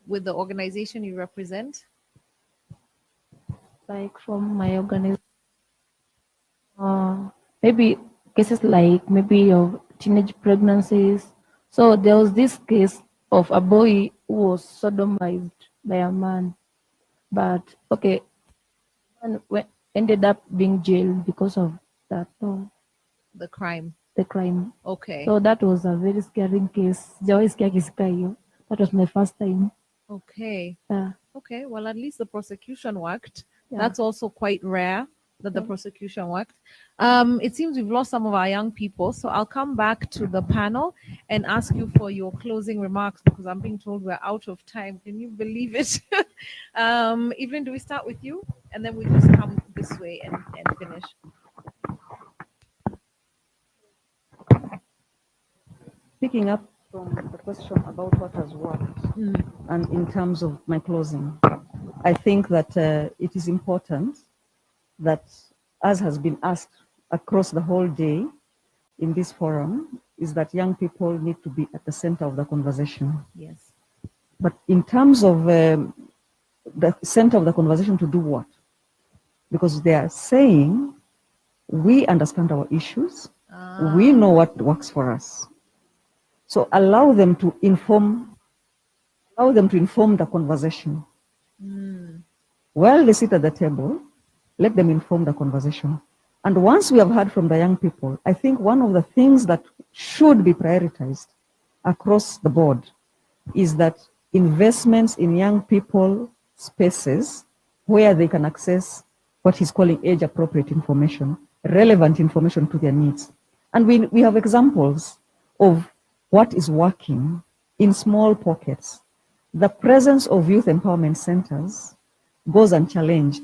with the organization you represent? Like from my organization, maybe cases like maybe of teenage pregnancies. So there was this case of a boy who was sodomized by a man, but okay, and ended up being jailed because of that. So The crime. the crime. Okay. So that was a very scary case. That was my first time. Okay. Yeah. Okay. Well, at least the prosecution worked. Yeah. That's also quite rare that the Yeah. prosecution worked. It seems we've lost some of our young people. So I'll come back to the panel and ask you for your closing remarks because I'm being told we're out of time. Can you believe it? Evelyn, do we start with you? And then we just come this way and finish. Picking up from the question about what has worked, and in terms of my closing, I think that it is important that, as has been asked across the whole day in this forum, is that young people need to be at the center of the conversation. Yes. But in terms of the center of the conversation, to do what? Because they are saying, we understand our issues, we know what works for us. So allow them to inform the conversation. While they sit at the table, let them inform the conversation. And once we have heard from the young people, I think one of the things that should be prioritized across the board is that investments in young people spaces where they can access what he's calling age-appropriate information, relevant information to their needs. And we have examples of what is working in small pockets. The presence of youth empowerment centers goes unchallenged.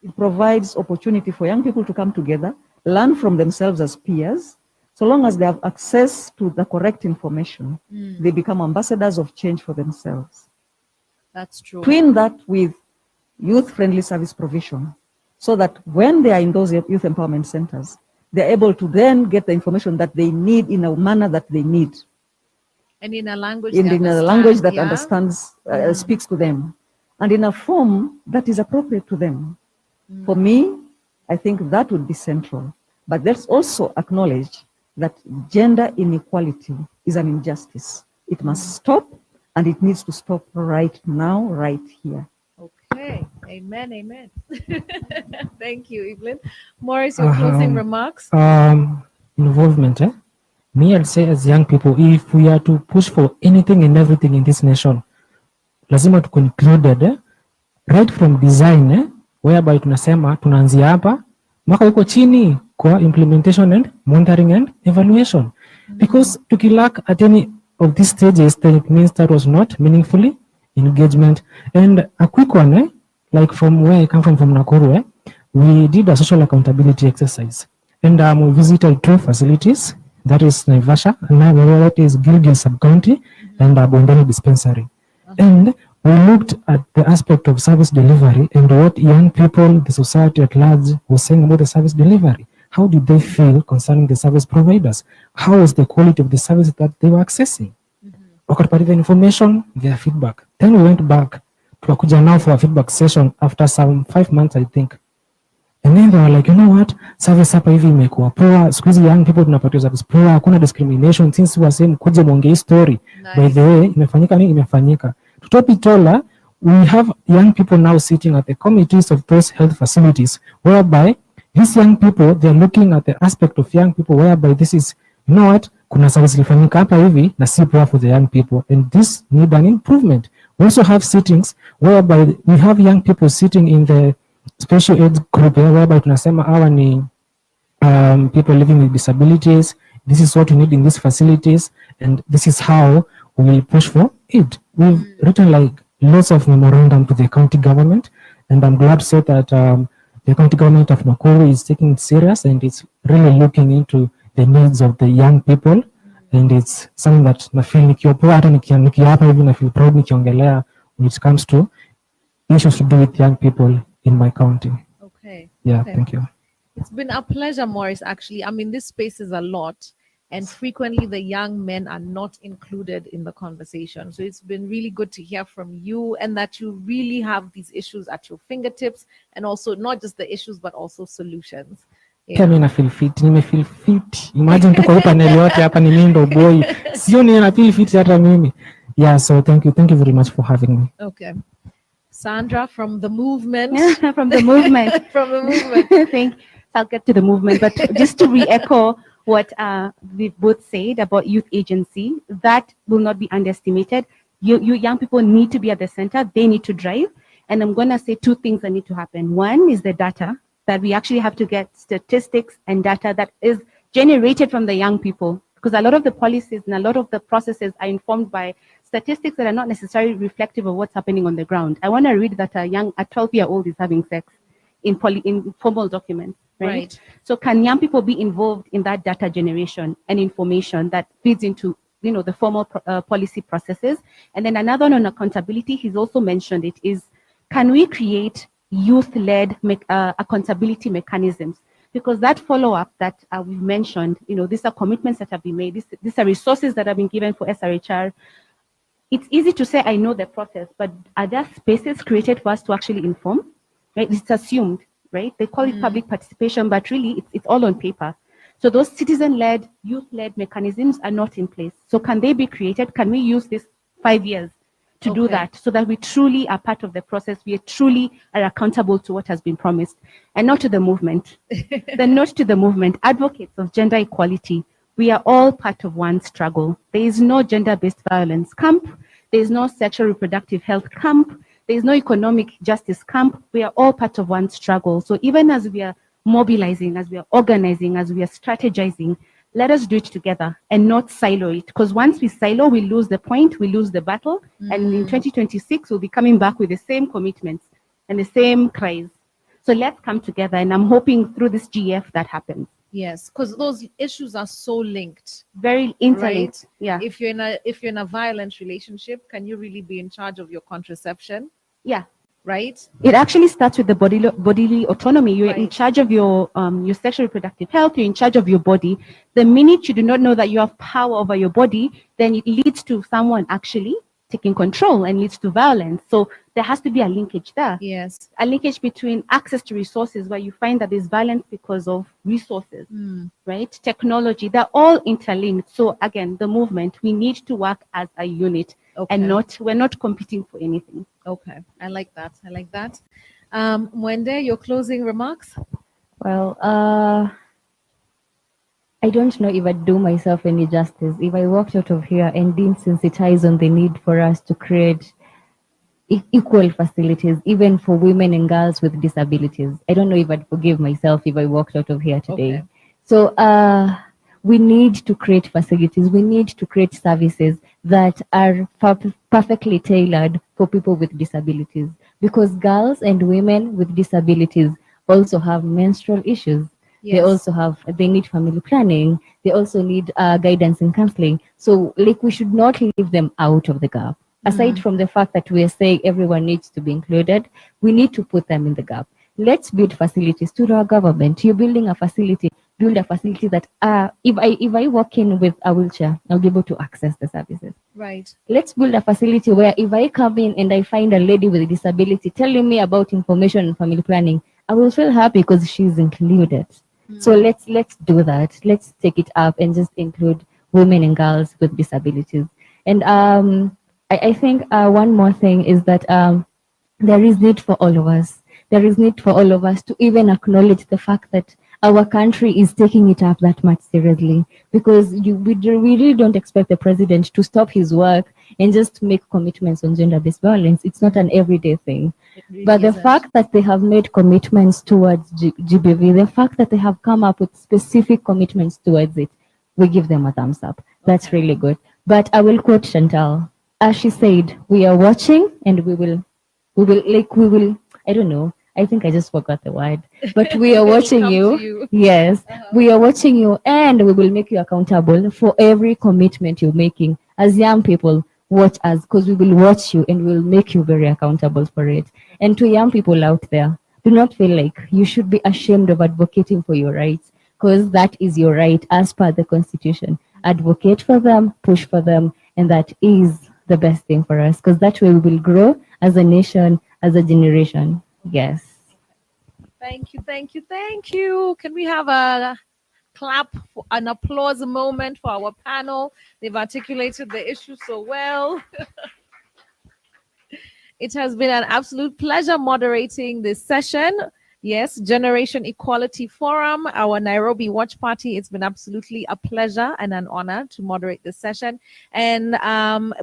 It provides opportunity for young people to come together, learn from themselves as peers. So long as they have access to the correct information, they become ambassadors of change for themselves. That's true. Twin that with youth-friendly service provision, so that when they are in those youth empowerment centers, they're able to then get the information that they need in a manner that they need. And in a language In a language that yeah? understands, speaks to them, and in a form that is appropriate to them. For me, I think that would be central. But let's also acknowledge that gender inequality is an injustice. It must stop, and it needs to stop right now, right here. Okay. Amen. Amen. Thank you, Evelyn. Morris, your closing remarks? Involvement, me, I'd say as young people, if we are to push for anything and everything in this nation, lazima to concluded right from design whereby tunasema tunaanzia hapa mpaka huko chini kwa implementation and monitoring and evaluation. Because tukilack at any of these stages, then it means that was not meaningfully engagement. And a quick one, like from where I come from Nakuru, we did a social accountability exercise. And we visited 2 facilities, that is Naivasha, and that is Gilgil Sub-County, and Bondeni Dispensary. And we looked at the aspect of service delivery and what young people, the society at large, was saying about the service delivery. How did they feel concerning the service providers? How was the quality of the service that they were accessing? Wakatupatia the information, their feedback. Then we went back tukakuja now for a feedback session after some 5 months, I think. And then they were like, you know what, service hapa hivi imekuwa poa. Siku hizi young people tunapatiwa service poa, hakuna discrimination. Since we were saying kuje muongee story. By the way, imefanyika nini? Imefanyika. To top it all, we have young people now sitting at the committees of those health facilities, whereby these young people, they're looking at the aspect of young people, whereby this is, you know what, kuna service ilifanyika hapa hivi na si poa for the young people, and this need an improvement. We also have sittings whereby we have young people sitting in the special ed group, whereby tunasema hawa ni people living with disabilities. This is what we need in these facilities, and this is how we push for it. We've written like lots of memorandum to the county government, and I'm glad to say that the county government of Nakuru is taking it serious and it's really looking into the needs of the young people, and it's something that na feel nikiopoa hata nikiwa hapa hivi na feel proud nikiongelea when it comes to issues to do with young people in my county. Okay. Yeah, Okay. thank you. It's been a pleasure, Morris, actually. I mean, this space is a lot, and frequently the young men are not included in the conversation. So it's been really good to hear from you, and that you really have these issues at your fingertips, and also not just the issues, but also solutions. Pia mimi na feel fit, nime feel fit. Imagine tuko hapa panel yote hapa ni mimi ndo boy. Sio ni na feel fit hata mimi. Yeah, so thank you very much for having me. Okay. Sandra from the movement. From the movement. From the movement. Thank. I'll get to the movement, but just to re-echo what we both said about youth agency, that will not be underestimated. You young people need to be at the center. They need to drive. And I'm going to say 2 things that need to happen. One is the data, that we actually have to get statistics and data that is generated from the young people, because a lot of the policies and a lot of the processes are informed by statistics that are not necessarily reflective of what's happening on the ground. I want to read that a 12-year-old is having sex in formal documents, right? So can young people be involved in that data generation and information that feeds into, the formal policy processes? And then another one on accountability, he's also mentioned it, is can we create youth-led accountability mechanisms? Because that follow-up that we've mentioned, these are commitments that have been made, these are resources that have been given for SRHR. It's easy to say, I know the process, but are there spaces created for us to actually inform? Right? It's assumed, right? They call it public participation, but really it's all on paper. So those citizen-led, youth-led mechanisms are not in place. So can they be created? Can we use this 5 years to do that, so that we truly are part of the process, we truly are accountable to what has been promised, and not to the movement. Then not to the movement, advocates of gender equality. We are all part of one struggle. There is no gender-based violence camp. There is no sexual reproductive health camp. There is no economic justice camp. We are all part of one struggle. So even as we are mobilizing, as we are organizing, as we are strategizing, let us do it together and not silo it. Because once we silo, we lose the point, we lose the battle. And in 2026, we'll be coming back with the same commitments and the same cries. So let's come together. And I'm hoping through this GF that happens. Yes, because those issues are so linked. Very interlinked. Right? Yeah. If you're in a violent relationship, can you really be in charge of your contraception? Yeah. Right? It actually starts with the bodily autonomy. You're in charge of your sexual reproductive health. You're in charge of your body. The minute you do not know that you have power over your body, then it leads to someone actually taking control and leads to violence. So there has to be a linkage there. Yes. A linkage between access to resources, where you find that there's violence because of resources, right? Technology, they're all interlinked. So again, the movement, we need to work as a unit and we're not competing for anything. Okay, I like that. I like that. Mwende, your closing remarks? Well, I don't know if I'd do myself any justice if I walked out of here and didn't sensitize on the need for us to create equal facilities, even for women and girls with disabilities. I don't know if I'd forgive myself if I walked out of here today. Okay. So we need to create facilities. We need to create services that are perfectly tailored for people with disabilities, because girls and women with disabilities also have menstrual issues. They Yes. also they need family planning. They also need guidance and counseling. So like we should not leave them out of the gap. Aside from the fact that we are saying everyone needs to be included, we need to put them in the gap. Let's build facilities to our government. You're building a facility, build a facility that if I walk in with a wheelchair, I'll be able to access the services. Right. Let's build a facility where if I come in and I find a lady with a disability telling me about information and family planning, I will feel happy because she's included. So let's do that. Let's take it up and just include women and girls with disabilities. And I think one more thing is that there is need for all of us. There is need for all of us to even acknowledge the fact that our country is taking it up that much seriously, because we really don't expect the president to stop his work and just make commitments on gender-based violence. It's not an everyday thing. Really But the isn't. fact that they have made commitments towards GBV, the fact that they have come up with specific commitments towards it, we give them a thumbs up. That's really good. But I will quote Chantal. As she said, we are watching and we will, I don't know. I think I just forgot the word, but we are It'll watching come to you. you. Yes, we are watching you, and we will make you accountable for every commitment you're making. As young people, watch us, because we will watch you and we'll make you very accountable for it. And to young people out there, do not feel like you should be ashamed of advocating for your rights, because that is your right as per the Constitution. Advocate for them, push for them, and that is the best thing for us, because that way we will grow as a nation, as a generation. Yes. Thank you, thank you, thank you. Can we have a clap, an applause moment for our panel? They've articulated the issue so well. It has been an absolute pleasure moderating this session. Yes, Generation Equality Forum, our Nairobi Watch Party. It's been absolutely a pleasure and an honor to moderate this session. And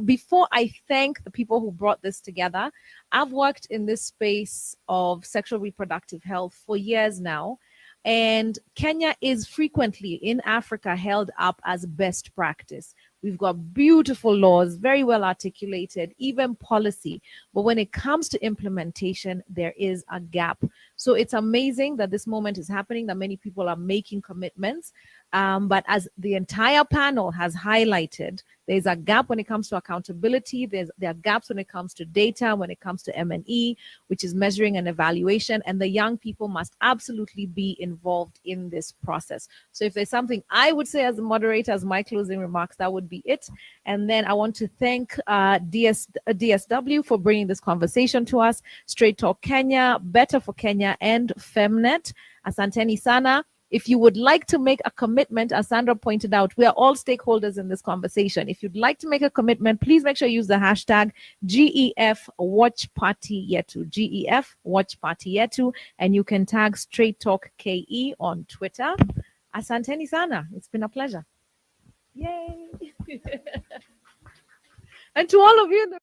before I thank the people who brought this together, I've worked in this space of sexual reproductive health for years now. And Kenya is frequently in Africa held up as best practice. We've got beautiful laws, very well articulated, even policy. But when it comes to implementation, there is a gap. So it's amazing that this moment is happening, that many people are making commitments. But as the entire panel has highlighted, there's a gap when it comes to accountability. There are gaps when it comes to data, when it comes to M&E, which is measuring and evaluation. And the young people must absolutely be involved in this process. So if there's something I would say as a moderator, as my closing remarks, that would be it. And then I want to thank DSW for bringing this conversation to us, Straight Talk Kenya, Better for Kenya, and Femnet. Asanteni sana. If you would like to make a commitment, as Sandra pointed out, we are all stakeholders in this conversation. If you'd like to make a commitment, please make sure you use the hashtag GEF Watch Party Yetu, GEF Watch Party Yetu, and you can tag Straight Talk KE on Twitter. Asanteni sana. It's been a pleasure. Yay. And to all of you in the